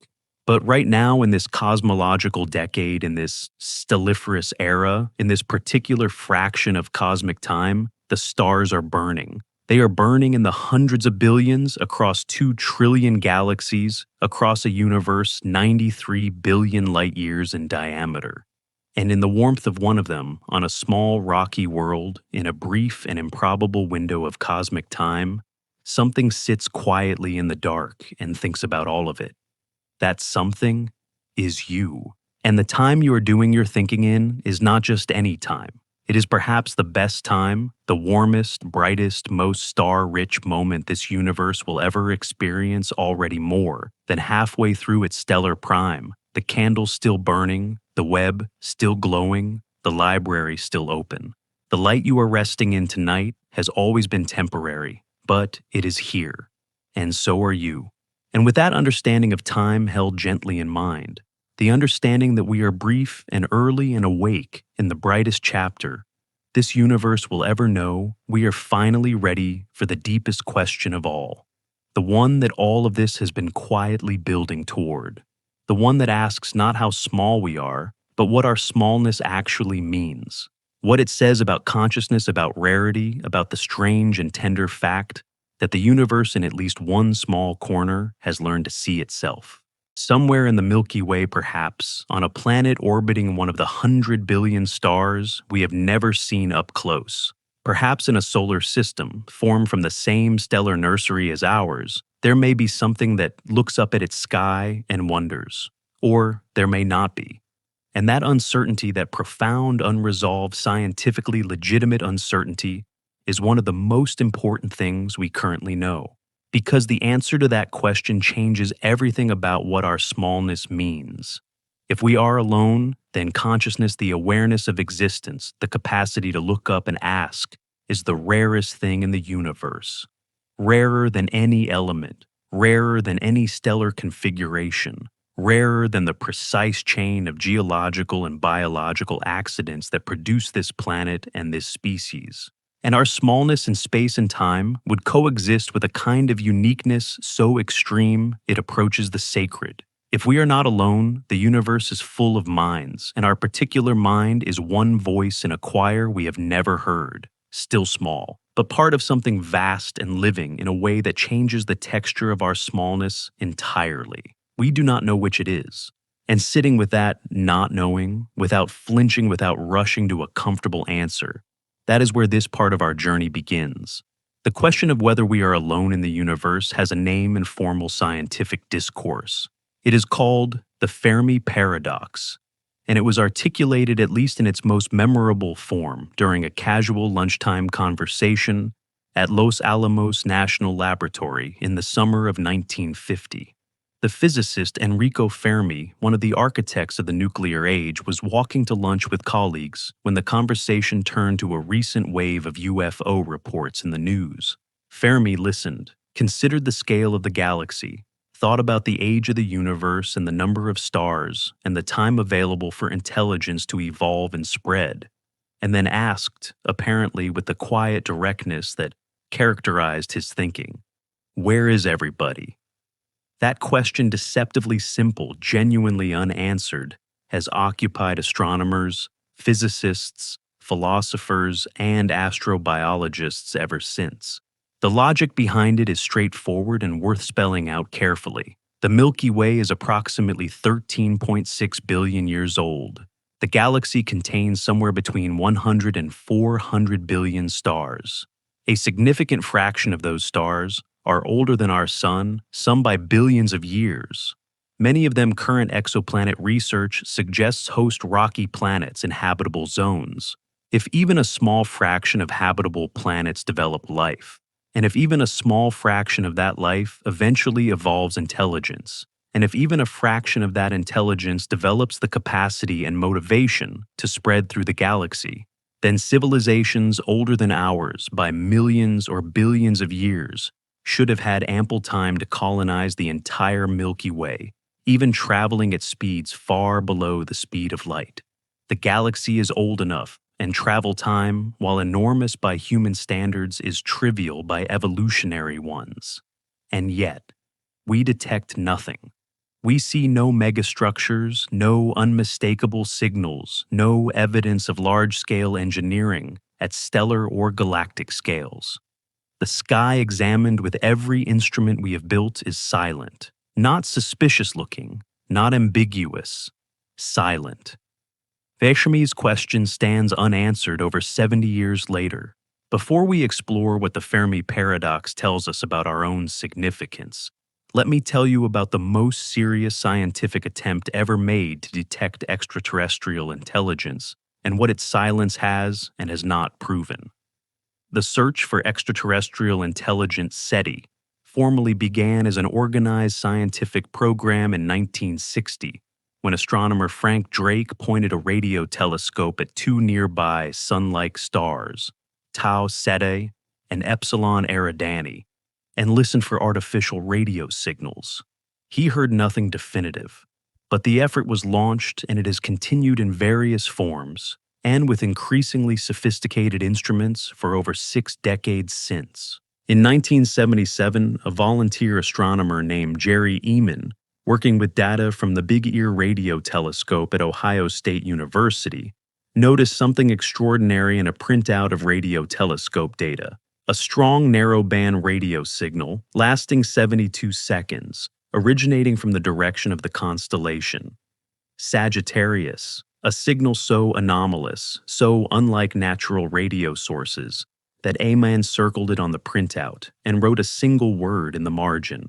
But right now in this cosmological decade, in this stelliferous era, in this particular fraction of cosmic time, the stars are burning. They are burning in the hundreds of billions across 2 trillion galaxies, across a universe 93 billion light years in diameter. And in the warmth of one of them, on a small rocky world, in a brief and improbable window of cosmic time, something sits quietly in the dark and thinks about all of it. That something is you. And the time you are doing your thinking in is not just any time. It is perhaps the best time, the warmest, brightest, most star-rich moment this universe will ever experience already more than halfway through its stellar prime, the candle still burning, the web still glowing, the library still open. The light you are resting in tonight has always been temporary, but it is here, and so are you. And with that understanding of time held gently in mind, the understanding that we are brief and early and awake in the brightest chapter, this universe will ever know, we are finally ready for the deepest question of all. The one that all of this has been quietly building toward. The one that asks not how small we are, but what our smallness actually means. What it says about consciousness, about rarity, about the strange and tender fact that the universe in at least one small corner has learned to see itself. Somewhere in the Milky Way, perhaps, on a planet orbiting one of the 100 billion stars we have never seen up close, perhaps in a solar system formed from the same stellar nursery as ours, there may be something that looks up at its sky and wonders. Or there may not be. And that uncertainty, that profound, unresolved, scientifically legitimate uncertainty, is one of the most important things we currently know. Because the answer to that question changes everything about what our smallness means. If we are alone, then consciousness, the awareness of existence, the capacity to look up and ask, is the rarest thing in the universe. Rarer than any element, rarer than any stellar configuration, rarer than the precise chain of geological and biological accidents that produce this planet and this species. And our smallness in space and time would coexist with a kind of uniqueness so extreme it approaches the sacred. If we are not alone, the universe is full of minds, and our particular mind is one voice in a choir we have never heard, still small, but part of something vast and living in a way that changes the texture of our smallness entirely. We do not know which it is. And sitting with that not knowing, without flinching, without rushing to a comfortable answer, that is where this part of our journey begins. The question of whether we are alone in the universe has a name in formal scientific discourse. It is called the Fermi paradox, and it was articulated, at least in its most memorable form, during a casual lunchtime conversation at Los Alamos National Laboratory in the summer of 1950. The physicist Enrico Fermi, one of the architects of the nuclear age, was walking to lunch with colleagues when the conversation turned to a recent wave of UFO reports in the news. Fermi listened, considered the scale of the galaxy, thought about the age of the universe and the number of stars and the time available for intelligence to evolve and spread, and then asked, apparently with the quiet directness that characterized his thinking, "Where is everybody?" That question, deceptively simple, genuinely unanswered, has occupied astronomers, physicists, philosophers, and astrobiologists ever since. The logic behind it is straightforward and worth spelling out carefully. The Milky Way is approximately 13.6 billion years old. The galaxy contains somewhere between 100 and 400 billion stars. A significant fraction of those stars are older than our sun, some by billions of years. Many of them current exoplanet research suggests host rocky planets in habitable zones. If even a small fraction of habitable planets develop life, and if even a small fraction of that life eventually evolves intelligence, and if even a fraction of that intelligence develops the capacity and motivation to spread through the galaxy, then civilizations older than ours by millions or billions of years should have had ample time to colonize the entire Milky Way, even traveling at speeds far below the speed of light. The galaxy is old enough, and travel time, while enormous by human standards, is trivial by evolutionary ones. And yet, we detect nothing. We see no megastructures, no unmistakable signals, no evidence of large-scale engineering at stellar or galactic scales. The sky examined with every instrument we have built is silent, not suspicious-looking, not ambiguous, silent. Fermi's question stands unanswered over 70 years later. Before we explore what the Fermi paradox tells us about our own significance, let me tell you about the most serious scientific attempt ever made to detect extraterrestrial intelligence and what its silence has and has not proven. The search for extraterrestrial intelligence SETI formally began as an organized scientific program in 1960 when astronomer Frank Drake pointed a radio telescope at two nearby sun-like stars, Tau Ceti and Epsilon Eridani, and listened for artificial radio signals. He heard nothing definitive, but the effort was launched and it has continued in various forms, and with increasingly sophisticated instruments for over 6 decades since. In 1977, a volunteer astronomer named Jerry Eman, working with data from the Big Ear Radio Telescope at Ohio State University, noticed something extraordinary in a printout of radio telescope data, a strong narrowband radio signal lasting 72 seconds, originating from the direction of the constellation Sagittarius, a signal so anomalous, so unlike natural radio sources, that Eman circled it on the printout and wrote a single word in the margin.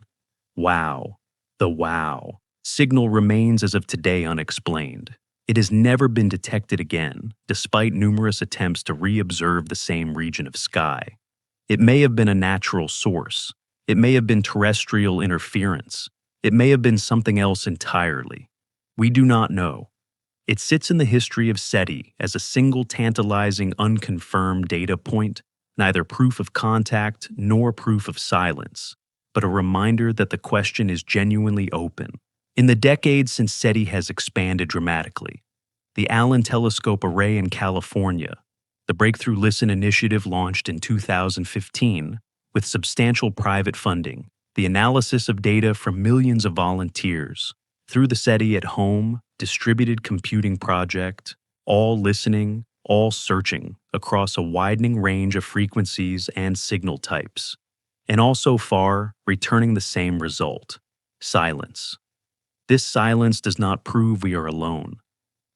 Wow. The wow signal remains as of today unexplained. It has never been detected again, despite numerous attempts to re-observe the same region of sky. It may have been a natural source. It may have been terrestrial interference. It may have been something else entirely. We do not know. It sits in the history of SETI as a single tantalizing unconfirmed data point, neither proof of contact nor proof of silence, but a reminder that the question is genuinely open. In the decades since SETI has expanded dramatically, the Allen Telescope Array in California, the Breakthrough Listen initiative launched in 2015 with substantial private funding, the analysis of data from millions of volunteers, through the SETI at Home distributed computing project, all listening, all searching across a widening range of frequencies and signal types, and all so far returning the same result: silence. This silence does not prove we are alone.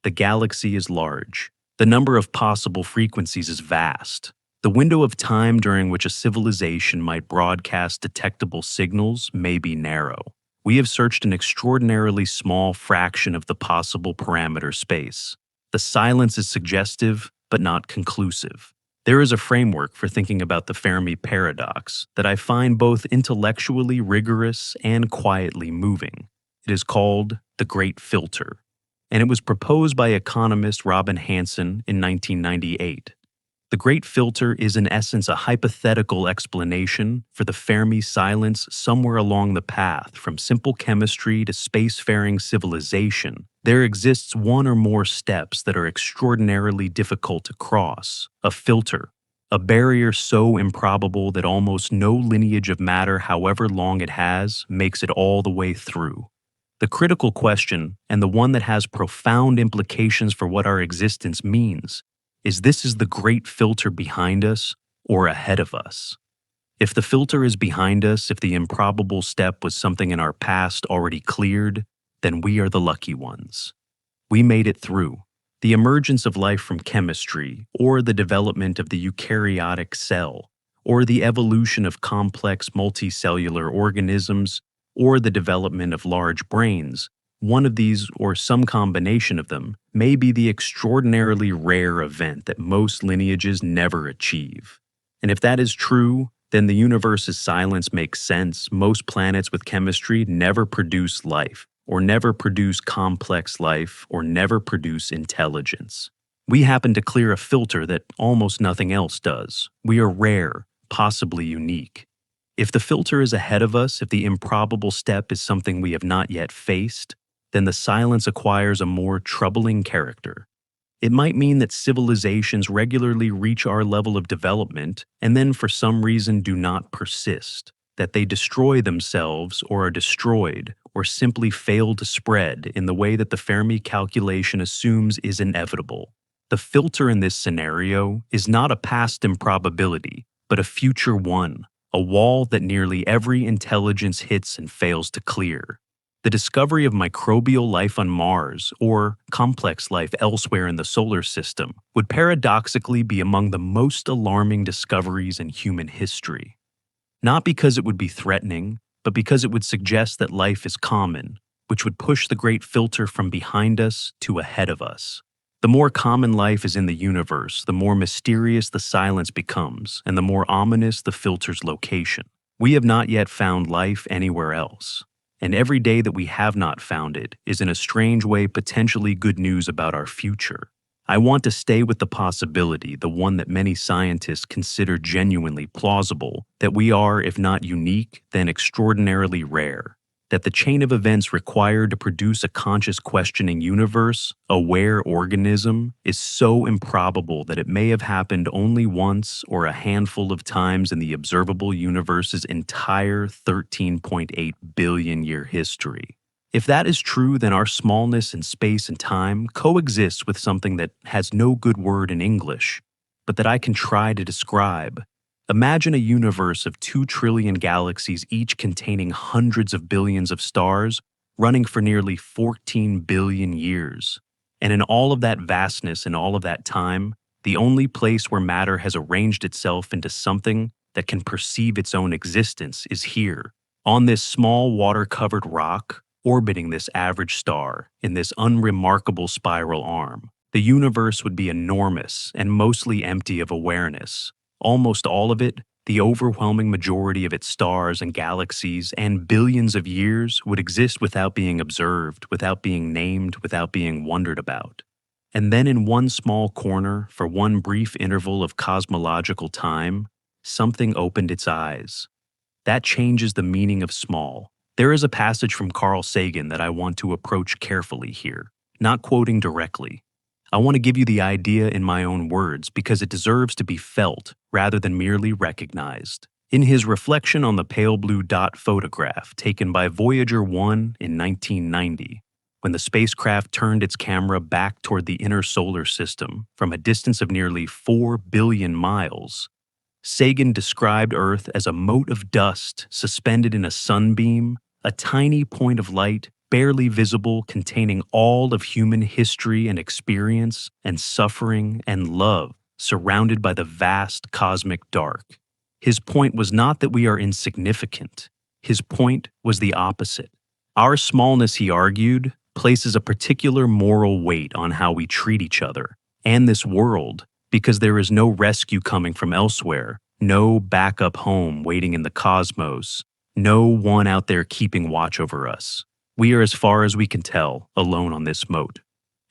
The galaxy is large. The number of possible frequencies is vast. The window of time during which a civilization might broadcast detectable signals may be narrow. We have searched an extraordinarily small fraction of the possible parameter space. The silence is suggestive, but not conclusive. There is a framework for thinking about the Fermi paradox that I find both intellectually rigorous and quietly moving. It is called the Great Filter, and it was proposed by economist Robin Hanson in 1998. The Great Filter is in essence a hypothetical explanation for the Fermi silence somewhere along the path from simple chemistry to spacefaring civilization. There exists one or more steps that are extraordinarily difficult to cross, a filter, a barrier so improbable that almost no lineage of matter, however long it has, makes it all the way through. The critical question, and the one that has profound implications for what our existence means, is the great filter behind us or ahead of us? If the filter is behind us, if the improbable step was something in our past already cleared, then we are the lucky ones. We made it through. The emergence of life from chemistry, or the development of the eukaryotic cell, or the evolution of complex multicellular organisms, or the development of large brains, one of these, or some combination of them, may be the extraordinarily rare event that most lineages never achieve. And if that is true, then the universe's silence makes sense. Most planets with chemistry never produce life, or never produce complex life, or never produce intelligence. We happen to clear a filter that almost nothing else does. We are rare, possibly unique. If the filter is ahead of us, if the improbable step is something we have not yet faced, then the silence acquires a more troubling character. It might mean that civilizations regularly reach our level of development and then for some reason do not persist, that they destroy themselves or are destroyed or simply fail to spread in the way that the Fermi calculation assumes is inevitable. The filter in this scenario is not a past improbability, but a future one, a wall that nearly every intelligence hits and fails to clear. The discovery of microbial life on Mars, or complex life elsewhere in the solar system, would paradoxically be among the most alarming discoveries in human history. Not because it would be threatening, but because it would suggest that life is common, which would push the great filter from behind us to ahead of us. The more common life is in the universe, the more mysterious the silence becomes, and the more ominous the filter's location. We have not yet found life anywhere else. And every day that we have not found it is in a strange way potentially good news about our future. I want to stay with the possibility, the one that many scientists consider genuinely plausible, that we are, if not unique, then extraordinarily rare. that the chain of events required to produce a conscious questioning universe, aware organism, is so improbable that it may have happened only once or a handful of times in the observable universe's entire 13.8 billion year history. If that is true, then our smallness in space and time coexists with something that has no good word in English, but that I can try to describe. Imagine a universe of 2 trillion galaxies, each containing hundreds of billions of stars, running for nearly 14 billion years. And in all of that vastness and all of that time, the only place where matter has arranged itself into something that can perceive its own existence is here, on this small water-covered rock, orbiting this average star in this unremarkable spiral arm. The universe would be enormous and mostly empty of awareness. Almost all of it, the overwhelming majority of its stars and galaxies and billions of years, would exist without being observed, without being named, without being wondered about. And then in one small corner, for one brief interval of cosmological time, something opened its eyes. That changes the meaning of small. There is a passage from Carl Sagan that I want to approach carefully here, not quoting directly. I want to give you the idea in my own words because it deserves to be felt rather than merely recognized. In his reflection on the pale blue dot photograph taken by Voyager 1 in 1990, when the spacecraft turned its camera back toward the inner solar system from a distance of nearly 4 billion miles, Sagan described Earth as a mote of dust suspended in a sunbeam, a tiny point of light barely visible, containing all of human history and experience and suffering and love, surrounded by the vast cosmic dark. His point was not that we are insignificant. His point was the opposite. Our smallness, he argued, places a particular moral weight on how we treat each other and this world, because there is no rescue coming from elsewhere, no backup home waiting in the cosmos, no one out there keeping watch over us. We are, as far as we can tell, alone on this mote.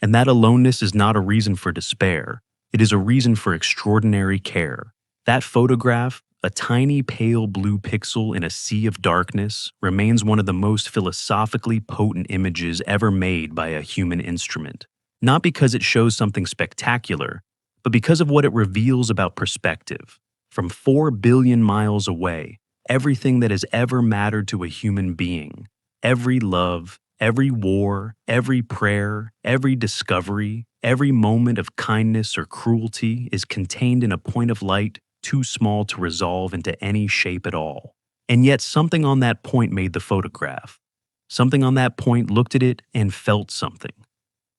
And that aloneness is not a reason for despair. It is a reason for extraordinary care. That photograph, a tiny pale blue pixel in a sea of darkness, remains one of the most philosophically potent images ever made by a human instrument. Not because it shows something spectacular, but because of what it reveals about perspective. From 4 billion miles away, everything that has ever mattered to a human being, every love, every war, every prayer, every discovery, every moment of kindness or cruelty is contained in a point of light too small to resolve into any shape at all. And yet something on that point made the photograph. Something on that point looked at it and felt something.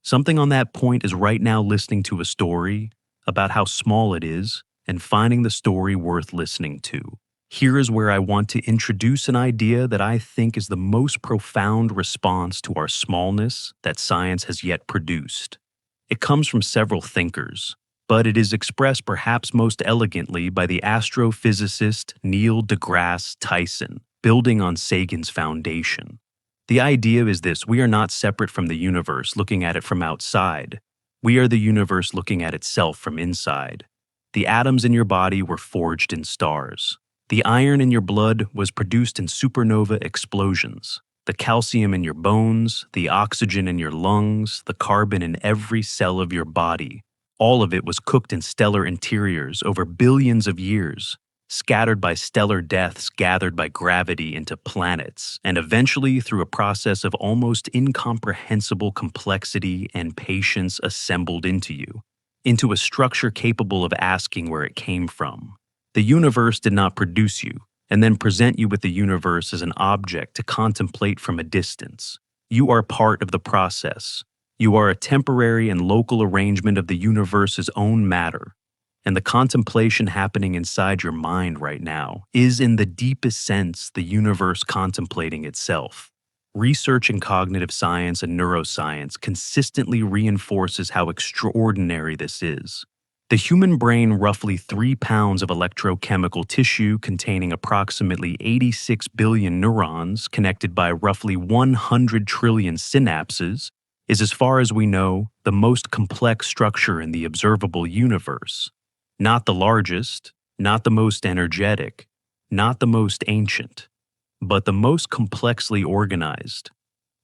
Something on that point is right now listening to a story about how small it is and finding the story worth listening to. Here is where I want to introduce an idea that I think is the most profound response to our smallness that science has yet produced. It comes from several thinkers, but it is expressed perhaps most elegantly by the astrophysicist Neil deGrasse Tyson, building on Sagan's foundation. The idea is this: we are not separate from the universe looking at it from outside. We are the universe looking at itself from inside. The atoms in your body were forged in stars. The iron in your blood was produced in supernova explosions. The calcium in your bones, the oxygen in your lungs, the carbon in every cell of your body, all of it was cooked in stellar interiors over billions of years, scattered by stellar deaths gathered by gravity into planets, and eventually through a process of almost incomprehensible complexity and patience assembled into you, into a structure capable of asking where it came from. The universe did not produce you and then present you with the universe as an object to contemplate from a distance. You are part of the process. You are a temporary and local arrangement of the universe's own matter. And the contemplation happening inside your mind right now is, in the deepest sense, the universe contemplating itself. Research in cognitive science and neuroscience consistently reinforces how extraordinary this is. The human brain, roughly 3 pounds of electrochemical tissue containing approximately 86 billion neurons connected by roughly 100 trillion synapses, is, as far as we know, the most complex structure in the observable universe. Not the largest, not the most energetic, not the most ancient, but the most complexly organized.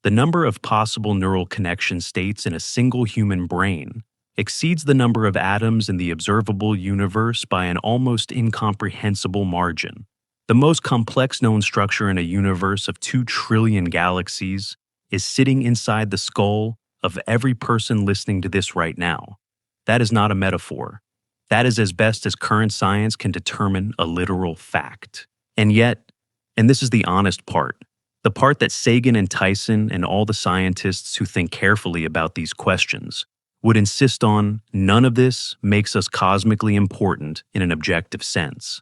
The number of possible neural connection states in a single human brain exceeds the number of atoms in the observable universe by an almost incomprehensible margin. The most complex known structure in a universe of 2 trillion galaxies is sitting inside the skull of every person listening to this right now. That is not a metaphor. That is as best as current science can determine a literal fact. And yet, and this is the honest part, the part that Sagan and Tyson and all the scientists who think carefully about these questions would insist on, none of this makes us cosmically important in an objective sense.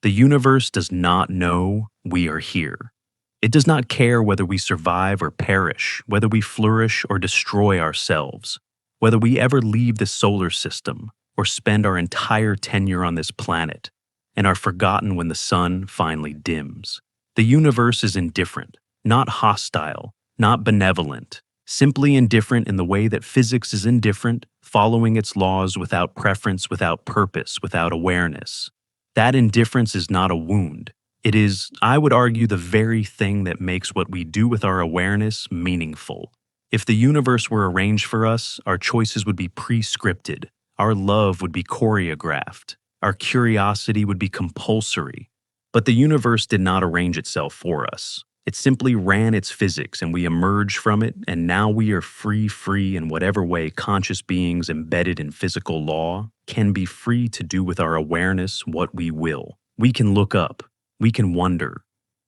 The universe does not know we are here. It does not care whether we survive or perish, whether we flourish or destroy ourselves, whether we ever leave the solar system or spend our entire tenure on this planet and are forgotten when the sun finally dims. The universe is indifferent, not hostile, not benevolent, simply indifferent in the way that physics is indifferent, following its laws without preference, without purpose, without awareness. That indifference is not a wound. It is, I would argue, the very thing that makes what we do with our awareness meaningful. If the universe were arranged for us, our choices would be pre-scripted, our love would be choreographed, our curiosity would be compulsory. But the universe did not arrange itself for us. It simply ran its physics and we emerged from it, and now we are free in whatever way conscious beings embedded in physical law can be free to do with our awareness what we will. We can look up. We can wonder.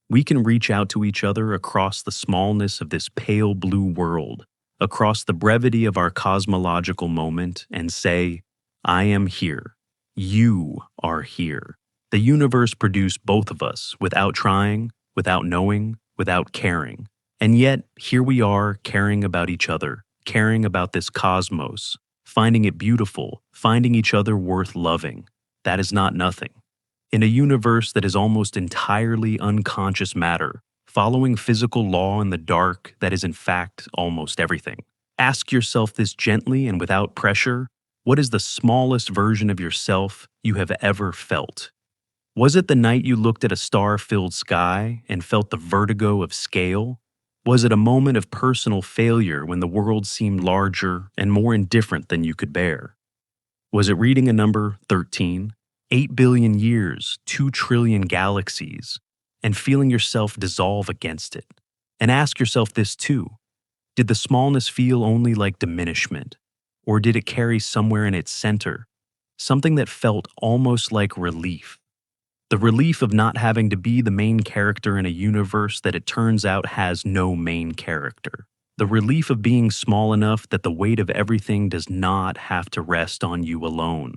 We can reach out to each other across the smallness of this pale blue world, across the brevity of our cosmological moment, and say, I am here. You are here. The universe produced both of us without trying, without knowing, without caring. And yet, here we are caring about each other, caring about this cosmos, finding it beautiful, finding each other worth loving. That is not nothing. In a universe that is almost entirely unconscious matter, following physical law in the dark that is in fact almost everything. Ask yourself this gently and without pressure. What is the smallest version of yourself you have ever felt? Was it the night you looked at a star-filled sky and felt the vertigo of scale? Was it a moment of personal failure when the world seemed larger and more indifferent than you could bear? Was it reading a number 13? 8 billion years, 2 trillion galaxies, and feeling yourself dissolve against it? And ask yourself this too. Did the smallness feel only like diminishment? Or did it carry somewhere in its center something that felt almost like relief? The relief of not having to be the main character in a universe that it turns out has no main character. The relief of being small enough that the weight of everything does not have to rest on you alone.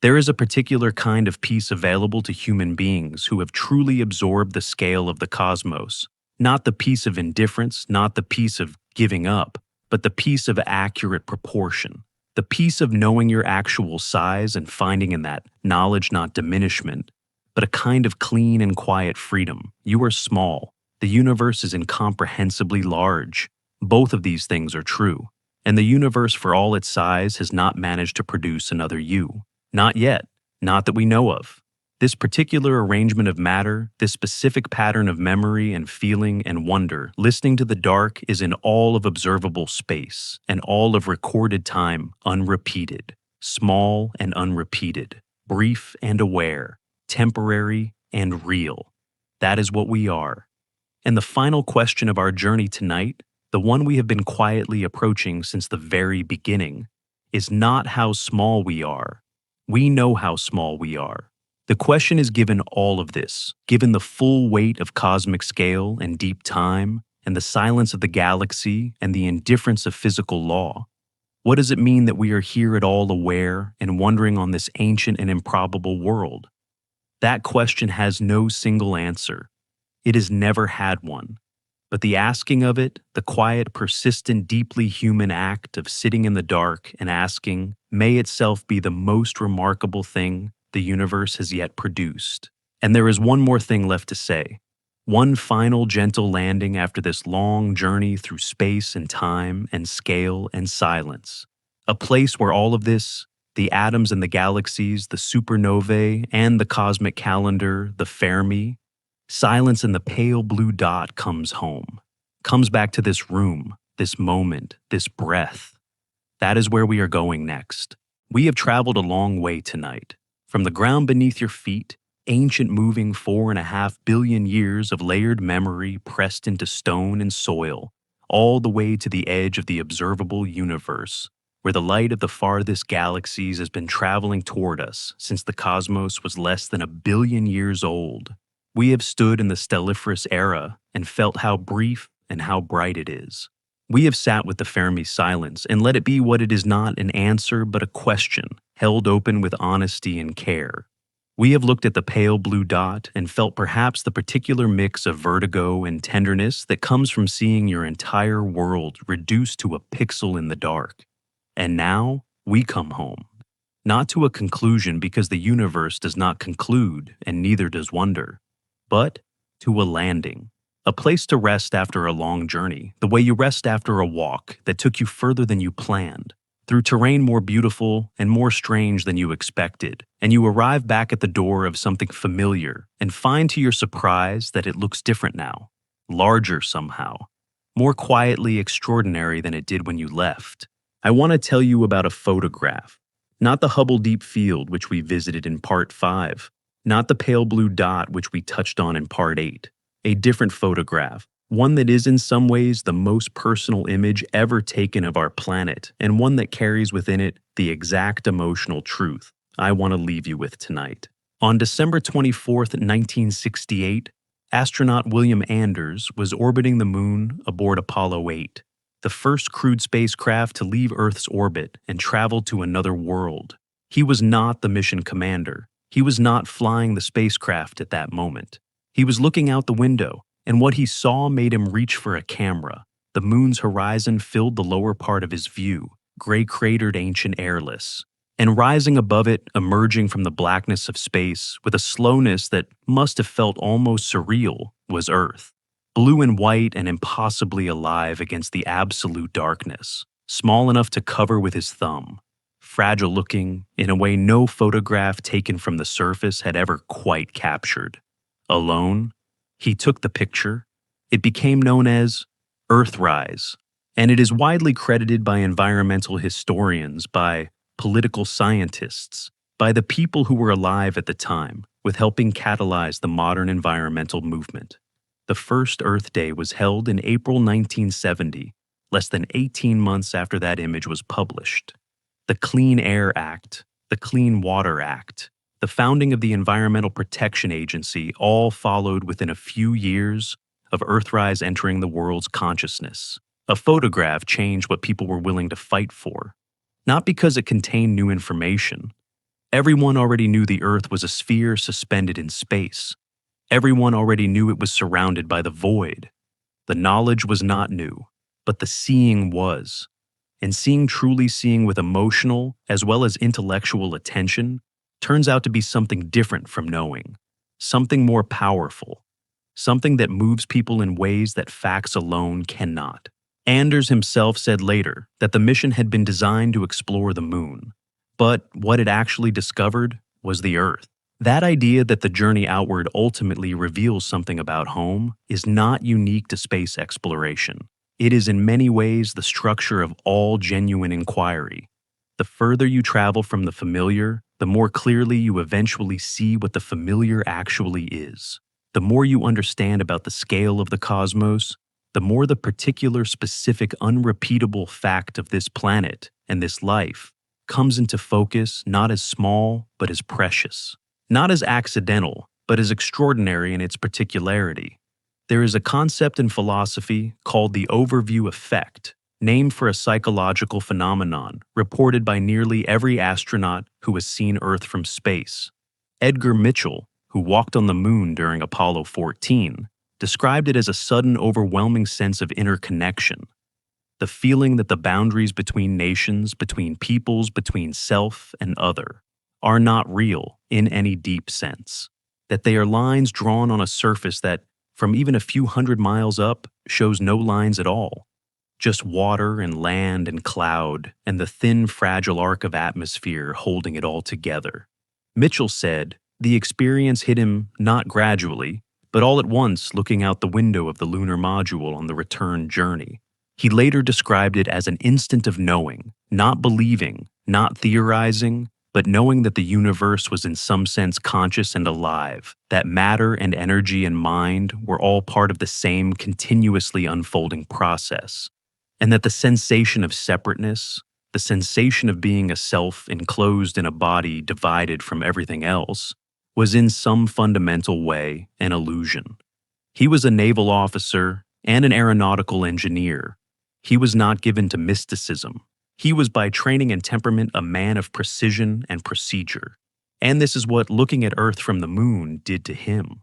There is a particular kind of peace available to human beings who have truly absorbed the scale of the cosmos. Not the peace of indifference, not the peace of giving up, but the peace of accurate proportion. The peace of knowing your actual size and finding in that knowledge not diminishment, but a kind of clean and quiet freedom. You are small. The universe is incomprehensibly large. Both of these things are true. And the universe, for all its size, has not managed to produce another you. Not yet. Not that we know of. This particular arrangement of matter, this specific pattern of memory and feeling and wonder, listening to the dark, is in all of observable space and all of recorded time, unrepeated, small and unrepeated, brief and aware, temporary and real. That is what we are. And the final question of our journey tonight, the one we have been quietly approaching since the very beginning, is not how small we are. We know how small we are. The question is, given all of this, given the full weight of cosmic scale and deep time, and the silence of the galaxy and the indifference of physical law, what does it mean that we are here at all aware and wondering on this ancient and improbable world? That question has no single answer. It has never had one. But the asking of it, the quiet, persistent, deeply human act of sitting in the dark and asking, may itself be the most remarkable thing the universe has yet produced. And there is one more thing left to say. One final gentle landing after this long journey through space and time and scale and silence. A place where all of this, the atoms and the galaxies, the supernovae and the cosmic calendar, the Fermi, Silence and the pale blue dot comes home, comes back to this room, this moment, this breath. That is where we are going next. We have traveled a long way tonight. From the ground beneath your feet, ancient moving 4.5 billion years of layered memory pressed into stone and soil, all the way to the edge of the observable universe, where the light of the farthest galaxies has been traveling toward us since the cosmos was less than 1 billion years old. We have stood in the stelliferous era and felt how brief and how bright it is. We have sat with the Fermi silence and let it be what it is, not an answer but a question, held open with honesty and care. We have looked at the pale blue dot and felt perhaps the particular mix of vertigo and tenderness that comes from seeing your entire world reduced to a pixel in the dark. And now we come home. Not to a conclusion, because the universe does not conclude and neither does wonder, but to a landing. A place to rest after a long journey, the way you rest after a walk that took you further than you planned, through terrain more beautiful and more strange than you expected, and you arrive back at the door of something familiar and find to your surprise that it looks different now, larger somehow, more quietly extraordinary than it did when you left. I want to tell you about a photograph, not the Hubble Deep Field which we visited in Part 5, not the pale blue dot which we touched on in Part 8. A different photograph, one that is in some ways the most personal image ever taken of our planet, and one that carries within it the exact emotional truth I want to leave you with tonight. On December 24th, 1968, astronaut William Anders was orbiting the moon aboard Apollo 8, the first crewed spacecraft to leave Earth's orbit and travel to another world. He was not the mission commander. He was not flying the spacecraft at that moment. He was looking out the window, and what he saw made him reach for a camera. The moon's horizon filled the lower part of his view, gray-cratered, ancient, airless. And rising above it, emerging from the blackness of space, with a slowness that must have felt almost surreal, was Earth. Blue and white and impossibly alive against the absolute darkness, small enough to cover with his thumb. Fragile-looking, in a way no photograph taken from the surface had ever quite captured. Alone, he took the picture. It became known as Earthrise, and it is widely credited by environmental historians, by political scientists, by the people who were alive at the time, with helping catalyze the modern environmental movement. The first Earth Day was held in April 1970, less than 18 months after that image was published. The Clean Air Act, the Clean Water Act, the founding of the Environmental Protection Agency all followed within a few years of Earthrise entering the world's consciousness. A photograph changed what people were willing to fight for, not because it contained new information. Everyone already knew the Earth was a sphere suspended in space. Everyone already knew it was surrounded by the void. The knowledge was not new, but the seeing was. And truly seeing with emotional as well as intellectual attention, turns out to be something different from knowing, something more powerful, something that moves people in ways that facts alone cannot. Anders himself said later that the mission had been designed to explore the moon, but what it actually discovered was the Earth. That idea that the journey outward ultimately reveals something about home is not unique to space exploration. It is in many ways the structure of all genuine inquiry. The further you travel from the familiar, the more clearly you eventually see what the familiar actually is. The more you understand about the scale of the cosmos, the more the particular, specific, unrepeatable fact of this planet and this life comes into focus, not as small, but as precious. Not as accidental, but as extraordinary in its particularity. There is a concept in philosophy called the overview effect, named for a psychological phenomenon reported by nearly every astronaut who has seen Earth from space. Edgar Mitchell, who walked on the moon during Apollo 14, described it as a sudden, overwhelming sense of interconnection. The feeling that the boundaries between nations, between peoples, between self and other, are not real in any deep sense. That they are lines drawn on a surface that, from even a few hundred miles up, shows no lines at all. Just water and land and cloud and the thin, fragile arc of atmosphere holding it all together. Mitchell said the experience hit him not gradually, but all at once looking out the window of the lunar module on the return journey. He later described it as an instant of knowing, not believing, not theorizing, but knowing that the universe was in some sense conscious and alive, that matter and energy and mind were all part of the same continuously unfolding process, and that the sensation of separateness, the sensation of being a self enclosed in a body divided from everything else, was in some fundamental way an illusion. He was a naval officer and an aeronautical engineer. He was not given to mysticism. He was by training and temperament a man of precision and procedure. And this is what looking at Earth from the moon did to him.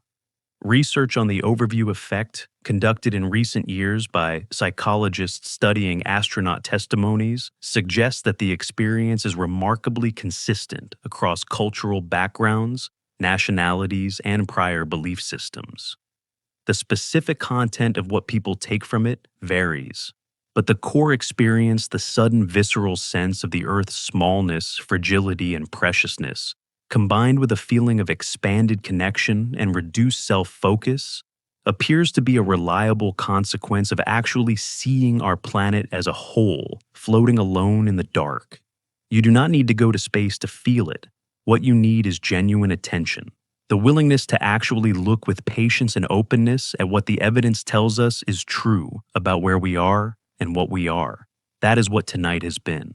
Research on the overview effect, conducted in recent years by psychologists studying astronaut testimonies, suggests that the experience is remarkably consistent across cultural backgrounds, nationalities, and prior belief systems. The specific content of what people take from it varies, but the core experience, the sudden visceral sense of the Earth's smallness, fragility, and preciousness, combined with a feeling of expanded connection and reduced self-focus, appears to be a reliable consequence of actually seeing our planet as a whole, floating alone in the dark. You do not need to go to space to feel it. What you need is genuine attention, the willingness to actually look with patience and openness at what the evidence tells us is true about where we are and what we are. That is what tonight has been.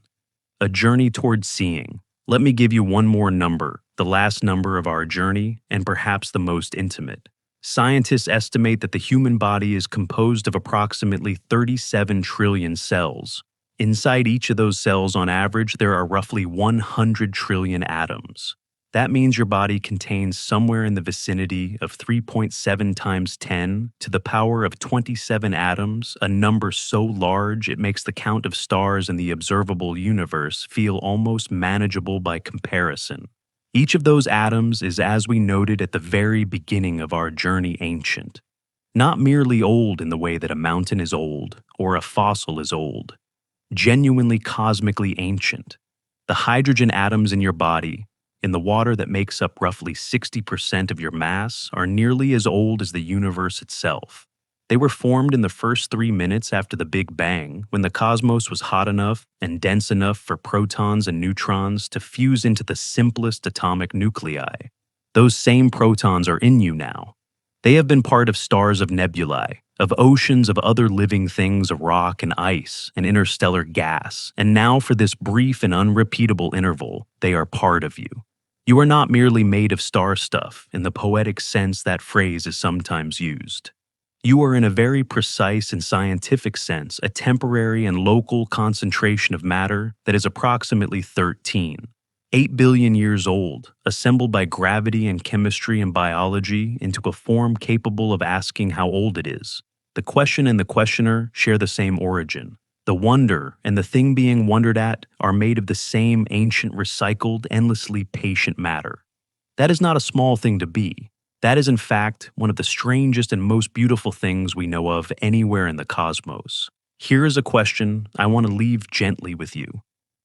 A journey towards seeing. Let me give you one more number, the last number of our journey, and perhaps the most intimate. Scientists estimate that the human body is composed of approximately 37 trillion cells. Inside each of those cells, on average, there are roughly 100 trillion atoms. That means your body contains somewhere in the vicinity of 3.7 times 10 to the power of 27 atoms, a number so large it makes the count of stars in the observable universe feel almost manageable by comparison. Each of those atoms is, as we noted at the very beginning of our journey, ancient. Not merely old in the way that a mountain is old or a fossil is old. Genuinely cosmically ancient. The hydrogen atoms in your body, in the water that makes up roughly 60% of your mass, are nearly as old as the universe itself. They were formed in the first 3 minutes after the Big Bang, when the cosmos was hot enough and dense enough for protons and neutrons to fuse into the simplest atomic nuclei. Those same protons are in you now. They have been part of stars of nebulae, of oceans of other living things of rock and ice and interstellar gas, and now for this brief and unrepeatable interval, they are part of you. You are not merely made of star stuff in the poetic sense that phrase is sometimes used. You are in a very precise and scientific sense a temporary and local concentration of matter that is approximately 13, 8 billion years old, assembled by gravity and chemistry and biology into a form capable of asking how old it is. The question and the questioner share the same origin. The wonder and the thing being wondered at are made of the same ancient, recycled, endlessly patient matter. That is not a small thing to be. That is, in fact, one of the strangest and most beautiful things we know of anywhere in the cosmos. Here is a question I want to leave gently with you.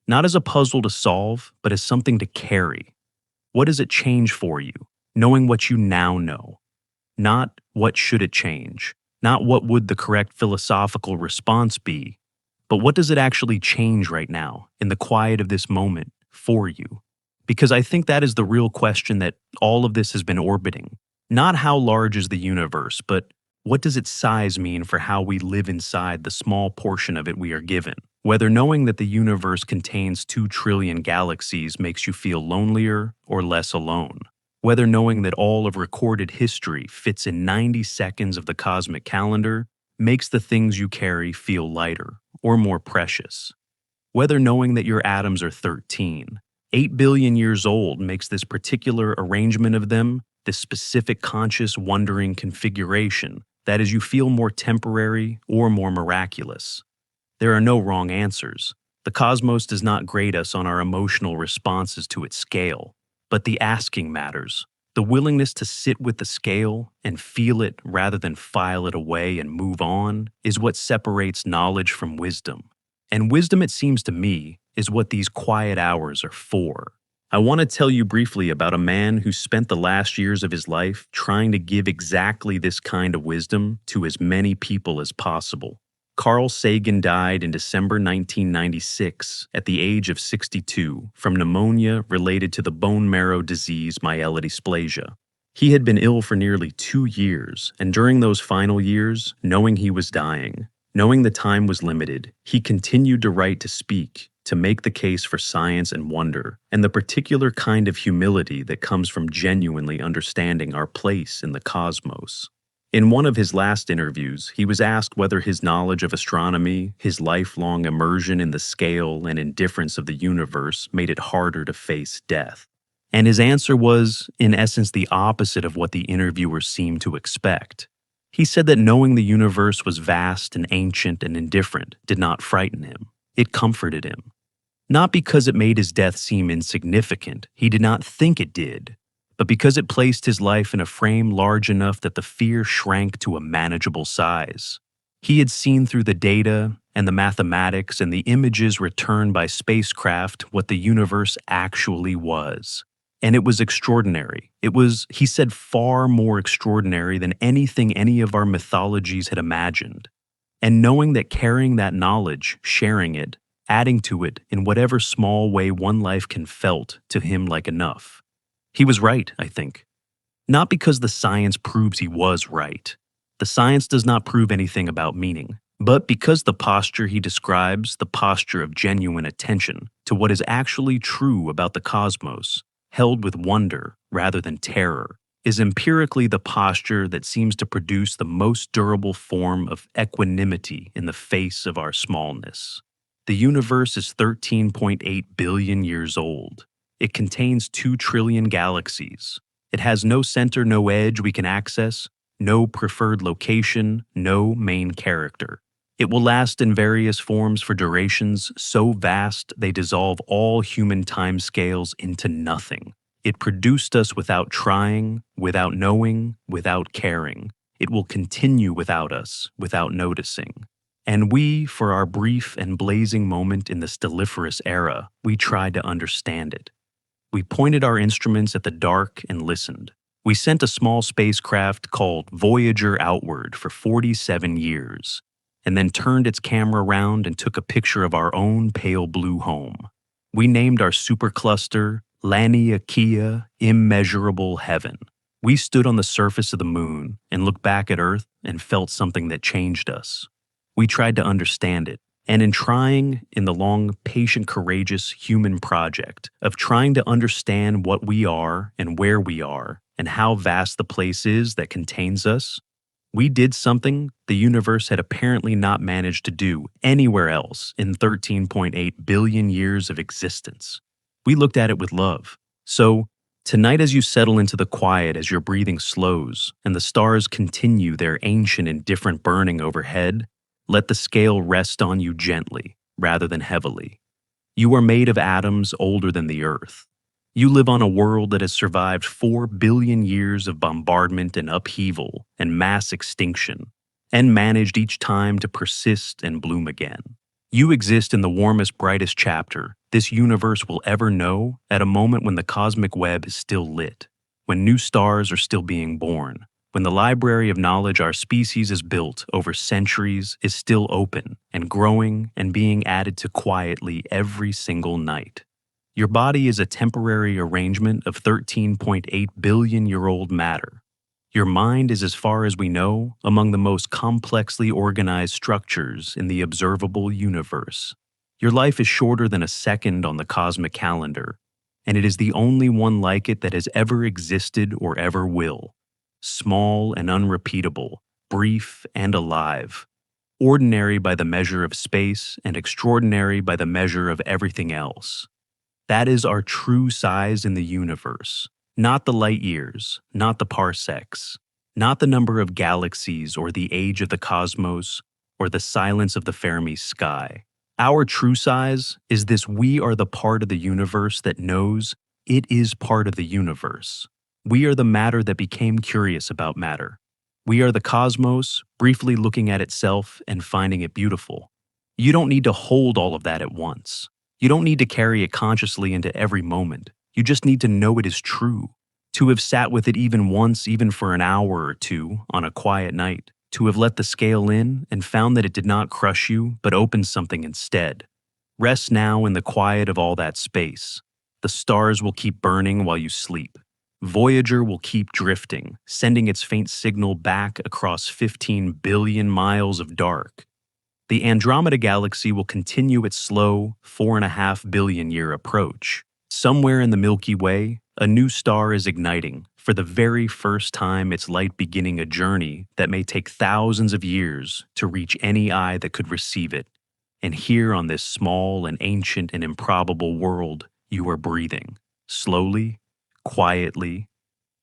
Not as a puzzle to solve, but as something to carry. What does it change for you, knowing what you now know? Not what should it change, not what would the correct philosophical response be, but what does it actually change right now, in the quiet of this moment, for you? Because I think that is the real question that all of this has been orbiting. Not how large is the universe, but what does its size mean for how we live inside the small portion of it we are given? Whether knowing that the universe contains 2 trillion galaxies makes you feel lonelier or less alone. Whether knowing that all of recorded history fits in 90 seconds of the cosmic calendar makes the things you carry feel lighter or more precious. Whether knowing that your atoms are 13, 8 billion years old makes this particular arrangement of them, this specific conscious wondering configuration, that is, you feel more temporary or more miraculous. There are no wrong answers. The cosmos does not grade us on our emotional responses to its scale, but the asking matters. The willingness to sit with the scale and feel it rather than file it away and move on is what separates knowledge from wisdom. And wisdom, it seems to me, is what these quiet hours are for. I want to tell you briefly about a man who spent the last years of his life trying to give exactly this kind of wisdom to as many people as possible. Carl Sagan died in December 1996 at the age of 62 from pneumonia related to the bone marrow disease myelodysplasia. He had been ill for nearly 2 years, and during those final years, knowing he was dying, knowing the time was limited, he continued to write to speak, to make the case for science and wonder, and the particular kind of humility that comes from genuinely understanding our place in the cosmos. In one of his last interviews, he was asked whether his knowledge of astronomy, his lifelong immersion in the scale and indifference of the universe made it harder to face death. And his answer was, in essence, the opposite of what the interviewer seemed to expect. He said that knowing the universe was vast and ancient and indifferent did not frighten him. It comforted him. Not because it made his death seem insignificant, he did not think it did, but because it placed his life in a frame large enough that the fear shrank to a manageable size. He had seen through the data and the mathematics and the images returned by spacecraft what the universe actually was. And it was extraordinary. It was, he said, far more extraordinary than anything any of our mythologies had imagined. And knowing that carrying that knowledge, sharing it, adding to it in whatever small way one life can felt to him like enough. He was right, I think. Not because the science proves he was right. The science does not prove anything about meaning, but because the posture he describes, the posture of genuine attention to what is actually true about the cosmos, held with wonder rather than terror, is empirically the posture that seems to produce the most durable form of equanimity in the face of our smallness. The universe is 13.8 billion years old. It contains 2 trillion galaxies. It has no center, no edge we can access, no preferred location, no main character. It will last in various forms for durations so vast they dissolve all human timescales into nothing. It produced us without trying, without knowing, without caring. It will continue without us, without noticing. And we, for our brief and blazing moment in the stelliferous era, we tried to understand it. We pointed our instruments at the dark and listened. We sent a small spacecraft called Voyager outward for 47 years, and then turned its camera around and took a picture of our own pale blue home. We named our supercluster Laniakea Immeasurable Heaven. We stood on the surface of the moon and looked back at Earth and felt something that changed us. We tried to understand it, and in trying, in the long, patient, courageous human project of trying to understand what we are and where we are and how vast the place is that contains us, we did something the universe had apparently not managed to do anywhere else in 13.8 billion years of existence. We looked at it with love. So, tonight as you settle into the quiet as your breathing slows and the stars continue their ancient and different burning overhead, let the scale rest on you gently, rather than heavily. You are made of atoms older than the Earth. You live on a world that has survived 4 billion years of bombardment and upheaval and mass extinction, and managed each time to persist and bloom again. You exist in the warmest, brightest chapter this universe will ever know at a moment when the cosmic web is still lit, when new stars are still being born, when the library of knowledge our species has built over centuries is still open and growing and being added to quietly every single night. Your body is a temporary arrangement of 13.8 billion-year-old matter. Your mind is, as far as we know, among the most complexly organized structures in the observable universe. Your life is shorter than a second on the cosmic calendar, and it is the only one like it that has ever existed or ever will. Small and unrepeatable, brief and alive, ordinary by the measure of space and extraordinary by the measure of everything else. That is our true size in the universe, not the light years, not the parsecs, not the number of galaxies or the age of the cosmos or the silence of the Fermi sky. Our true size is this: we are the part of the universe that knows it is part of the universe. We are the matter that became curious about matter. We are the cosmos, briefly looking at itself and finding it beautiful. You don't need to hold all of that at once. You don't need to carry it consciously into every moment. You just need to know it is true, to have sat with it even once, even for an hour or two on a quiet night, to have let the scale in and found that it did not crush you but opened something instead. Rest now in the quiet of all that space. The stars will keep burning while you sleep. Voyager will keep drifting, sending its faint signal back across 15 billion miles of dark. The Andromeda Galaxy will continue its slow, 4.5 billion year approach. Somewhere in the Milky Way, a new star is igniting, for the very first time its light beginning a journey that may take thousands of years to reach any eye that could receive it. And here on this small and ancient and improbable world, you are breathing, slowly, quietly,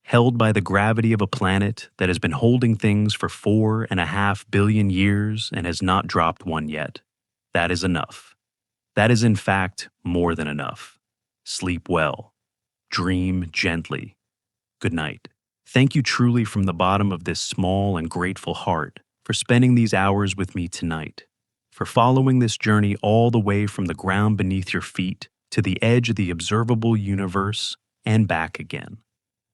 held by the gravity of a planet that has been holding things for 4.5 billion years and has not dropped one yet. That is enough. That is, in fact, more than enough. Sleep well. Dream gently. Good night. Thank you truly from the bottom of this small and grateful heart for spending these hours with me tonight, for following this journey all the way from the ground beneath your feet to the edge of the observable universe and back again,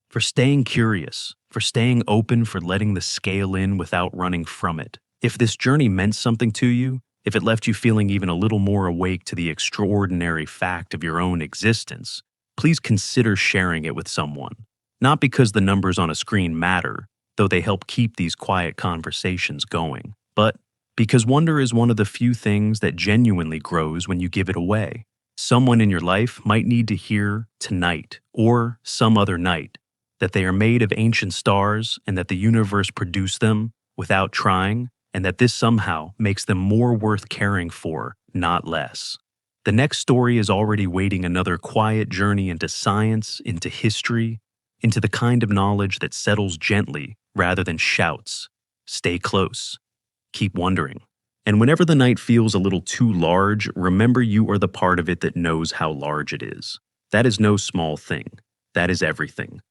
for staying curious, for staying open, for letting the scale in without running from it. If this journey meant something to you, if it left you feeling even a little more awake to the extraordinary fact of your own existence, please consider sharing it with someone. Not because the numbers on a screen matter, though they help keep these quiet conversations going, but because wonder is one of the few things that genuinely grows when you give it away. Someone in your life might need to hear tonight, or some other night, that they are made of ancient stars and that the universe produced them without trying, and that this somehow makes them more worth caring for, not less. The next story is already waiting, another quiet journey into science, into history, into the kind of knowledge that settles gently rather than shouts. Stay close. Keep wondering. And whenever the night feels a little too large, remember you are the part of it that knows how large it is. That is no small thing. That is everything.